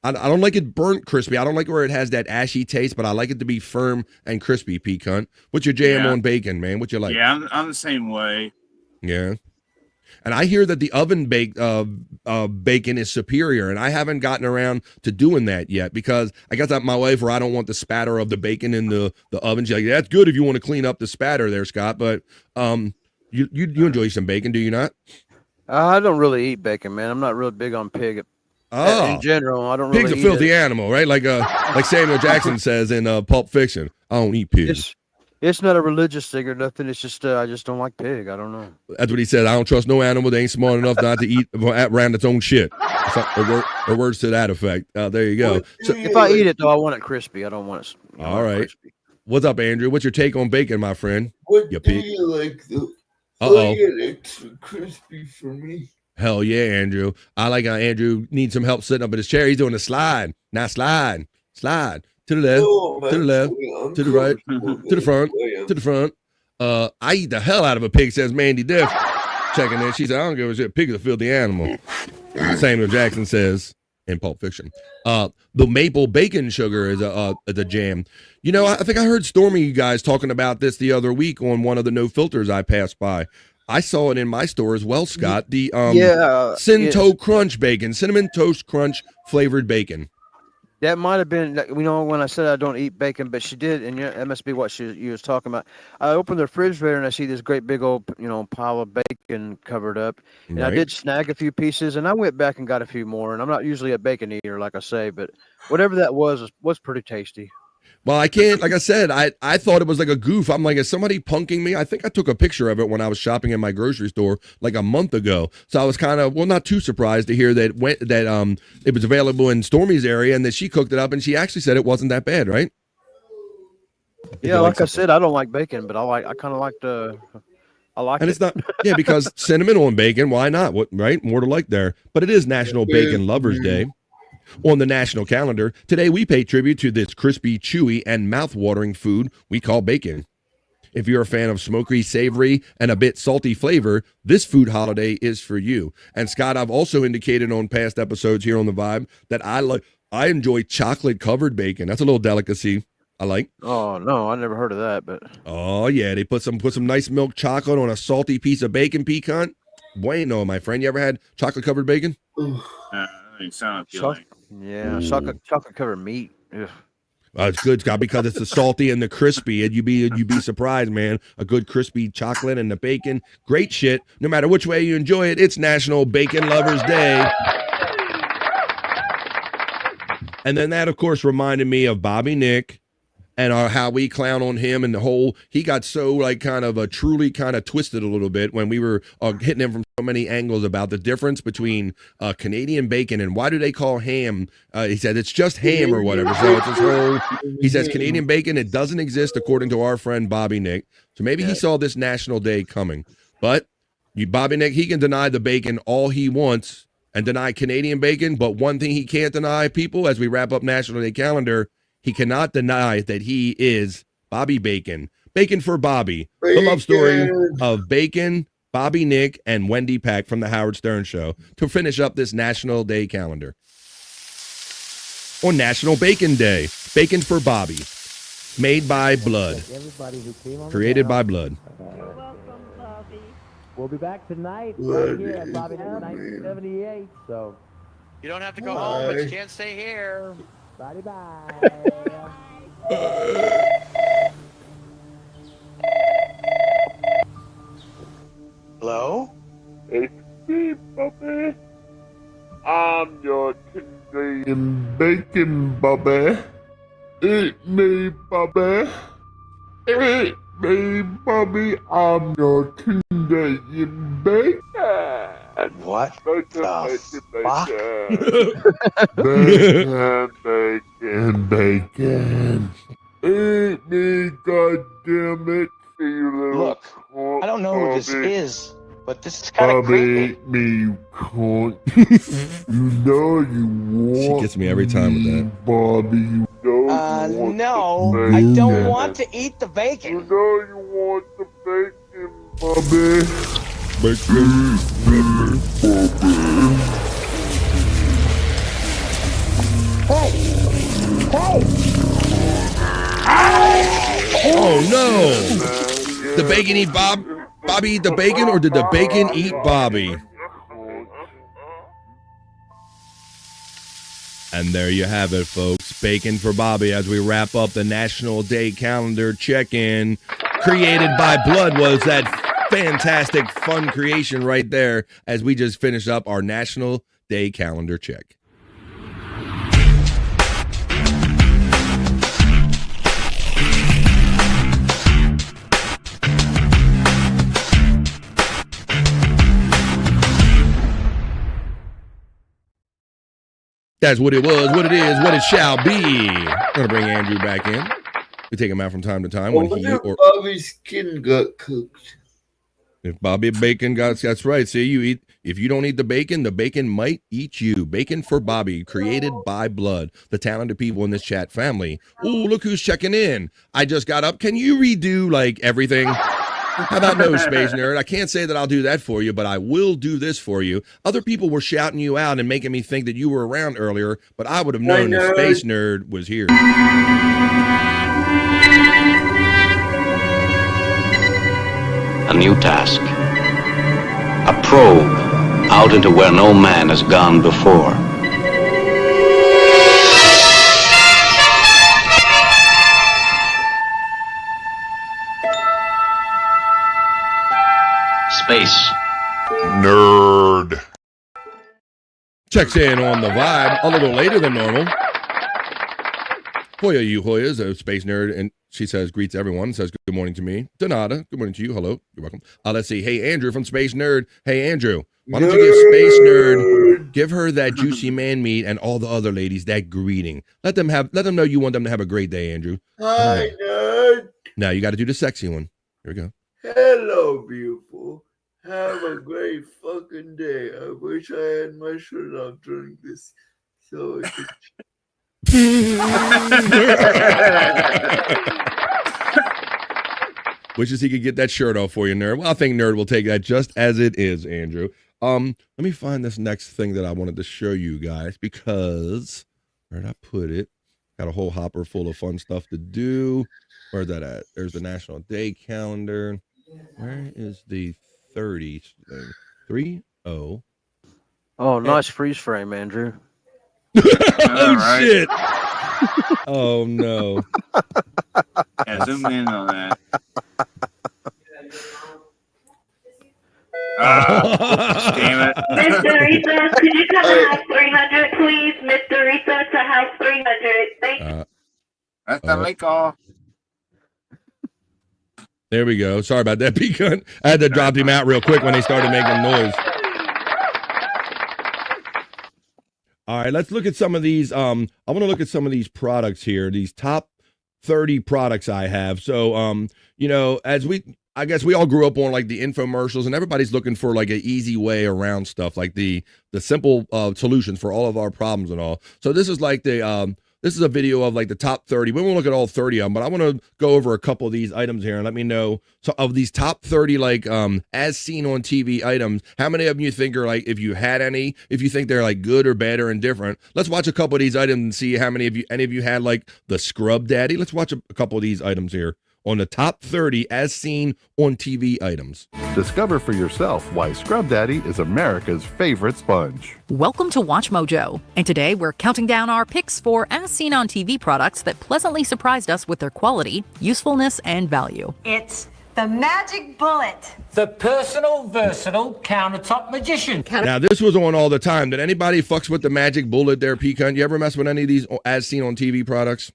I don't like it burnt crispy. I don't like where it has that ashy taste, but I like it to be firm and crispy, Pecan. What's your jam on bacon, man? What you like? Yeah, I'm the same way. Yeah. And I hear that the oven baked bacon is superior, and I haven't gotten around to doing that yet, because I got that my wife where I don't want the spatter of the bacon in the oven. She's like, that's good if you want to clean up the spatter there, Scott, but you enjoy some bacon, do you not? I don't really eat bacon, man. I'm not real big on pig. In general, I don't Pig's really a filthy animal, right? Like Samuel Jackson says in Pulp Fiction. I don't eat pigs. It's not a religious thing or nothing. It's just I just don't like pig. I don't know. That's what he said. I don't trust no animal. They ain't smart enough not to eat around its own shit. Or words to that effect. There you go. So if I eat it, though, I want it crispy. I don't want it. All right. Crispy. What's up, Andrew? What's your take on bacon, my friend? What you do pig? you like, though? Uh-oh. Extra crispy for me. Hell yeah, Andrew. I like how Andrew needs some help sitting up in his chair. He's doing a slide. Now slide. To the left, to the left, to the right, to the front, to the front. I eat the hell out of a pig, says Mandy Diff. checking in. She said, I don't give a shit. Pig is a filthy animal. Samuel Jackson says in Pulp Fiction. The maple bacon sugar is a jam. You know, I think I heard Stormy, you guys, talking about this the other week on one of the No Filters I passed by. I saw it in my store as well, Scott. The Cinto Crunch bacon, cinnamon toast crunch flavored bacon. That might have been, you know, when I said I don't eat bacon, but she did, and that must be what you was talking about. I opened the refrigerator and I see this great big old, you know, pile of bacon covered up, and I did snag a few pieces, and I went back and got a few more. And I'm not usually a bacon eater, like I say, but whatever that was pretty tasty. Well, I can't, like I said, I thought it was like a goof. I'm like, is somebody punking me? I think I took a picture of it when I was shopping in my grocery store like a month ago. So I was kind of, well, not too surprised to hear that it was available in Stormy's area and that she cooked it up and she actually said it wasn't that bad, right? Yeah, like I said, I don't like bacon, but I kind of like and it's not, yeah, because cinnamon on bacon, why not? What, right? More to like there. But it is National Bacon Lovers Day. On the national calendar, today we pay tribute to this crispy, chewy, and mouth-watering food we call bacon. If you're a fan of smoky, savory, and a bit salty flavor, this food holiday is for you. And Scott, I've also indicated on past episodes here on The Vibe that I enjoy chocolate-covered bacon. That's a little delicacy I like. Oh, no, I never heard of that, but... Oh, yeah, they put some nice milk chocolate on a salty piece of bacon pecan. Bueno, my friend. You ever had chocolate-covered bacon? Sound appealing. Yeah, chocolate covered meat. It's good, Scott, because it's the salty and the crispy, and you'd be surprised, man. A good crispy chocolate and the bacon, great shit. No matter which way you enjoy it, it's National Bacon Lovers Day. And then that, of course, reminded me of Bobby Nick and how we clown on him and he got so like kind of truly kind of twisted a little bit when we were hitting him from so many angles about the difference between Canadian bacon and why do they call ham? He said it's just ham or whatever. So it's this he says Canadian bacon, it doesn't exist according to our friend Bobby Nick. So maybe he saw this national day coming. But Bobby Nick, he can deny the bacon all he wants and deny Canadian bacon. But one thing he can't deny, people, as we wrap up National Day calendar, he cannot deny that he is Bobby Bacon. Bacon for Bobby. The love story of Bacon, Bobby Nick, and Wendy Pack from the Howard Stern Show to finish up this National Day calendar. On National Bacon Day, Bacon for Bobby. Made by blood. Created by blood. We'll be back tonight right here at Bobby Nick 1978. So you don't have to go home, but you can't stay here. Bye. Hello? It's me, Bobby. I'm your Canadian bacon, Bobby. Eat me, Bobby. Eat me, Bobby. I'm your Canadian bacon. What Bacon, bacon. Eat me, goddammit. Look, I don't know who this is, but this is kind of creepy. Eat me, you cunt. You know you want. She gets me every time with that. Bobby, you know you want no, the I bacon. don't want to eat the bacon. You know you want the bacon, Bobby. Bacon. Oh no! The bacon eat Bobby eat the bacon, or did the bacon eat Bobby? And there you have it, folks. Bacon for Bobby as we wrap up the National Day calendar check-in. Created by blood was that fantastic fun creation right there as we just finished up our National Day calendar check. That's what it was, what it is, what it shall be. I'm going to bring Andrew back in. We take him out from time to time when he or Bobby's skin got cooked. If Bobby Bacon got, that's right. See, if you don't eat the bacon might eat you. Bacon for Bobby, created by blood. The talented people in this chat family. Ooh, look who's checking in. I just got up. Can you redo like everything? How about no, Space Nerd? I can't say that I'll do that for you, but I will do this for you. Other people were shouting you out and making me think that you were around earlier, but I would have known that Space Nerd was here. A new task. A probe out into where no man has gone before. Space. Nerd. Checks in on the vibe a little later than normal. Hoya, you Hoyas, a Space Nerd, and she says, greets everyone, says good morning to me. Donata, good morning to you. Hello, you're welcome. Let's see. Hey, Andrew from Space Nerd. Hey, Andrew, why don't you give Space Nerd, give her that juicy man meat and all the other ladies that greeting. Let them know you want them to have a great day, Andrew. Hi, Nerd. Now you got to do the sexy one. Here we go. Hello, beautiful. Have a great fucking day. I wish I had my shirt off during this so I could... Wishes he could get that shirt off for you, Nerd. Well, I think Nerd will take that just as it is, Andrew. Let me find this next thing that I wanted to show you guys because where'd I put it? Got a whole hopper full of fun stuff to do. Where's that at? There's the National Day calendar. Where is the 30 thing? 3-0. Oh, nice freeze frame, Andrew. Oh, shit. Oh, no. Yeah, zoom in on that. Damn it. Mr. Rita, could you come to house 300, please? Mr. Rita to house 300. Thank you. That's the late call. There we go. Sorry about that, Pecan. I had to drop him out real quick when they started making noise. All right, let's look at some of these. I want to look at some of these products here, these top 30 products I have. So, you know, I guess we all grew up on like the infomercials, and everybody's looking for like an easy way around stuff, like the simple solutions for all of our problems and all. So this is like this is a video of like the top 30. We won't look at all 30 of them, but I want to go over a couple of these items here and let me know. So of these top 30, like as seen on TV items, how many of them you think are like, if you had any, if you think they're like good or bad or indifferent. Let's watch a couple of these items and see how many of you, any of you had like the Scrub Daddy. Let's watch a couple of these items here on the top 30 as seen on TV items. Discover for yourself why Scrub Daddy is America's favorite sponge. Welcome to Watch Mojo, and today we're counting down our picks for as seen on TV products that pleasantly surprised us with their quality, usefulness, and value. It's the Magic Bullet. The personal, versatile countertop magician. Now, this was on all the time. Did anybody fucks with the Magic Bullet there, Pecan? You ever mess with any of these as seen on TV products?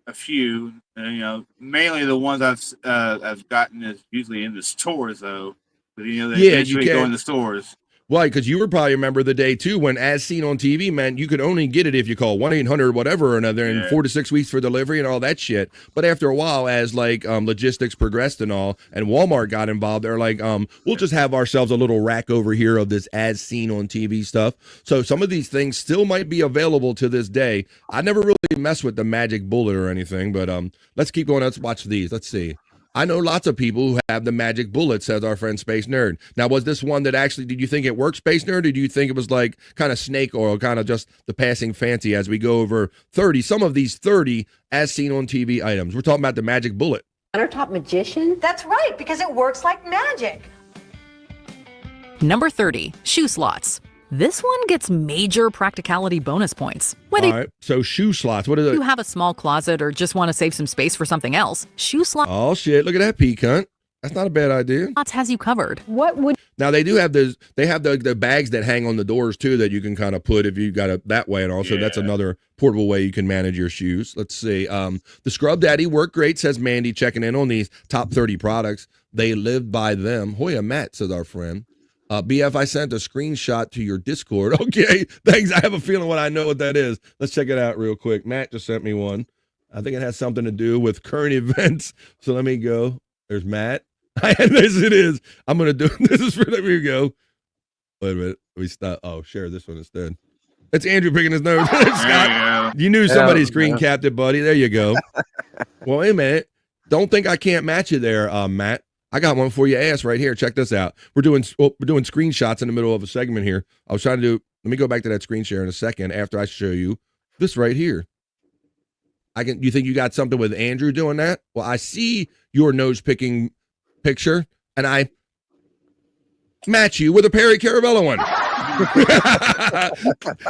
A few, you know, mainly the ones I've gotten is usually in the stores though. But you know, they usually go in the stores. Why? Because you would probably remember the day too when as seen on TV meant you could only get it if you call 1-800 whatever or another in 4 to 6 weeks for delivery and all that shit. But after a while, as like logistics progressed and all, and Walmart got involved, they're like, we'll just have ourselves a little rack over here of this as seen on TV stuff. So some of these things still might be available to this day. I never really messed with the Magic Bullet or anything, but let's keep going. Let's watch these. Let's see. I know lots of people who have the Magic Bullet, says our friend Space Nerd. Now, was this one that actually, did you think it worked, Space Nerd, or do you think it was like kind of snake oil, kind of just the passing fancy as we go over 30, some of these 30 as seen on TV items? We're talking about the Magic Bullet. Countertop magician? That's right, because it works like magic. Number 30, shoe slots. This one gets major practicality bonus points. Whether All right, so shoe slots. What is it? you have a small closet or just want to save some space for something else, shoe slots Oh, shit. Look at that, Pecan. That's not a bad idea. has you covered. What would Now, they do have those, they have the bags that hang on the doors, too, that you can kind of put if you got it that way. And also, that's another portable way you can manage your shoes. Let's see. The Scrub Daddy worked great, says Mandy, checking in on these top 30 products. They lived by them. Hoya Matt, says our friend. BF, I sent a screenshot to your Discord. Okay, thanks. I have a feeling I know what that is. Let's check it out real quick. Matt just sent me one. I think it has something to do with current events. So let me go. There's Matt. This it is. I'm going to do this. Is for, there we go. Wait a minute. We stop. Oh, share this one instead. It's Andrew picking his nose. Scott, you knew somebody screen capped it, buddy. There you go. Well, wait a minute. Don't think I can't match you there, Matt. I got one for your ass right here. Check this out. We're doing screenshots in the middle of a segment here. I was trying to do. Let me go back to that screen share in a second after I show you this right here. You think you got something with Andrew doing that? Well, I see your nose picking picture, and I match you with a Perry Carabello one.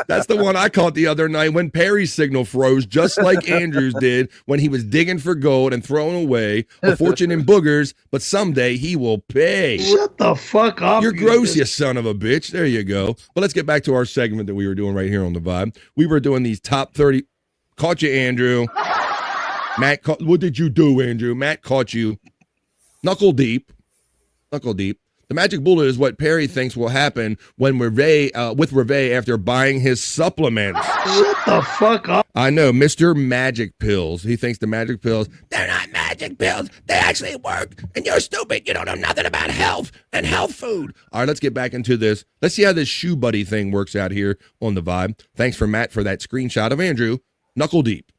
That's the one I caught the other night when Perry's signal froze, just like Andrew's did when he was digging for gold and throwing away a fortune in boogers, but someday he will pay. Shut the fuck up. You're gross, you son of a bitch. There you go. Well, let's get back to our segment that we were doing right here on The Vibe. We were doing these top 30. Caught you, Andrew. Matt, what did you do, Andrew? Matt caught you. Knuckle deep. Knuckle deep. The magic bullet is what Perry thinks will happen when with Reve after buying his supplements. Shut the fuck up. I know, Mr. Magic Pills. He thinks the magic pills, they're not magic pills. They actually work. And you're stupid. You don't know nothing about health and health food. All right, let's get back into this. Let's see how this shoe buddy thing works out here on The Vibe. Thanks for Matt for that screenshot of Andrew. Knuckle deep.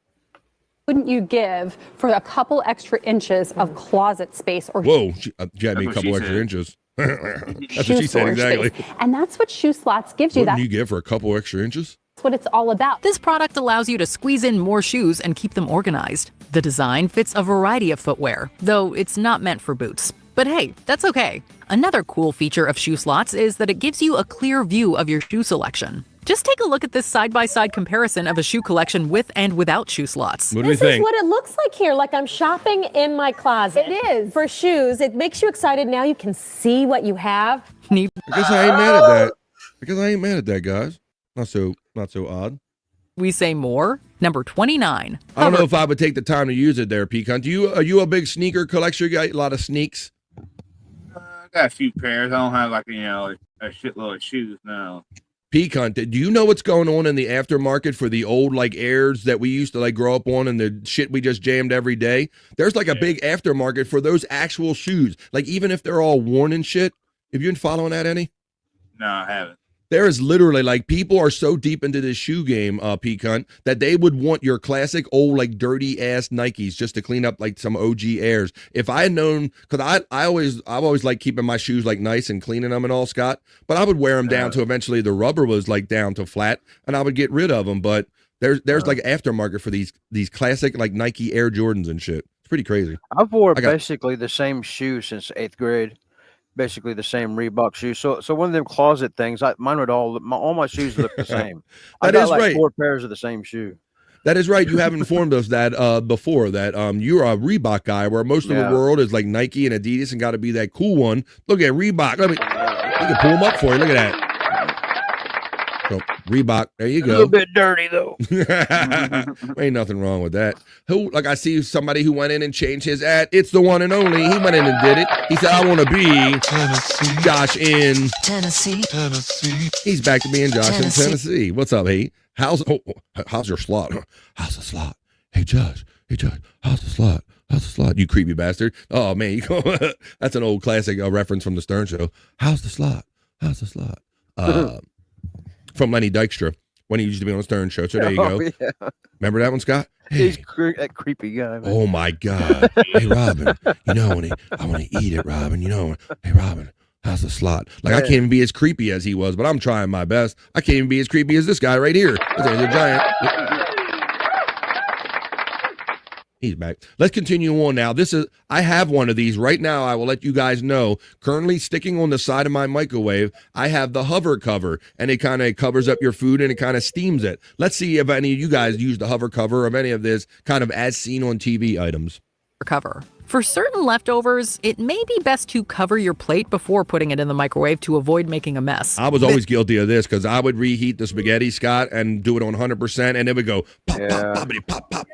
Wouldn't you give for a couple extra inches of closet space or whoa, she had me a couple extra inches. That's what she said, exactly. space? And that's what Shoe Slots gives you. What do you give for a couple extra inches? That's what it's all about. This product allows you to squeeze in more shoes and keep them organized. The design fits a variety of footwear, though it's not meant for boots. But hey, that's okay. Another cool feature of Shoe Slots is that it gives you a clear view of your shoe selection. Just take a look at this side-by-side comparison of a shoe collection with and without shoe slots. What do we think? This is what it looks like here, like I'm shopping in my closet. It is. For shoes, it makes you excited. Now you can see what you have. I guess I ain't mad at that. Because I ain't mad at that, guys. Not so odd. We say more. Number 29. I don't know if I would take the time to use it there, Pecan. Are you a big sneaker collector? You got a lot of sneaks? I got a few pairs. I don't have a shitload of shoes now. Pecan, do you know what's going on in the aftermarket for the old Airs that we used to grow up on and the shit we just jammed every day? There's a big aftermarket for those actual shoes. Even if they're all worn and shit. Have you been following that any? No, I haven't. There is literally people are so deep into this shoe game, Pecan, that they would want your classic old dirty ass Nikes just to clean up some OG Airs. If I had known, because I've always liked keeping my shoes nice and cleaning them and all, Scott. But I would wear them down to eventually the rubber was down to flat, and I would get rid of them. But there's aftermarket for these classic Nike Air Jordans and shit. It's pretty crazy. I've wore basically the same shoe since 8th grade. Basically the same Reebok shoes. So one of them closet things, mine would all my shoes look the same. I got right. 4 pairs of the same shoe. That is right. You have informed us that before that you're a Reebok guy, where most of the world is Nike and Adidas and got to be that cool one. Look at Reebok. We can pull them up for you. Look at that. So, Reebok. There you go. A little bit dirty though. Ain't nothing wrong with that. I see somebody who went in and changed his ad. It's the one and only. He went in and did it. He said, "I want to be Josh in Tennessee." He's back to being Josh in Tennessee. What's up, hey? How's your slot? How's the slot? Hey, Josh. How's the slot? How's the slot? You creepy bastard. Oh, man. That's an old classic reference from the Stern Show. How's the slot? How's the slot? From Lenny Dykstra when he used to be on the Stern Show. So there you go. Yeah. Remember that one, Scott? He's that creepy guy, man. Oh, my God. Hey, Robin, I want to eat it, Robin. Hey, Robin, how's the slot? I can't even be as creepy as he was, but I'm trying my best. I can't even be as creepy as this guy right here. He's a giant. He's back. Let's continue on now. I have one of these right now. I will let you guys know. Currently sticking on the side of my microwave, I have the hover cover, and it kind of covers up your food and it kind of steams it. Let's see if any of you guys use the hover cover of any of this kind of as seen on TV items. Cover. For certain leftovers, it may be best to cover your plate before putting it in the microwave to avoid making a mess. I was always guilty of this because I would reheat the spaghetti, Scott, and do it on 100%, and it would go pop, pop, pop,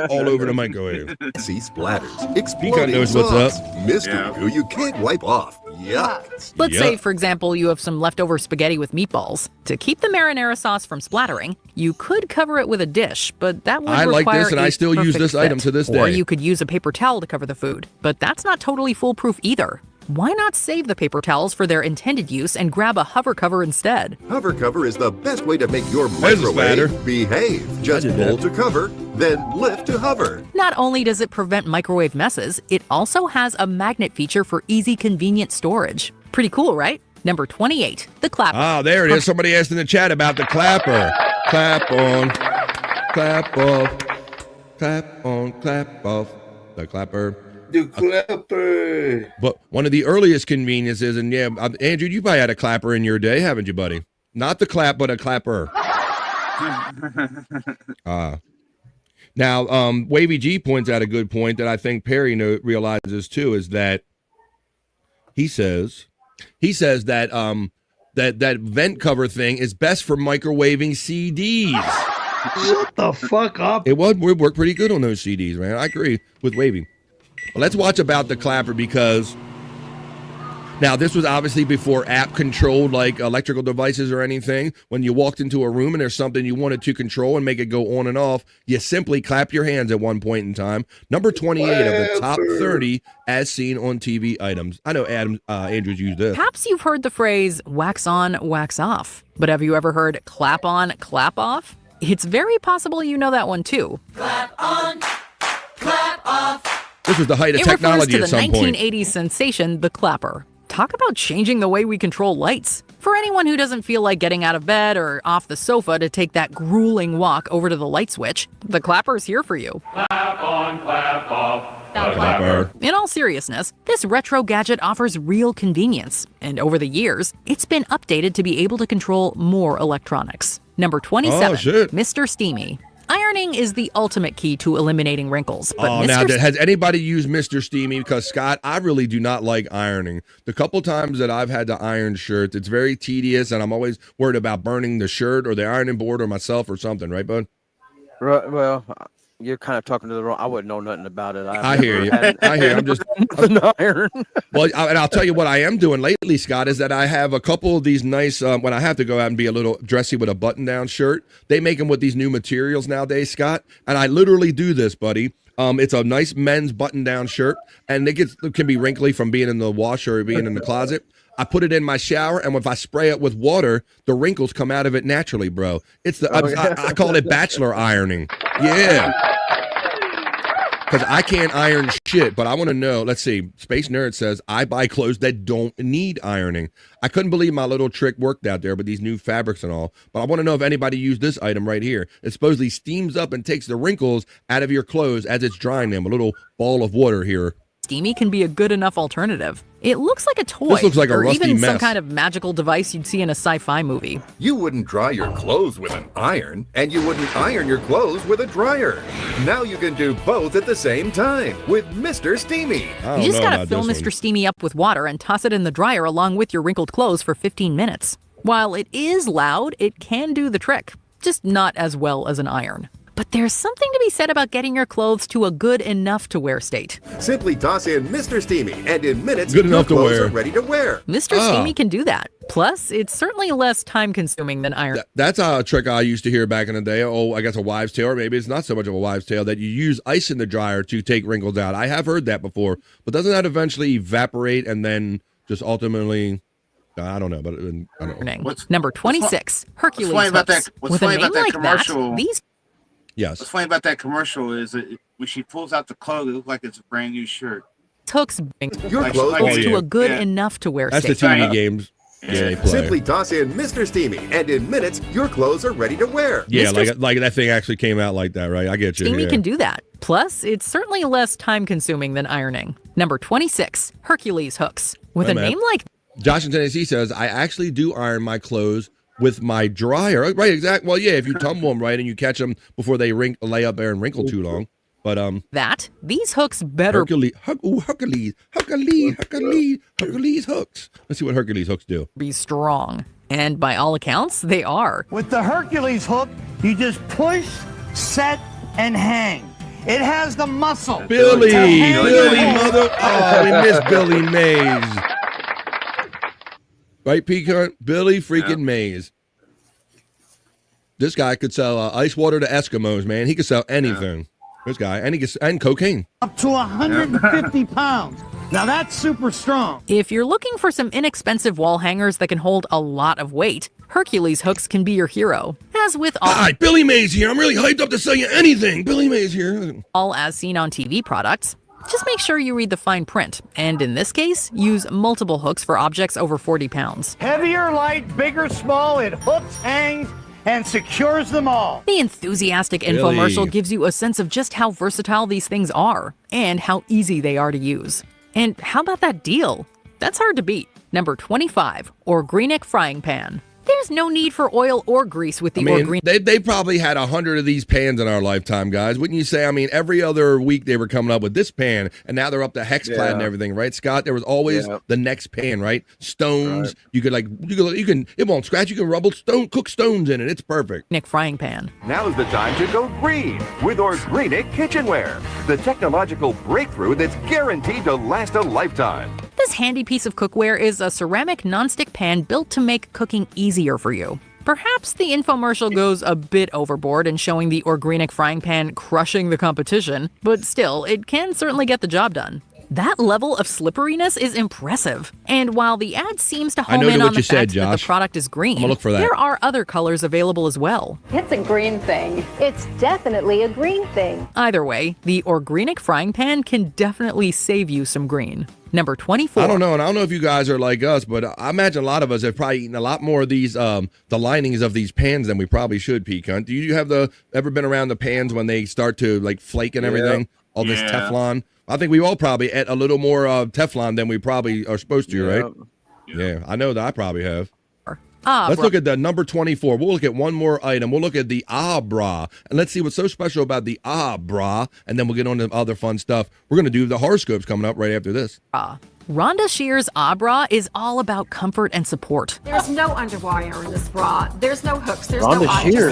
all over the microwave. See splatters, exploding knows what's up. Mystery who you can't wipe off. Yuck. Let's say, for example, you have some leftover spaghetti with meatballs. To keep the marinara sauce from splattering, you could cover it with a dish, but that would require like this, and I still use this item to this day. Or you could use a paper towel to cover the food, but that's not totally foolproof either. Why not save the paper towels for their intended use and grab a hover cover instead? Hover cover is the best way to make your There's a spider. microwave behave. Just pull to cover, then lift to hover. Not only does it prevent microwave messes, it also has a magnet feature for easy, convenient storage. Pretty cool, right? Number 28, the clapper. Ah, there it is. Somebody asked in the chat about the clapper. Clap on, clap off, clap on, clap off. The clapper. The clapper. But one of the earliest conveniences, and yeah, Andrew, you probably had a clapper in your day, haven't you, buddy? Not the clap, but a clapper. Now, Wavy G points out a good point that I think Perry realizes too, is that he says that that vent cover thing is best for microwaving CDs. Shut the fuck up. It would work pretty good on those CDs, man. I agree with Wavy. Well, let's watch about the clapper, because now this was obviously before app controlled like electrical devices or anything. When you walked into a room and there's something you wanted to control and make it go on and off, you simply clap your hands at one point in time. Number 28 of the top 30 as seen on TV items. I know Andrew's used this. Perhaps you've heard the phrase wax on, wax off. But have you ever heard clap on, clap off? It's very possible you know that one too. Clap on, clap off. This was the height of It technology refers to at the some point. 1980s sensation, the clapper. Talk about changing the way we control lights. For anyone who doesn't feel like getting out of bed or off the sofa to take that grueling walk over to the light switch, the clapper's here for you. Clap on, clap off. In all seriousness, this retro gadget offers real convenience, and over the years, it's been updated to be able to control more electronics. Number 27, Mr. Steamy. Ironing is the ultimate key to eliminating wrinkles. But Now, has anybody used Mr. Steamy? Because, Scott, I really do not like ironing. The couple times that I've had to iron shirts, it's very tedious, and I'm always worried about burning the shirt or the ironing board or myself or something, right, bud? Right, well, you're kind of talking to the wrong. I wouldn't know nothing about it. I hear you. I hear. I'm just iron. Well, and I'll tell you what I am doing lately, Scott, is that I have a couple of these nice. When I have to go out and be a little dressy with a button-down shirt, they make them with these new materials nowadays, Scott. And I literally do this, buddy. It's a nice men's button-down shirt, and it can be wrinkly from being in the washer or being in the closet. I put it in my shower, and if I spray it with water, the wrinkles come out of it naturally, bro. It's the I call it bachelor ironing. Yeah. Because I can't iron shit, but I want to know. Let's see. Space Nerd says, I buy clothes that don't need ironing. I couldn't believe my little trick worked out there with these new fabrics and all. But I want to know if anybody used this item right here. It supposedly steams up and takes the wrinkles out of your clothes as it's drying them. A little ball of water here. Steamy can be a good enough alternative. It looks like a toy. This looks like a or rusty even some mess. kind of magical device you'd see in a sci-fi movie. You wouldn't dry your clothes with an iron, and you wouldn't iron your clothes with a dryer. Now you can do both at the same time with Mr. Steamy. You just gotta fill Mr. Steamy up with water and toss it in the dryer along with your wrinkled clothes for 15 minutes. While it is loud, it can do the trick, just not as well as an iron. But there's something to be said about getting your clothes to a good enough to wear state. Simply toss in Mr. Steamy, and in minutes, Good your enough to clothes wear. are ready to wear. Mr. Steamy can do that. Plus, it's certainly less time consuming than iron. That's a trick I used to hear back in the day. Oh, I guess a wives' tale, or maybe it's not so much of a wives' tale, that you use ice in the dryer to take wrinkles out. I have heard that before, but doesn't that eventually evaporate and then just ultimately... I don't know, but I don't know. Number 26, Hercules What's funny about that? hooks. What's With a funny name about that like commercial? that, these Yes. What's funny about that commercial is that when she pulls out the clothes, it looks like it's a brand new shirt. hooks bring Your Like- clothes like- will to yeah. a good Yeah. enough to wear That's the state. TV games. Yeah, they play. Simply toss in Mr. Steamy, and in minutes, your clothes are ready to wear. Yeah, like that thing actually came out like that, right? I get you. Steamy yeah. can do that. Plus, it's certainly less time consuming than ironing. Number 26, Hercules hooks. With Hey, a man. name like Josh in Tennessee says, I actually do iron my clothes with my dryer. Right, exactly. Well, yeah, if you tumble them right and you catch them before they lay up there and wrinkle too long. But that, these hooks better Hercules hooks. Let's see what Hercules hooks do. be strong. And by all accounts, they are. With the Hercules hook, you just push, set, and hang. It has the muscle. Billy, to hang Billy, your hook. mother. Oh, we miss Billy Mays. Right, Pecan? Billy freaking Mays. This guy could sell ice water to Eskimos, man. He could sell anything. This guy, and he and cocaine. Up to 150 pounds. Now that's super strong. If you're looking for some inexpensive wall hangers that can hold a lot of weight, Hercules hooks can be your hero. As with all... Hi, Billy Mays here. I'm really hyped up to sell you anything. Billy Mays here. All as seen on TV products, just make sure you read the fine print. And in this case, use multiple hooks for objects over 40 pounds. Heavier, light, bigger, small, it hooks, hangs, and secures them all. The enthusiastic infomercial gives you a sense of just how versatile these things are and how easy they are to use. And how about that deal? That's hard to beat. Number 25, Organic Frying Pan. There's no need for oil or grease with the Organic. They probably had 100 of these pans in our lifetime, guys. Wouldn't you say? I mean, every other week they were coming up with this pan, and now they're up to Hexclad and everything, right, Scott? There was always the next pan, right? Stones. Right. You can. It won't scratch. You can cook stones in it. It's perfect. Organic Frying Pan. Now's the time to go green with Organic Kitchenware, the technological breakthrough that's guaranteed to last a lifetime. This handy piece of cookware is a ceramic nonstick pan built to make cooking easier for you. Perhaps the infomercial goes a bit overboard in showing the Organic Frying Pan crushing the competition, but still, it can certainly get the job done. That level of slipperiness is impressive. And while the ad seems to home in on the fact that the product is green, I'm gonna look for that. There are other colors available as well. It's a green thing. It's definitely a green thing. Either way, the Organic Frying Pan can definitely save you some green. Number 24. I don't know, and I don't know if you guys are like us, but I imagine a lot of us have probably eaten a lot more of these, the linings of these pans than we probably should, Pete Cunt. Do you have ever been around the pans when they start to like flake and everything? All this Teflon. I think we all probably ate a little more Teflon than we probably are supposed to, right? Yeah, I know that I probably have. Let's look at the number 24. We'll look at one more item. We'll look at the bra, and let's see what's so special about the bra, and then we'll get on to other fun stuff. We're going to do the horoscopes coming up right after this. Rhonda Shear's bra is all about comfort and support. There's no underwire in this bra. There's no hooks. There's Rhonda no Shear.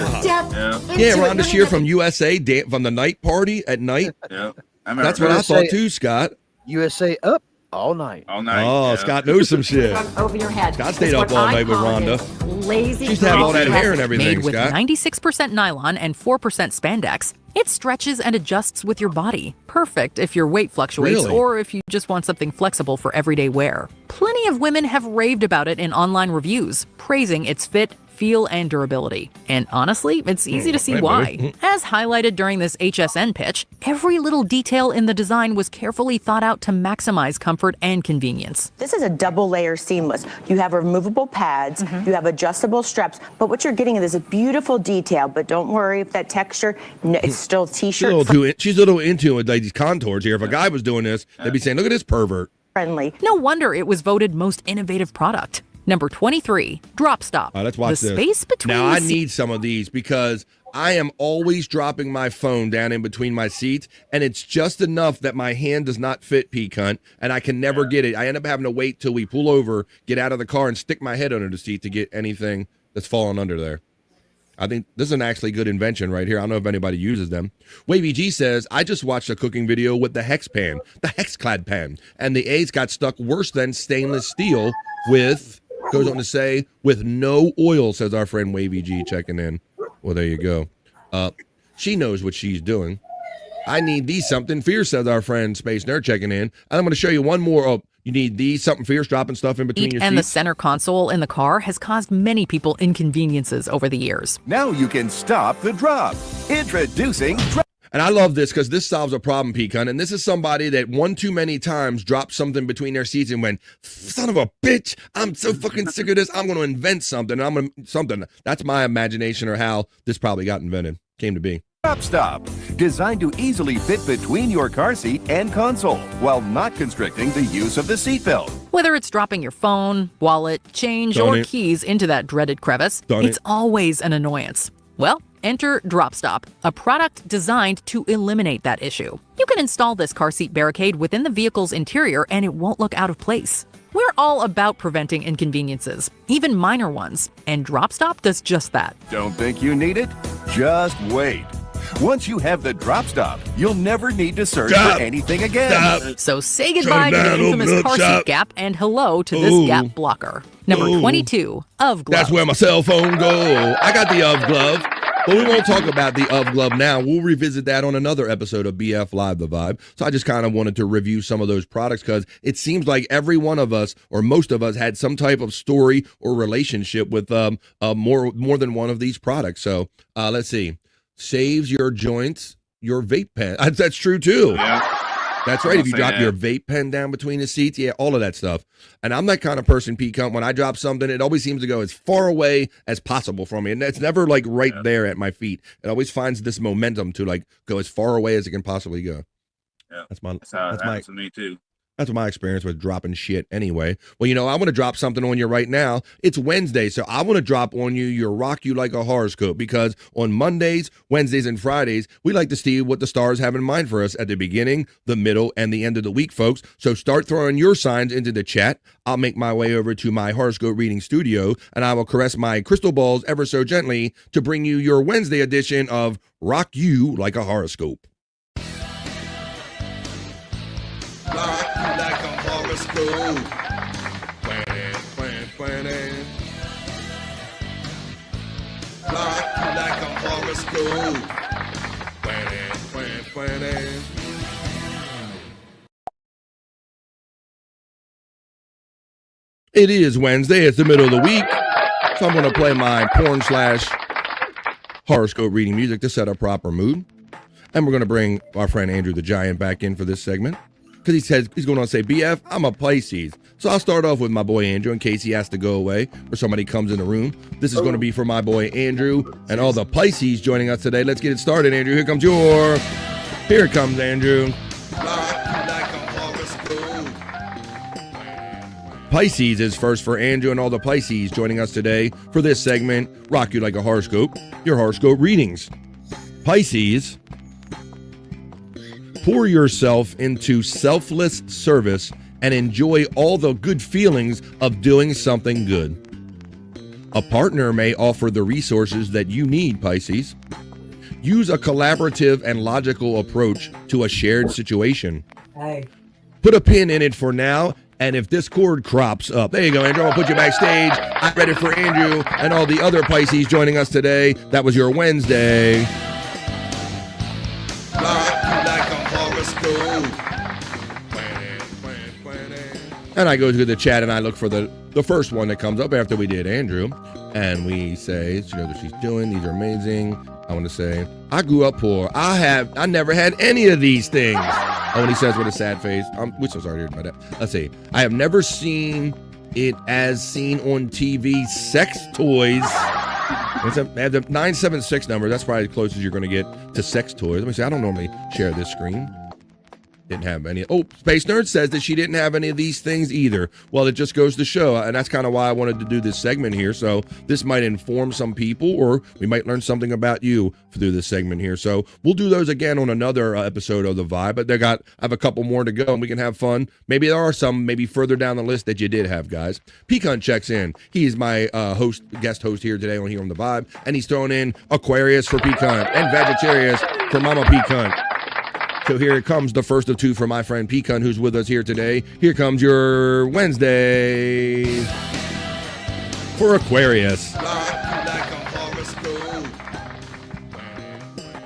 Yeah, Rhonda Shear from USA, from the night party at night. Yeah, that's what I thought too, Scott. USA up all night. All night. Oh, Scott knows some shit. Over your head. Scott stayed up all night with Rhonda. Lazy. She used to have all that hair and everything, Made with Scott. 96% nylon and 4% spandex, it stretches and adjusts with your body. Perfect if your weight fluctuates or if you just want something flexible for everyday wear. Plenty of women have raved about it in online reviews, praising its fit, feel, and durability. And honestly, it's easy to see why. As highlighted during this HSN pitch, every little detail in the design was carefully thought out to maximize comfort and convenience. This is a double layer seamless. You have removable pads, you have adjustable straps, but what you're getting is a beautiful detail. But don't worry if that texture, it's still t-shirt. She's a little into it, like these contours here. If a guy was doing this, they'd be saying, look at this pervert. Friendly. No wonder it was voted most innovative product. Number 23, Drop Stop. Let's watch the this. Space between now, I need some of these because I am always dropping my phone down in between my seats, and it's just enough that my hand does not fit, P-Cunt, and I can never get it. I end up having to wait till we pull over, get out of the car, and stick my head under the seat to get anything that's falling under there. I think this is an actually good invention right here. I don't know if anybody uses them. Wavy G says, I just watched a cooking video with the Hex pan, the Hexclad pan, and the A's got stuck worse than stainless steel with... Goes on to say, with no oil, says our friend Wavy G checking in. Well, there you go. She knows what she's doing. I need these something fierce, says our friend Space Nerd checking in. And I'm going to show you one more. Oh, you need these something fierce, dropping stuff in between your seats. And the center console in the car has caused many people inconveniences over the years. Now you can stop the drop. Introducing And I love this because this solves a problem, Pecan. And this is somebody that one too many times dropped something between their seats and went, son of a bitch, I'm so fucking sick of this. I'm going to invent something. That's my imagination or how this probably got invented, came to be. Drop Stop, designed to easily fit between your car seat and console while not constricting the use of the seatbelt. Whether it's dropping your phone, wallet, change, or keys into that dreaded crevice, it's always an annoyance. Well, enter Drop Stop, a product designed to eliminate that issue. You can install this car seat barricade within the vehicle's interior and it won't look out of place. We're all about preventing inconveniences, even minor ones, and Drop Stop does just that. Don't think you need it? Just wait. Once you have the Drop Stop, you'll never need to search for anything again. So say goodbye to the infamous car seat gap and hello to this gap blocker. Number 22, UV glove. That's where my cell phone go. I got the UV glove. But we won't talk about the UV glove now. We'll revisit that on another episode of BF Live The Vibe. So I just kind of wanted to review some of those products because it seems like every one of us, or most of us, had some type of story or relationship with more than one of these products. So let's see. Saves your joints, your vape pen. That's true too. Yeah. That's right. If you drop your vape pen down between the seats, yeah, all of that stuff. And I'm that kind of person, Pete Cunt. When I drop something, it always seems to go as far away as possible from me. And it's never like right there at my feet. It always finds this momentum to like go as far away as it can possibly go. Yeah. That's my happens to me too. That's my experience with dropping shit anyway. Well, I want to drop something on you right now. It's Wednesday, so I want to drop on you your Rock You Like a Horoscope, because on Mondays, Wednesdays, and Fridays, we like to see what the stars have in mind for us at the beginning, the middle, and the end of the week, folks. So start throwing your signs into the chat. I'll make my way over to my horoscope reading studio, and I will caress my crystal balls ever so gently to bring you your Wednesday edition of Rock You Like a Horoscope. Like a horoscope. Planning. Like a horoscope. Planning. It is Wednesday. It's the middle of the week. So I'm going to play my porn/horoscope reading music to set a proper mood. And we're going to bring our friend Andrew the Giant back in for this segment, because he says he's going to say, BF, I'm a Pisces. So I'll start off with my boy Andrew in case he has to go away or somebody comes in the room. This is going to be for my boy Andrew and all the Pisces joining us today. Let's get it started, Andrew. Here it comes, Andrew. Pisces is first for Andrew and all the Pisces joining us today for this segment, Rock You Like a Horoscope, your horoscope readings. Pisces, pour yourself into selfless service and enjoy all the good feelings of doing something good. A partner may offer the resources that you need, Pisces. Use a collaborative and logical approach to a shared situation. Put a pin in it for now, and if discord crops up, there you go, Andrew. I'll put you backstage. I read it for Andrew and all the other Pisces joining us today. That was your Wednesday. And I go to the chat and I look for the first one that comes up after we did Andrew. And we say, she knows what she's doing. These are amazing. I want to say, I grew up poor. I never had any of these things. Oh, and he says with a sad face, we're so sorry to hear about that. Let's see. I have never seen it as seen on TV, sex toys. I have the 976 number. That's probably as close as you're going to get to sex toys. Let me see. I don't normally share this screen. Didn't have any. Oh, Space Nerd says that she didn't have any of these things either. Well, it just goes to show, and that's kind of why I wanted to do this segment here. So this might inform some people, or we might learn something about you through this segment here. So we'll do those again on another episode of The Vibe, but I have a couple more to go, and we can have fun. Maybe there are some maybe further down the list that you did have, guys. Pecan checks in. He is my guest host here today on The Vibe, and he's throwing in Aquarius for Pecan and Vegetarius for Mama Pecan. So here it comes, the first of two for my friend Pecan, who's with us here today. Here comes your Wednesday for Aquarius.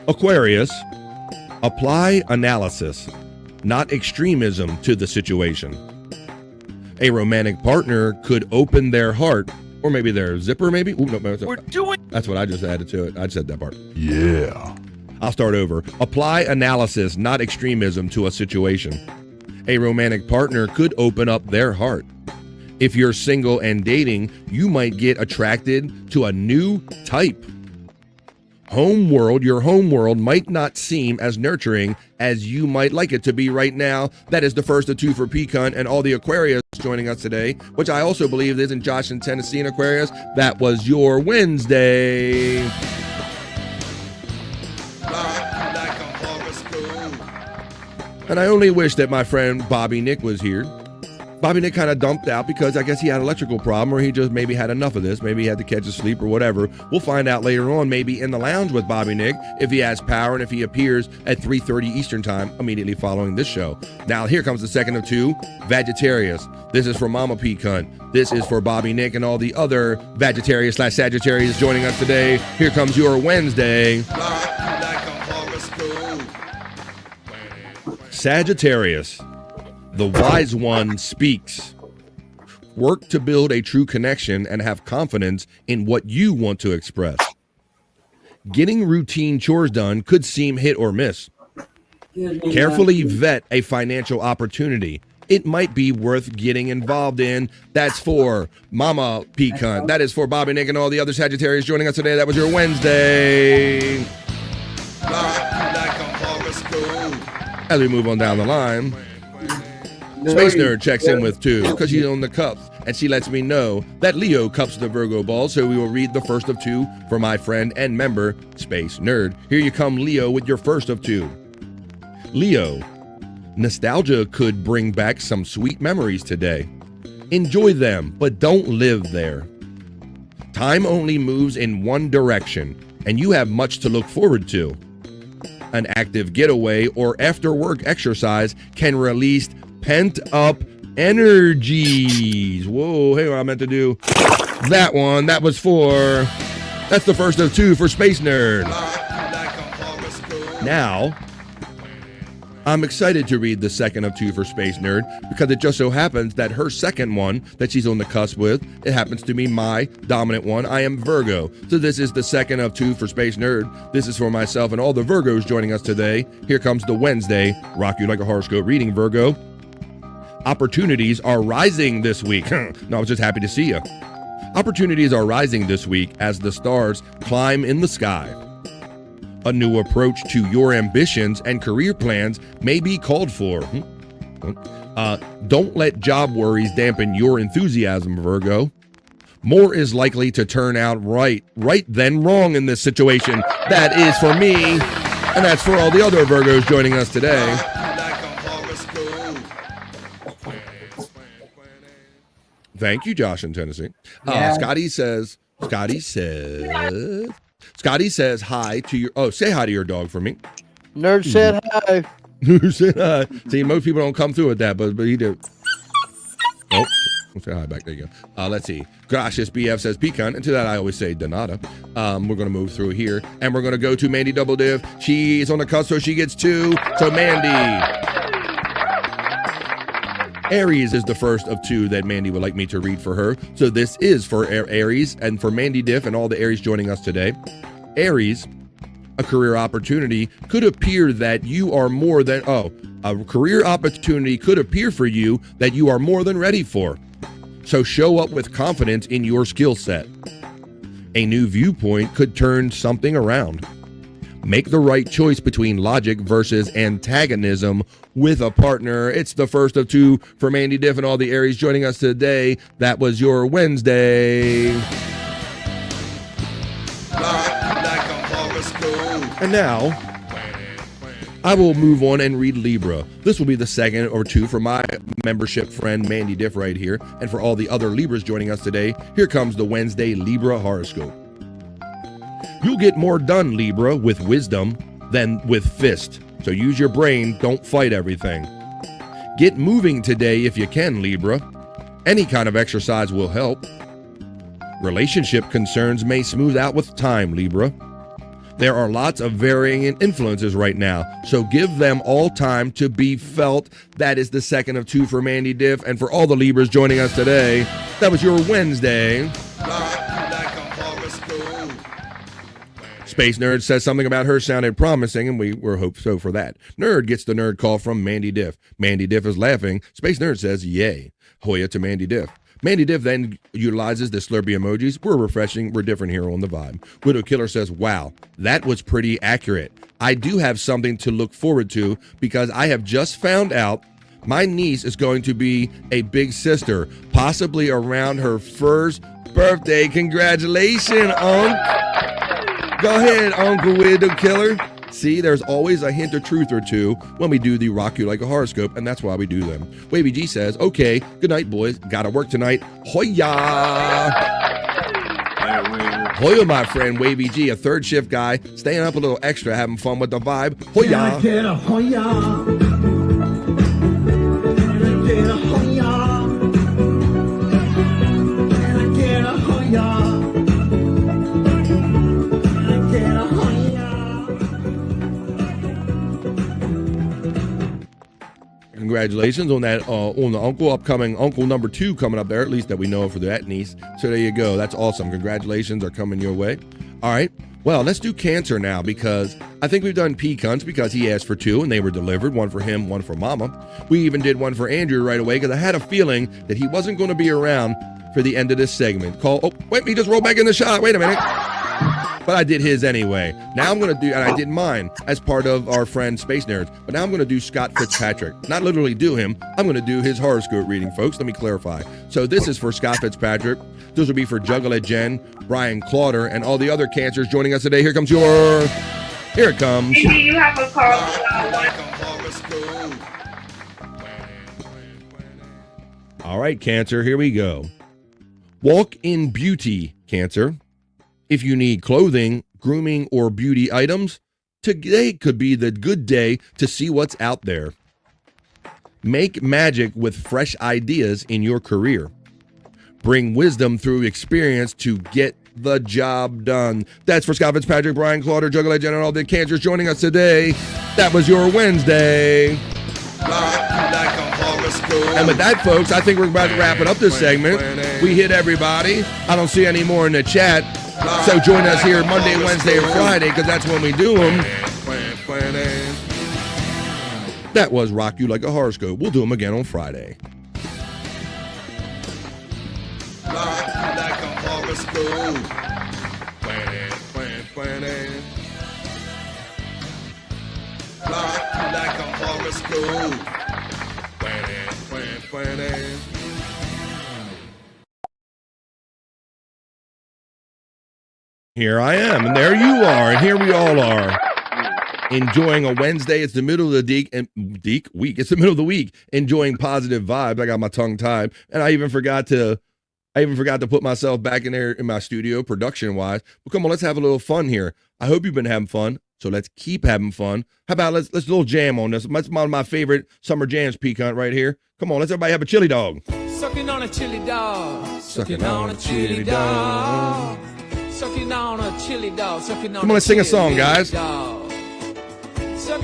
Aquarius, apply analysis, not extremism to the situation. A romantic partner could open their heart, or maybe their zipper, maybe? Ooh, no, that's what I just added to it. I said that part. Yeah. I'll start over. Apply analysis, not extremism to a situation. A romantic partner could open up their heart. If you're single and dating, you might get attracted to a new type. Your home world might not seem as nurturing as you might like it to be right now. That is the first of two for Pecan and all the Aquarius joining us today, which I also believe isn't Josh in Tennessee and Aquarius. That was your Wednesday. And I only wish that my friend Bobby Nick was here. Bobby Nick kind of dumped out because I guess he had an electrical problem, or he just maybe had enough of this. Maybe he had to catch a sleep or whatever. We'll find out later on, maybe in the lounge with Bobby Nick, if he has power and if he appears at 3:30 Eastern time immediately following this show. Now, here comes the second of two, Vegetarius. This is for Mama P Cunt. This is for Bobby Nick and all the other Vegetarius/Sagittarius joining us today. Here comes your Wednesday. Sagittarius. The wise one speaks. Work to build a true connection and have confidence in what you want to express. Getting routine chores done could seem hit or miss. Carefully vet a financial opportunity. It might be worth getting involved in. That's for Mama Pecan. That is for Bobby Nick and all the other Sagittarius joining us today. That was your Wednesday. As we move on down the line, Space Nerd checks in with 2 because she's on the cups, and she lets me know that Leo cups the Virgo ball, so we will read the first of 2 for my friend and member, Space Nerd. Here you come, Leo, with your first of 2. Leo, nostalgia could bring back some sweet memories today. Enjoy them, but don't live there. Time only moves in one direction, and you have much to look forward to. An active getaway or after-work exercise can release pent-up energies. Whoa, hey, what I meant to do that one. That's the first of 2 for Space Nerd. Now, I'm excited to read the second of 2 for Space Nerd because it just so happens that her second one that she's on the cusp with, it happens to be my dominant one. I am Virgo. So this is the second of 2 for Space Nerd. This is for myself and all the Virgos joining us today. Here comes the Wednesday. Rock you like a horoscope reading, Virgo. Opportunities are rising this week. No, I was just happy to see you. Opportunities are rising this week as the stars climb in the sky. A new approach to your ambitions and career plans may be called for. Don't let job worries dampen your enthusiasm, Virgo. More is likely to turn out right than wrong in this situation. That is for me, and that's for all the other Virgos joining us today. Thank you, Josh in Tennessee. Scotty says hi to your, say hi to your dog for me. Nerd said hi. Nerd said hi. See, most people don't come through with that, but he did. Oh, we'll say hi back. There you go. Let's see. Gracious BF says pecan, and to that I always say Donata. We're going to move through here, and we're going to go to Mandy Double Div. She's on the cusp, so she gets 2. So Mandy. Aries is the first of 2 that Mandy would like me to read for her. So this is for Aries and for Mandy Diff and all the Aries joining us today. Aries, a career opportunity could appear that you are more than, a career opportunity could appear for you that you are more than ready for. So show up with confidence in your skill set. A new viewpoint could turn something around. Make the right choice between logic versus antagonism with a partner. It's the first of 2 for Mandy Diff and all the Aries joining us today. That was your Wednesday. And now, I will move on and read Libra. This will be the second or 2 for my membership friend Mandy Diff right here. And for all the other Libras joining us today, here comes the Wednesday Libra horoscope. You'll get more done, Libra, with wisdom than with fist. So use your brain, don't fight everything. Get moving today if you can, Libra. Any kind of exercise will help. Relationship concerns may smooth out with time, Libra. There are lots of varying influences right now, so give them all time to be felt. That is the second of 2 for Mandy Diff, and for all the Libras joining us today, that was your Wednesday. Space Nerd says something about her sounded promising, and we were hope so for that. Nerd gets the nerd call from Mandy Diff. Mandy Diff is laughing. Space Nerd says, yay. Hoya to Mandy Diff. Mandy Diff then utilizes the Slurpee emojis. We're refreshing. We're different here on the vibe. Widow Killer says, wow, that was pretty accurate. I do have something to look forward to because I have just found out my niece is going to be a big sister, possibly around her first birthday. Congratulations, Unc. Go ahead, Uncle Widow Killer. See, there's always a hint of truth or two when we do the Rock You Like a Horoscope, and that's why we do them. Wavy G says, okay, good night, boys. Gotta work tonight. Hoya! Hoya, my friend, Wavy G, a third shift guy, staying up a little extra, having fun with the vibe. Hoya! Get a hoya. Get a hoya. Get a hoya. Congratulations on that, on the uncle, upcoming uncle number 2 coming up there, at least that we know for that niece. So there you go. That's awesome. Congratulations are coming your way. All right. Well, let's do Cancer now, because I think we've done Pecans because he asked for 2 and they were delivered. One for him, one for Mama. We even did one for Andrew right away because I had a feeling that he wasn't going to be around for the end of this segment. Oh, wait, he just rolled back in the shot. Wait a minute. But I did his anyway. Now I'm going to do, and I did mine as part of our friend Space Nerds, but now I'm going to do Scott Fitzpatrick. Not literally do him, I'm going to do his horoscope reading, folks. Let me clarify. So this is for Scott Fitzpatrick. This will be for Juggalette Jen, Brian Clauder, and all the other Cancers joining us today. Here it comes. Maybe you have a call. All right, Cancer, here we go. Walk in beauty, Cancer. If you need clothing, grooming, or beauty items, today could be the good day to see what's out there. Make magic with fresh ideas in your career. Bring wisdom through experience to get the job done. That's for Scott Fitzpatrick, Brian Clauder, Juggalette Jen, and all the Cancers joining us today. That was your Wednesday. And with that, folks, I think we're about to wrap it up this segment. We hit everybody. I don't see any more in the chat. So join us here Monday, Wednesday, and Friday, because that's when we do them. That was Rock You Like a Horoscope. We'll do them again on Friday. Rock you like a horoscope. Rock you like a horoscope. Here I am, and there you are, and here we all are, enjoying a Wednesday. It's the middle of the week. It's the middle of the week, enjoying positive vibes. I got my tongue tied, and I even forgot to put myself back in there in my studio, production-wise. Well, come on, let's have a little fun here. I hope you've been having fun, so let's keep having fun. How about let's do a little jam on this? That's one of my favorite summer jams, Pecan, right here. Come on, let's everybody have a chili dog. Sucking on a chili dog. Sucking on a chili dog. Sucking on a chili dog. Sucking on Come on, let's sing a song, guys. Sucking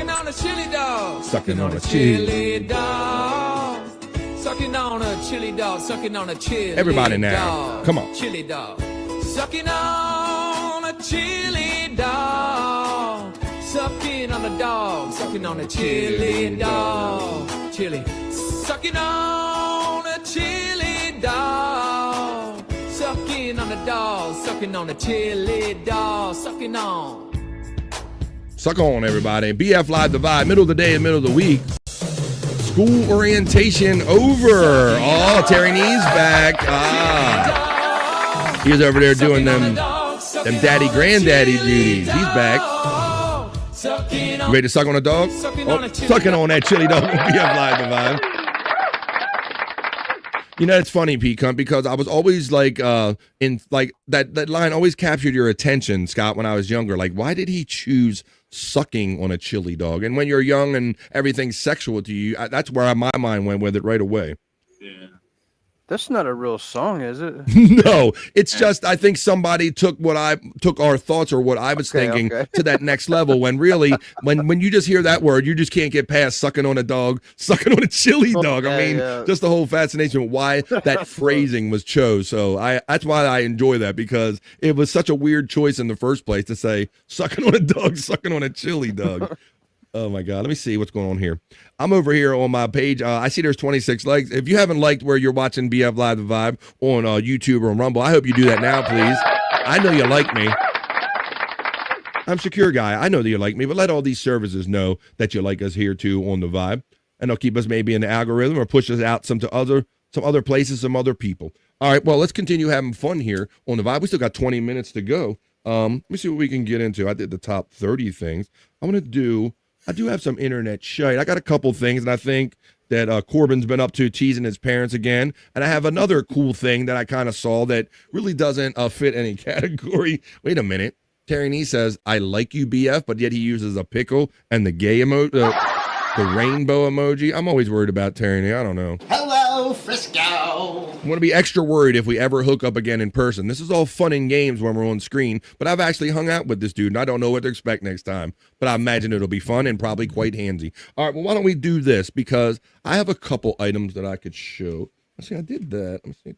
on a chili dog. Sucking on a chili dog. Sucking on a chili dog. Sucking on a chili dog. Everybody now. Come on. Chili dog. Sucking on a chili dog. Sucking on a dog. Sucking on a chili dog. Chili. Sucking on a chili dog. Sucking on a dog. Sucking on a chili dog. Sucking on. Suck on, everybody. BF Live, the vibe. Middle of the day and middle of the week. School orientation over. Oh, Terry Nee's back. Ah. He's over there doing them daddy granddaddy duties. He's back. You ready to suck on a dog? Oh, sucking on that chili dog. BF Live, the vibe. You know, it's funny, Pecan, because I was always like, in like that line always captured your attention, Scott, when I was younger. Like, why did he choose sucking on a chili dog? And when you're young and everything's sexual to you, that's where my mind went with it right away. Yeah. That's not a real song, is it? No, it's just I think somebody took our thoughts or what I was thinking to that next level. When really, when you just hear that word, you just can't get past sucking on a dog, sucking on a chili dog. I mean, just the whole fascination of why that phrasing was chose. So that's why I enjoy that, because it was such a weird choice in the first place to say sucking on a dog, sucking on a chili dog. Oh my God. Let me see what's going on here. I'm over here on my page. I see there's 26 likes. If you haven't liked where you're watching BF Live the Vibe on YouTube or on Rumble, I hope you do that now, please. I know you like me. I'm Secure Guy. I know that you like me, but let all these services know that you like us here too on the Vibe. And they'll keep us maybe in the algorithm or push us out some other places, some other people. All right, well, let's continue having fun here on the Vibe. We still got 20 minutes to go. Let me see what we can get into. I did the top 30 things. I do have some internet shite. I got a couple things, and I think that Corbin's been up to, teasing his parents again. And I have another cool thing that I kind of saw that really doesn't fit any category. Wait a minute. Terry Nee says, I like you, BF, but yet he uses a pickle and the gay emoji, the rainbow emoji. I'm always worried about Terry Nee. I don't know. Hello, Frisco. I'm going to be extra worried if we ever hook up again in person. This is all fun and games when we're on screen, but I've actually hung out with this dude, and I don't know what to expect next time. But I imagine it'll be fun and probably quite handy. All right, well, why don't we do this? Because I have a couple items that I could show. Let's see, I did that. Let's see.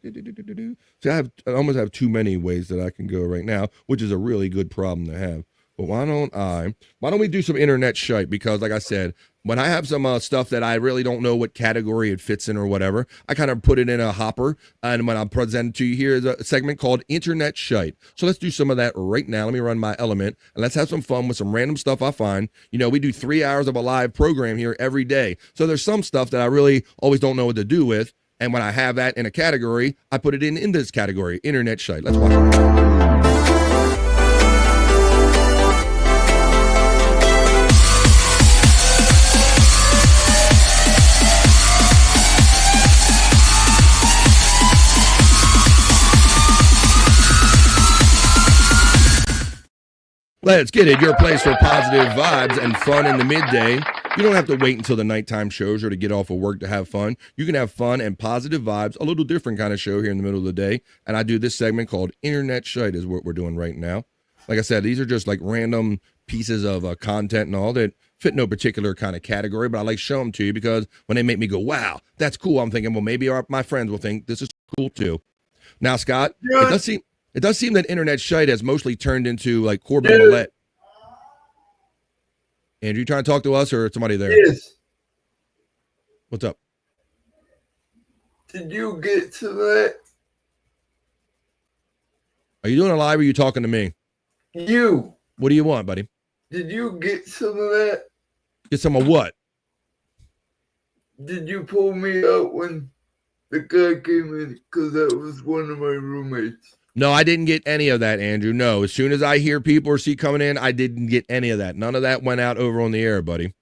See, I almost have too many ways that I can go right now, which is a really good problem to have. But why don't we do some internet shite? Because like I said, when I have some stuff that I really don't know what category it fits in or whatever, I kind of put it in a hopper. And when I'm presenting to you here is a segment called Internet Shite. So let's do some of that right now. Let me run my element and let's have some fun with some random stuff I find. You know, we do 3 hours of a live program here every day. So there's some stuff that I really always don't know what to do with. And when I have that in a category, I put it in this category, Internet Shite. Let's watch it. Let's get it. Your place for positive vibes and fun in the midday. You don't have to wait until the nighttime shows or to get off of work to have fun. You can have fun and positive vibes, a little different kind of show here in the middle of the day. And I do this segment called Internet Shite is what we're doing right now. Like I said, these are just like random pieces of content and all that fit no particular kind of category, but I like show them to you because when they make me go, wow, that's cool, I'm thinking, well, maybe my friends will think this is cool too. Now, Scott, it does seem that Internet Shite has mostly turned into like Corbin Millette. Andrew, you trying to talk to us or somebody there? Yes. What's up? Did you get to that? Are you doing a live or are you talking to me? You. What do you want, buddy? Did you get some of that? Get some of what? Did you pull me out when the guy came in? Because that was one of my roommates. No, I didn't get any of that, Andrew. No, as soon as I hear people or see coming in, I didn't get any of that. None of that went out over on the air, buddy.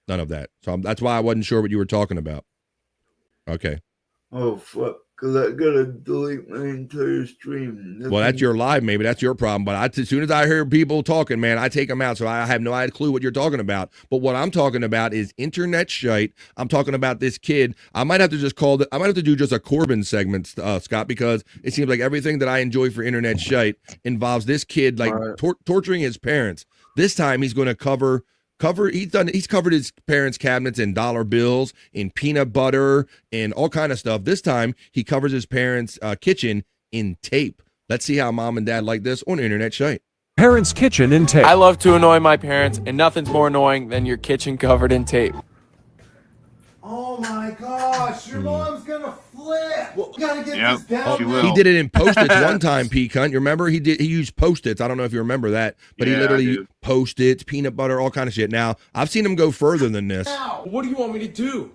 None of that. So that's why I wasn't sure what you were talking about. Okay. Oh, fuck. Because I got to delete my entire stream. Well, that's your live, maybe. That's your problem. But as soon as I hear people talking, man, I take them out. So I have no clue what you're talking about. But what I'm talking about is Internet Shite. I'm talking about this kid. I might have to just I might have to do just a Corbin segment, Scott, because it seems like everything that I enjoy for Internet Shite involves this kid like torturing his parents. This time he's going to cover he's covered his parents' cabinets in dollar bills, in peanut butter, and all kind of stuff. This time he covers his parents' kitchen in tape. Let's see how mom and dad like this on Internet Shite. Parents' kitchen in tape. I love to annoy my parents, and nothing's more annoying than your kitchen covered in tape. Oh my gosh, your mom's gonna flip. You gotta get this down. He did it in Post-its one time, P-Cunt. You remember? He used Post-its. I don't know if you remember that, but he literally Post-its, peanut butter, all kind of shit. Now, I've seen him go further than this. What do you want me to do?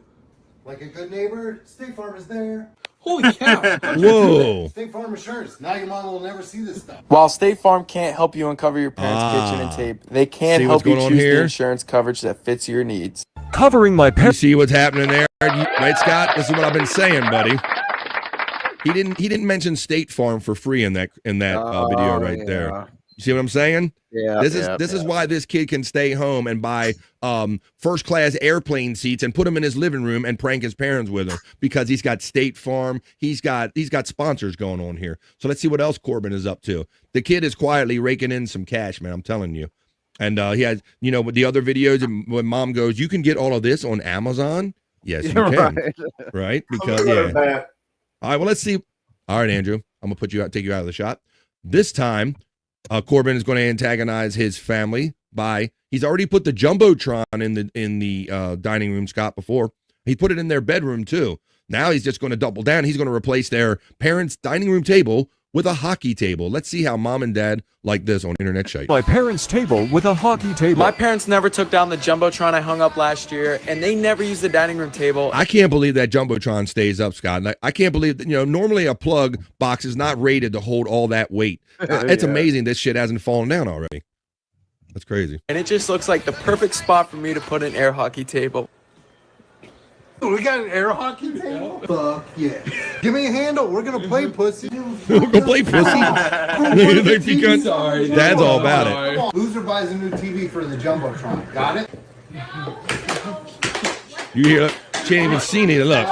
Like a good neighbor, State Farm is there. Holy cow. Whoa. State Farm insurance. Now your mom will never see this stuff. While State Farm can't help you uncover your parents' kitchen in tape, they can help you choose the insurance coverage that fits your needs. Covering my parents. You see what's happening there, right, Scott? This is what I've been saying, buddy. He didn't mention State Farm for free in that video right there. You see what I'm saying? Yeah. This is why this kid can stay home and buy first class airplane seats and put them in his living room and prank his parents with them because he's got State Farm. He's got sponsors going on here. So let's see what else Corbin is up to. The kid is quietly raking in some cash, man. I'm telling you. And he has, with the other videos, and when mom goes, you can get all of this on Amazon. Yes, you can. Right? Because All right, well, let's see. All right, Andrew, I'm gonna take you out of the shot. This time, Corbin is going to antagonize his family by he's already put the Jumbotron in the dining room, Scott, before. He put it in their bedroom too. Now he's just going to double down. He's going to replace their parents' dining room table with a hockey table. Let's see how mom and dad like this on Internet Shyt. My parents' table with a hockey table. My parents never took down the Jumbotron I hung up last year, and they never used the dining room table. I can't believe that Jumbotron stays up, Scott. I can't believe that, normally a plug box is not rated to hold all that weight. It's amazing this shit hasn't fallen down already. That's crazy. And it just looks like the perfect spot for me to put an air hockey table. We got an air hockey table? Fuck yeah. Give me a handle. We're going to play pussy. We're going to play pussy? Sorry. Dad's all about it. Loser buys a new TV for the Jumbotron. Got it? You hear it? She ain't even seen it. Look. Of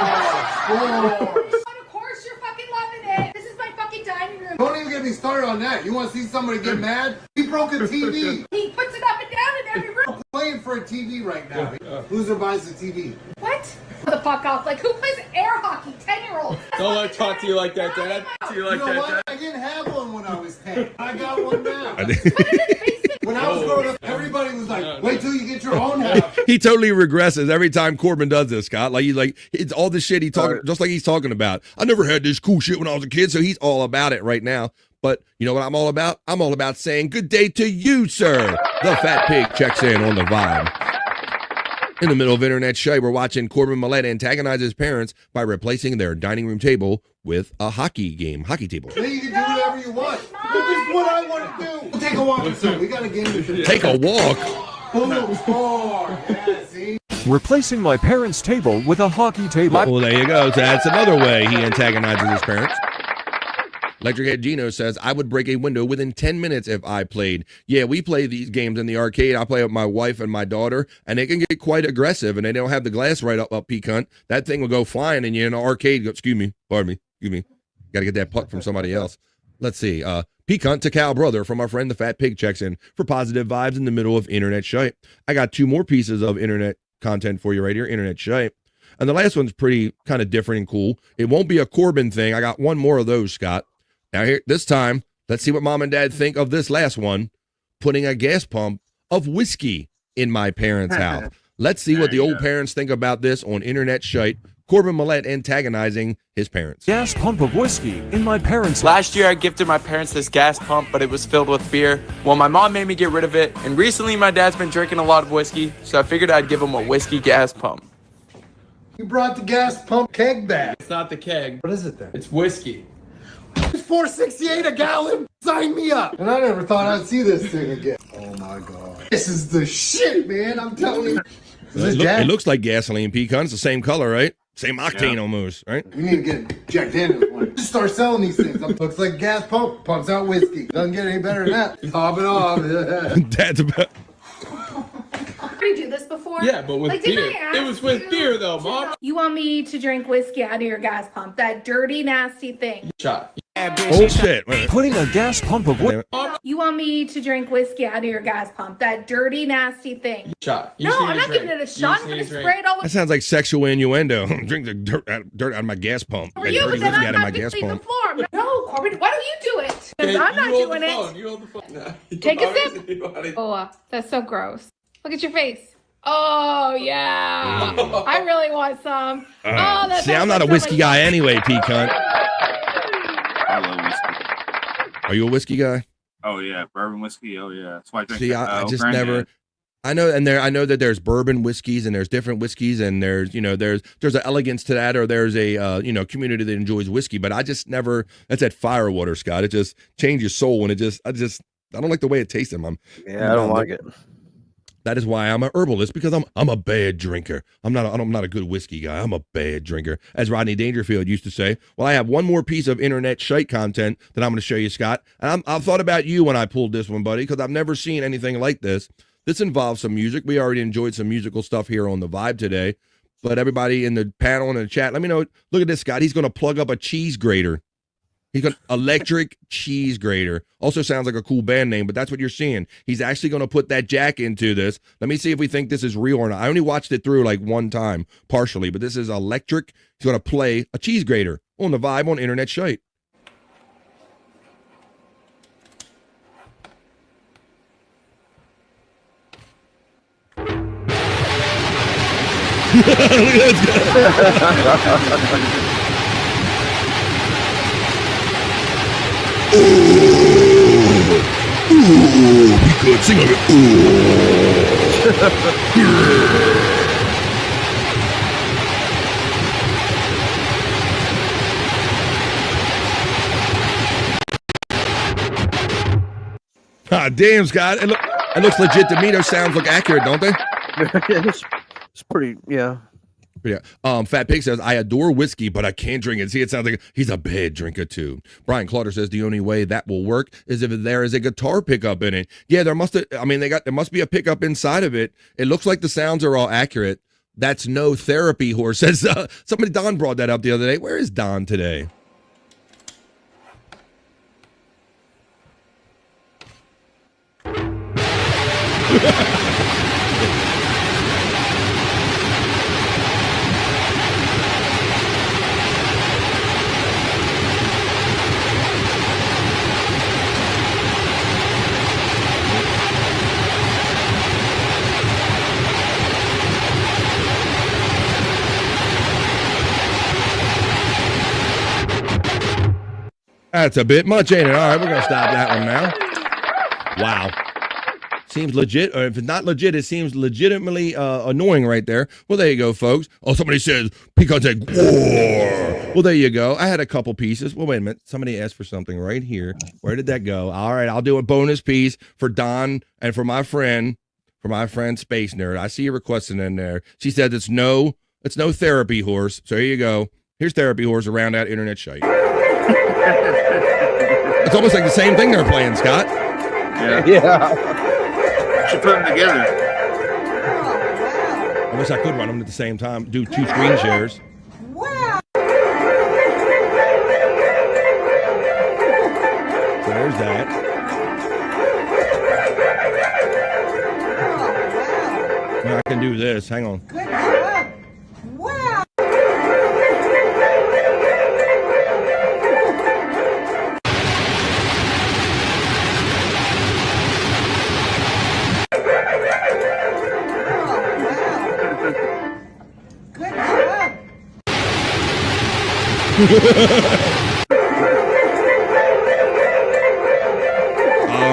course you're fucking loving it. This is my fucking dining room. Don't even get me started on that. You want to see somebody get mad? He broke a TV. He puts it up and down in every room. I'm playing for a TV right now. Loser buys the TV. What? The fuck off. Like, who plays air hockey? 10-year-olds. Don't let me talk to you like that, Dad. You know what? I didn't have one when I was 10. I got one now. When I was growing up, everybody was like, wait till you get your own house. He totally regresses every time Corbin does this, Scott. It's all the shit just like he's talking about. I never had this cool shit when I was a kid, so he's all about it right now. But you know what I'm all about? I'm all about saying good day to you, sir. The Fat Pig checks in on the vibe. In the middle of Internet Shyt, we're watching Corbin Millett antagonize his parents by replacing their dining room table with a hockey table. Then you can do whatever you want. This is what I want to do. We'll take a walk, sir. We got a game to Take a walk? Boom, score. Yeah, see? Replacing my parents' table with a hockey table. Well, there you go. So that's another way he antagonizes his parents. Electric Head Gino says, I would break a window within 10 minutes if I played. Yeah, we play these games in the arcade. I play with my wife and my daughter, and they can get quite aggressive, and they don't have the glass right up peak hunt. That thing will go flying, and you're in an arcade. Excuse me. Got to get that puck from somebody else. Let's see. Peak hunt to Cal Brother from our friend the Fat Pig checks in for positive vibes in the middle of Internet Shyt. I got 2 more pieces of internet content for you right here, Internet Shyt. And the last one's pretty kind of different and cool. It won't be a Corbin thing. I got one more of those, Scott. Now here, this time, let's see what mom and dad think of this last one, putting a gas pump of whiskey in my parents' house. Let's see what the old parents think about this on Internet Shyt. Corbin Millett antagonizing his parents. Gas pump of whiskey in my parents' house. Last year, I gifted my parents this gas pump, but it was filled with beer. Well, my mom made me get rid of it, and recently my dad's been drinking a lot of whiskey, so I figured I'd give him a whiskey gas pump. You brought the gas pump keg back. It's not the keg. What is it then? It's whiskey. It's $4.68 a gallon. Sign me up. And I never thought I'd see this thing again. Oh my God. This is the shit, man. I'm telling you. It looks like gasoline pecan. It's the same color, right? Same octane almost, right? We need to get Jack Daniels one. Just start selling these things. Looks like a gas pump. Pumps out whiskey. Doesn't get any better than that. Top it off. Dad's about... Did you do this before? Yeah, but with beer. It was with beer, though, Mom. You want me to drink whiskey out of your gas pump? That dirty, nasty thing. Shot. Oh, shit. Putting a gas pump of whiskey. You want me to drink whiskey out of your gas pump? That dirty, nasty thing. Shot. No, I'm not giving it a shot. I'm going to spray it all over. That sounds like sexual innuendo. Drink the dirt out of my gas pump. For you, but then I'm not going to clean the floor. No, Corbin, why don't you do it? Because I'm not doing it. You hold the phone. No. Take a sip. Oh, that's so gross. Look at your face. Oh, yeah. I really want some. See, I'm not a whiskey guy anyway, Pecan. I love whiskey. Are you a whiskey guy? Oh yeah, bourbon whiskey. Oh yeah, that's why I drink. See, I just never. I know that there's bourbon whiskeys and there's different whiskeys and there's an elegance to that, or there's a community that enjoys whiskey, but I just never. That's that firewater, Scott. It just changes your soul, and I don't like the way it tastes. I don't like it. That is why I'm a herbalist, because I'm a bad drinker. I'm not a good whiskey guy. I'm a bad drinker, as Rodney Dangerfield used to say. Well, I have one more piece of Internet Shyt content that I'm going to show you, Scott. And I've thought about you when I pulled this one, buddy, because I've never seen anything like this. This involves some music. We already enjoyed some musical stuff here on the Vibe today. But everybody in the panel and the chat, let me know. Look at this, Scott. He's going to plug up a cheese grater. He's got electric cheese grater. Also sounds like a cool band name, but that's what you're seeing. He's actually going to put that jack into this. Let me see if we think this is real or not. I only watched it through like one time, partially, but this is electric. He's going to play a cheese grater on the Vibe on Internet Shyt. Look at this guy. Ooh, be good. Sing on it. Ah, damn, Scott. It looks legit to me. Those sounds look accurate, don't they? it's pretty, yeah. Yeah. Fat Pig says, I adore whiskey, but I can't drink it. See, it sounds like he's a bad drinker too. Brian Clauder says the only way that will work is if there is a guitar pickup in it. Yeah, there must be a pickup inside of it. It looks like the sounds are all accurate. That's no therapy horse. Says somebody. Don brought that up the other day. Where is Don today? That's a bit much, ain't it? All right, we're going to stop that one now. Wow. Seems legit, or if it's not legit, it seems legitimately annoying right there. Well, there you go, folks. Oh, somebody says, Pecan said, war. Well, there you go. I had a couple pieces. Well, wait a minute. Somebody asked for something right here. Where did that go? All right, I'll do a bonus piece for Don and for my friend Space Nerd. I see you requesting in there. She said it's no therapy horse. So here you go. Here's therapy horse around that internet shite. It's almost like the same thing they're playing, Scott. Yeah. Should put them together. I wish I could run them at the same time. Do 2 screen shares. Wow. So there's that. Now I can do this. Hang on. Good job. Wow. All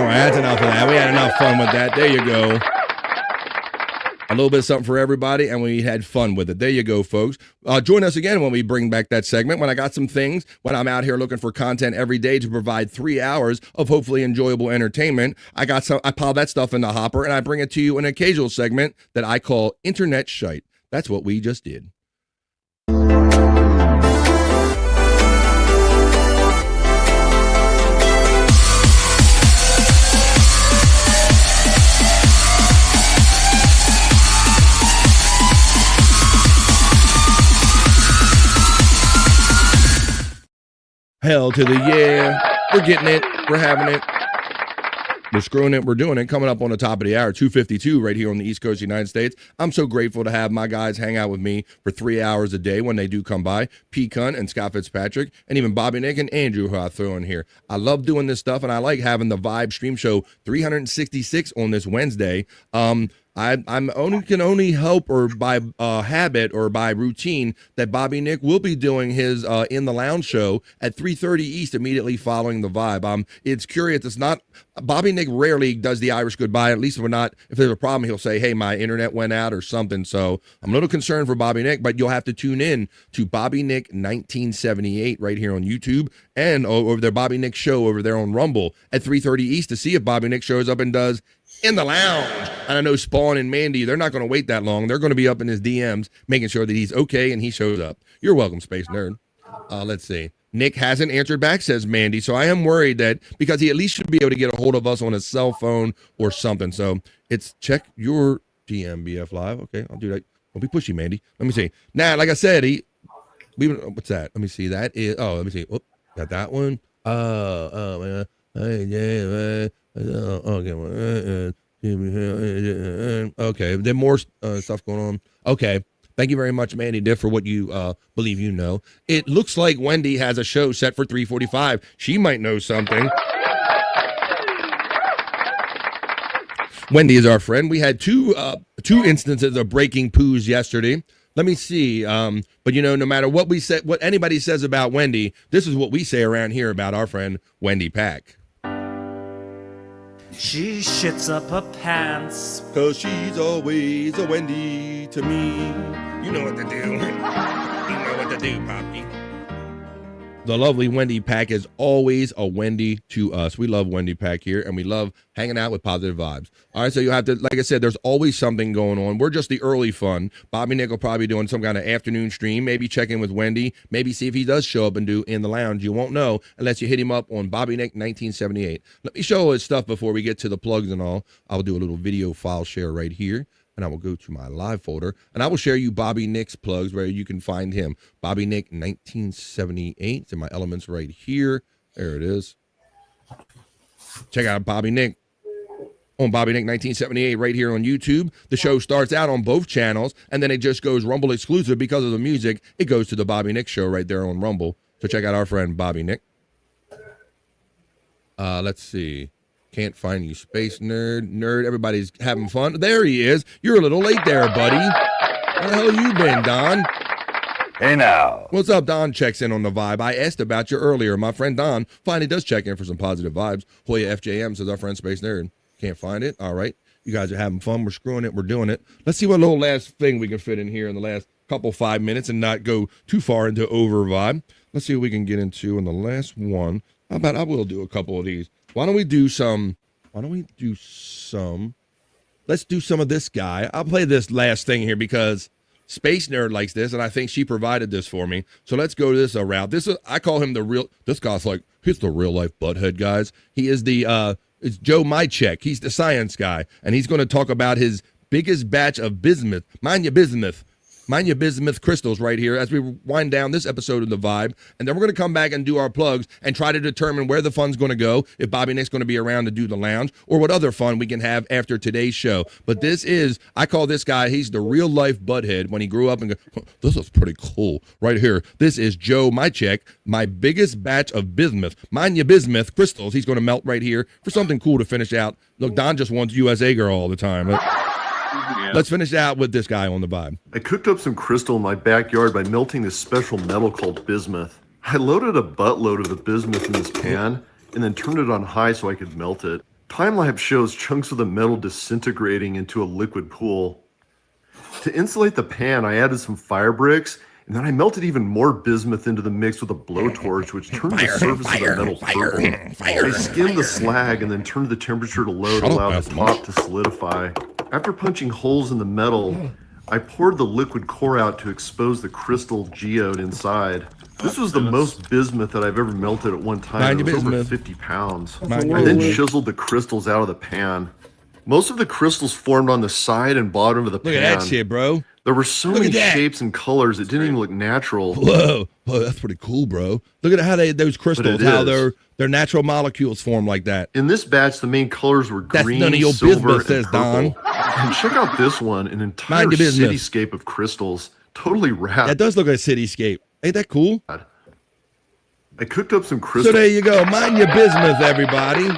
right, that's enough of that. We had enough fun with that. There you go. A little bit of something for everybody, and we had fun with it. There you go, folks. Join us again when we bring back that segment. When I got some things, when I'm out here looking for content every day to provide 3 hours of hopefully enjoyable entertainment, I pile that stuff in the hopper, and I bring it to you in an occasional segment that I call Internet Shyt. That's what we just did. Hell to the yeah. We're getting it. We're having it. We're screwing it. We're doing it. Coming up on the top of the hour, 2:52 right here on the East Coast of the United States. I'm so grateful to have my guys hang out with me for 3 hours a day when they do come by. Pecan and Scott Fitzpatrick, and even Bobby Nick and Andrew, who I throw in here. I love doing this stuff, and I like having the Vibe Stream Show 366 on this Wednesday. I'm only hope or by habit or by routine that Bobby Nick will be doing his In the Lounge show at 3:30 East immediately following the Vibe. It's curious. It's not Bobby Nick rarely does the Irish goodbye. At least if there's a problem, he'll say, "Hey, my internet went out" or something. So I'm a little concerned for Bobby Nick, but you'll have to tune in to Bobby Nick 1978 right here on YouTube and over their Bobby Nick show over there on Rumble at 3:30 East to see if Bobby Nick shows up and does In the Lounge. And I know Spawn and Mandy, they're not going to wait that long. They're going to be up in his DMs making sure that he's okay and he shows up. You're welcome, Space Nerd. Let's see. Nick hasn't answered back, says Mandy. So I am worried that because he at least should be able to get a hold of us on his cell phone or something. So it's check your DM BF Live. Okay, I'll do that. Don't be pushy, Mandy. Let me see. Now, like I said, what's that? Let me see. That is, let me see. Oh, got that one. Okay, then more stuff going on. Okay, thank you very much, Mandy Diff, for what you believe you know. It looks like Wendy has a show set for 3:45. She might know something. Wendy is our friend. We had two instances of breaking poos yesterday. Let me see. But no matter what we say, what anybody says about Wendy, this is what we say around here about our friend Wendy Pack. She shits up her pants. 'Cause she's always a Wendy to me. You know what to do. You know what to do, Poppy. The lovely Wendy Pack is always a Wendy to us. We love Wendy Pack here, and we love hanging out with positive vibes. All right, so you have to, like I said, there's always something going on. We're just the early fun. Bobby Nick will probably be doing some kind of afternoon stream, maybe check in with Wendy, maybe see if he does show up and do In the Lounge. You won't know unless you hit him up on Bobby Nick 1978. Let me show his stuff before we get to the plugs and all. I'll do a little video file share right here. And I will go to my live folder, and I will share you Bobby Nick's plugs where you can find him. Bobby Nick 1978. It's in my elements right here. There it is. Check out Bobby Nick on Bobby Nick 1978 right here on YouTube. The show starts out on both channels, and then it just goes Rumble exclusive because of the music. It goes to the Bobby Nick show right there on Rumble. So check out our friend Bobby Nick. Let's see. Can't find you, Space Nerd. Everybody's having fun. There he is. You're a little late there, buddy. Where the hell you been, Don? Hey now. What's up? Don checks in on the vibe. I asked about you earlier. My friend Don finally does check in for some positive vibes. Hoya FJM says our friend Space Nerd. Can't find it. All right. You guys are having fun. We're screwing it. We're doing it. Let's see what little last thing we can fit in here in the last couple 5 minutes and not go too far into over vibe. Let's see what we can get into in the last one. How about I will do a couple of these. Let's do some of this guy. I'll play this last thing here because Space Nerd likes this, and I think she provided this for me. So let's go this route. I call him this guy's like, he's the real life butthead, guys. He is it's Joe Mychek. He's the science guy, and he's going to talk about his biggest batch of bismuth. Mind your bismuth crystals right here as we wind down this episode of The Vibe. And then we're going to come back and do our plugs and try to determine where the fun's going to go, if Bobby Nick's going to be around to do the lounge, or what other fun we can have after today's show. But I call this guy, he's the real life butthead when he grew up and go, oh, this is pretty cool right here. This is Joe Mychek, my biggest batch of bismuth. Mind your bismuth crystals. He's going to melt right here for something cool to finish out. Look, Don just wants USA Girl all the time. Yeah. Let's finish out with this guy on the vibe. I cooked up some crystal in my backyard by melting this special metal called bismuth. I loaded a buttload of the bismuth in this pan and then turned it on high so I could melt it. Time-lapse shows chunks of the metal disintegrating into a liquid pool. To insulate the pan, I added some fire bricks, and then I melted even more bismuth into the mix with a blowtorch, which turned the surface of the metal purple. I skimmed the slag and then turned the temperature to low to allow the top to solidify. After punching holes in the metal, I poured the liquid core out to expose the crystal geode inside. This was the most bismuth that I've ever melted at one time. It was over 50 pounds. I then chiseled the crystals out of the pan. Most of the crystals formed on the side and bottom of the pan. Look at that shit, bro. There were so many shapes and colors, it didn't even look natural. Whoa, that's pretty cool, bro. Look at how those crystals, how their natural molecules form like that. In this batch, the main colors were green, none of your silver, business, says Don. And check out this one, an entire cityscape of crystals, totally wrapped. That does look like a cityscape. Ain't that cool? I cooked up some crystals. So there you go. Mind your bismuth, everybody.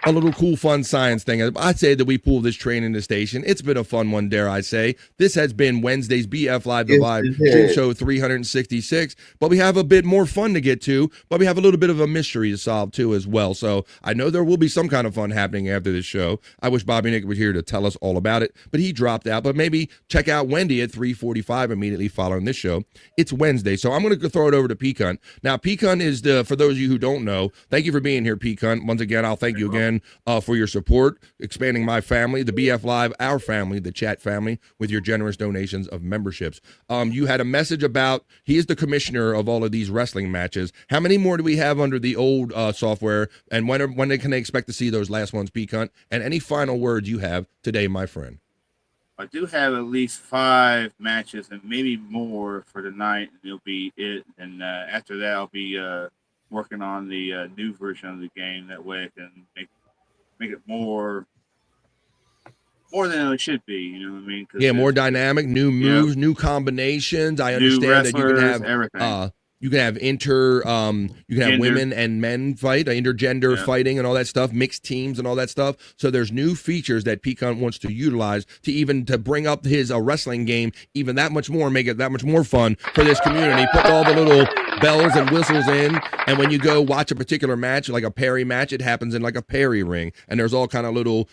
A little cool, fun science thing. I'd say that we pulled this train in the station. It's been a fun one, dare I say. This has been Wednesday's BF Live The Vibe show 366. But we have a bit more fun to get to, but we have a little bit of a mystery to solve too as well. So I know there will be some kind of fun happening after this show. I wish Bobby Nick was here to tell us all about it, but he dropped out. But maybe check out Wendy at 3:45 immediately following this show. It's Wednesday, so I'm going to throw it over to Peacunt. Now, Peacunt is for those of you who don't know, thank you for being here, Peacunt. Once again, I'll thank you again for your support, expanding my family, the BF Live, our family, the chat family, with your generous donations of memberships. You had a message about, he is the commissioner of all of these wrestling matches. How many more do we have under the old software, and when can they expect to see those last ones, Peacunt? And any final words you have today, my friend? I do have at least 5 matches and maybe more for tonight, and it'll be it. And after that, I'll be working on the new version of the game. That way I can make it more than it should be, you know what I mean? Yeah, more dynamic, new moves, new combinations. I understand that you can have everything. You can have you can have Gender. women and men fight, intergender fighting and all that stuff, mixed teams and all that stuff. So there's new features that Pecan wants to utilize to bring up his wrestling game even that much more, make it that much more fun for this community. Put all the little bells and whistles in, and when you go watch a particular match, like a Perry match, it happens in like a Perry ring, and there's all kind of little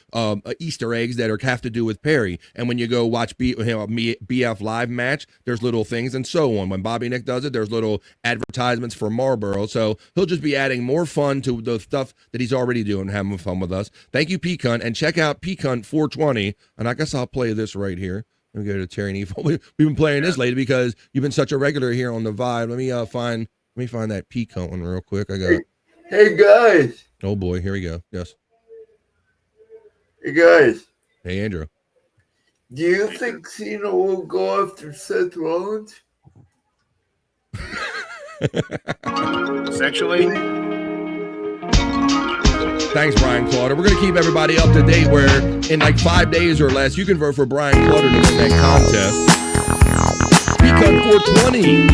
Easter eggs that have to do with Perry. And when you go watch BF Live match, there's little things and so on. When Bobby Nick does it, there's little advertisements for Marlboro. So he'll just be adding more fun to the stuff that he's already doing, having fun with us. Thank you, Pecan, and check out Pecan 420. And I guess I'll play this right here. Let me go to Terry Neef. We've been playing this lately because you've been such a regular here on the Vibe. Let me find that Pecan one real quick. I got. Hey guys. Oh boy, here we go. Yes. Hey guys. Hey Andrew. Do you think Cena will go after Seth Rollins? Sexually? Thanks, Brian Clauder. We're going to keep everybody up to date where in like 5 days or less, you can vote for Brian Clauder to win that contest. Pecan 420.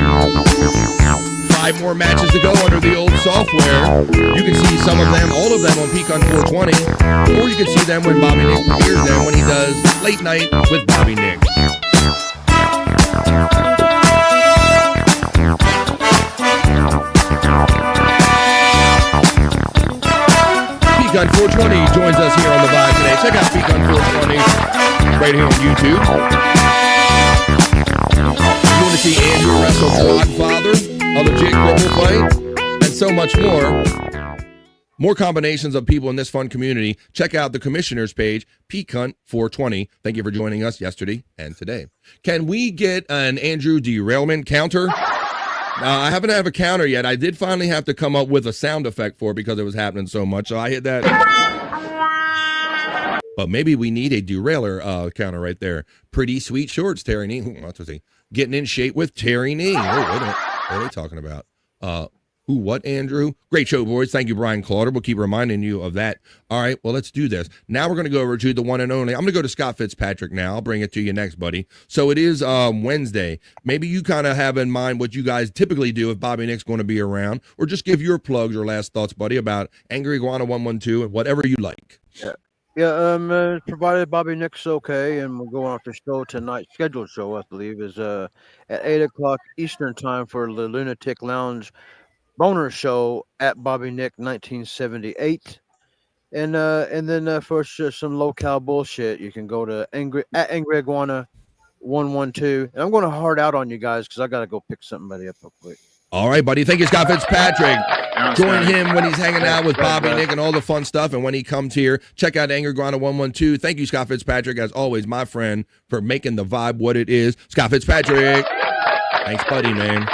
5 more matches to go under the old software. You can see some of them, all of them on Pecan 420, or you can see them when Bobby Nick appears them when he does Late Night with Bobby Nick. Pecan 420 joins us here on the Vibe today. Check out Pecan 420 right here on YouTube. You want to see Andrew wrestle Godfather, a legit global fight, and so much more. More combinations of people in this fun community. Check out the commissioner's page, Pecan 420. Thank you for joining us yesterday and today. Can we get an Andrew derailment counter? I haven't had a counter yet. I did finally have to come up with a sound effect for it because it was happening so much. So I hit that. But maybe we need a derailer counter right there. Pretty sweet shorts, Terry Nee. Getting in shape with Terry Nee. What are they talking about? What, Andrew? Great show, boys. Thank you, Brian Clauder. We'll keep reminding you of that. All right, well, let's do this. Now we're going to go over to the one and only. I'm going to go to Scott Fitzpatrick now. I'll bring it to you next, buddy. So it is Wednesday. Maybe you kind of have in mind what you guys typically do if Bobby Nick's going to be around, or just give your plugs or last thoughts, buddy, about Angry Iguana 112 and whatever you like. Yeah, provided Bobby Nick's okay, and we're going off the show tonight. Scheduled show, I believe, is at 8 o'clock Eastern time for the Lunatic Lounge Boner Show at Bobby Nick 1978. And then for some local bullshit, you can go to Angry Iguana 112. And I'm going to hard out on you guys because I got to go pick somebody up real quick. All right, buddy. Thank you, Scott Fitzpatrick. Join him when he's hanging out with Bobby Nick and all the fun stuff. And when he comes here, check out Angry Iguana 112. Thank you, Scott Fitzpatrick, as always, my friend, for making the vibe what it is. Scott Fitzpatrick. Thanks, buddy, man.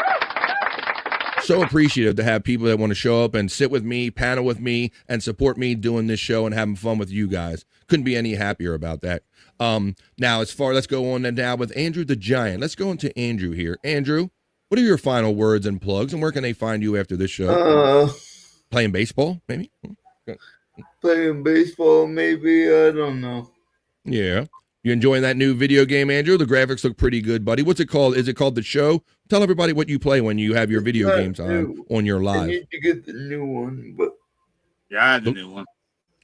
So appreciative to have people that want to show up and sit with me, panel with me, and support me doing this show and having fun with you guys. Couldn't be any happier about that. Now, let's go on now with Andrew the Giant. Let's go into Andrew here. Andrew, what are your final words and plugs, and where can they find you after this show? Playing baseball, maybe? Playing baseball, maybe. I don't know. Yeah. You enjoying that new video game, Andrew? The graphics look pretty good, buddy. What's it called? Is it called The Show? Tell everybody what you play when you have your video games on your live. I need to get the new one, but yeah, I had the new one.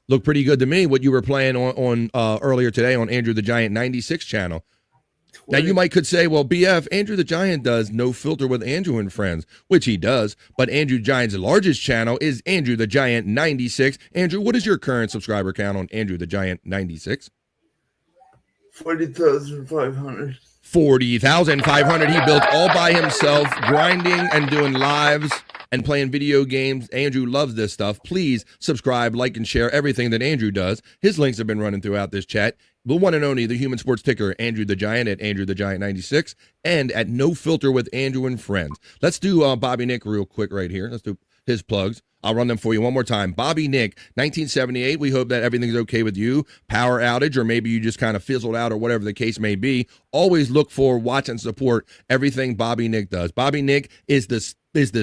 Look pretty good to me. What you were playing on earlier today on Andrew the Giant 96 channel. Now you could say, well, BF, Andrew the Giant does No Filter with Andrew and Friends, which he does. But Andrew Giant's largest channel is Andrew the Giant 96. Andrew, what is your current subscriber count on Andrew the Giant 96? 40,500. 40,500. He built all by himself, grinding and doing lives and playing video games. Andrew loves this stuff. Please subscribe, like, and share everything that Andrew does. His links have been running throughout this chat. The one and only, the Human Sports Ticker, Andrew the Giant at Andrew the Giant 96, and at No Filter with Andrew and Friends. Let's do Bobby Nick real quick right here. Let's do his plugs. I'll run them for you one more time. Bobby Nick, 1978. We hope that everything's okay with you. Power outage, or maybe you just kind of fizzled out, or whatever the case may be. Always look for, watch, and support everything Bobby Nick does. Bobby Nick is the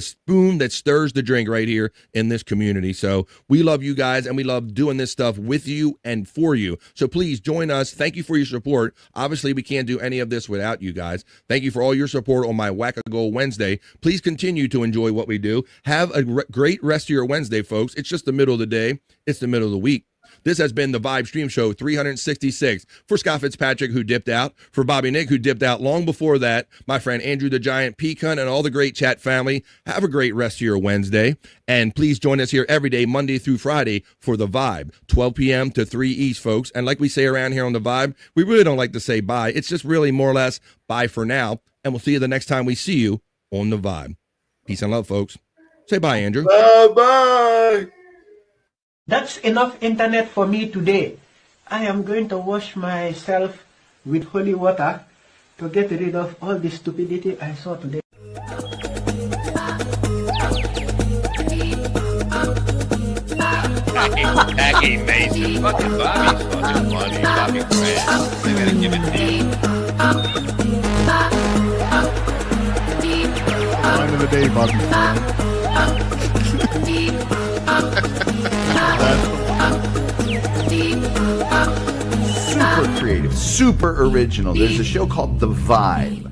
spoon that stirs the drink right here in this community. So we love you guys, and we love doing this stuff with you and for you. So please join us. Thank you for your support. Obviously, we can't do any of this without you guys. Thank you for all your support on my Whack-A-Goal Wednesday. Please continue to enjoy what we do. Have a great rest of your Wednesday, folks. It's just the middle of the day. It's the middle of the week. This has been the Vibe Stream Show 366. For Scott Fitzpatrick, who dipped out. For Bobby Nick, who dipped out long before that. My friend Andrew the Giant Pecan, and all the great chat family. Have a great rest of your Wednesday. And please join us here every day, Monday through Friday, for the Vibe, 12 p.m. to 3 East, folks. And like we say around here on the Vibe, we really don't like to say bye. It's just really more or less bye for now. And we'll see you the next time we see you on the Vibe. Peace and love, folks. Say bye, Andrew. Bye-bye. That's enough internet for me today. I am going to wash myself with holy water to get rid of all the stupidity I saw today. Jackie Mason. Fucking Bobby's fucking funny. Bobby Grant. I gotta give it to you. Line of the day, Bobby. Super creative, super original. There's a show called The Vibe.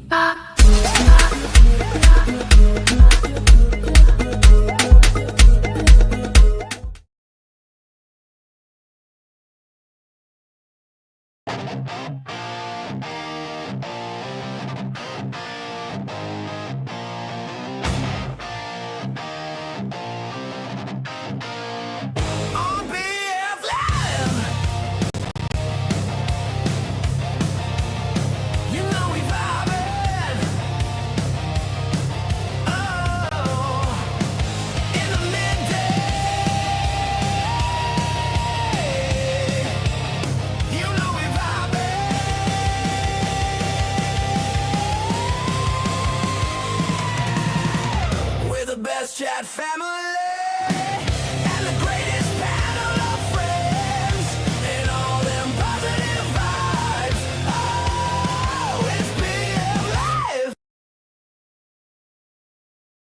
Chat family.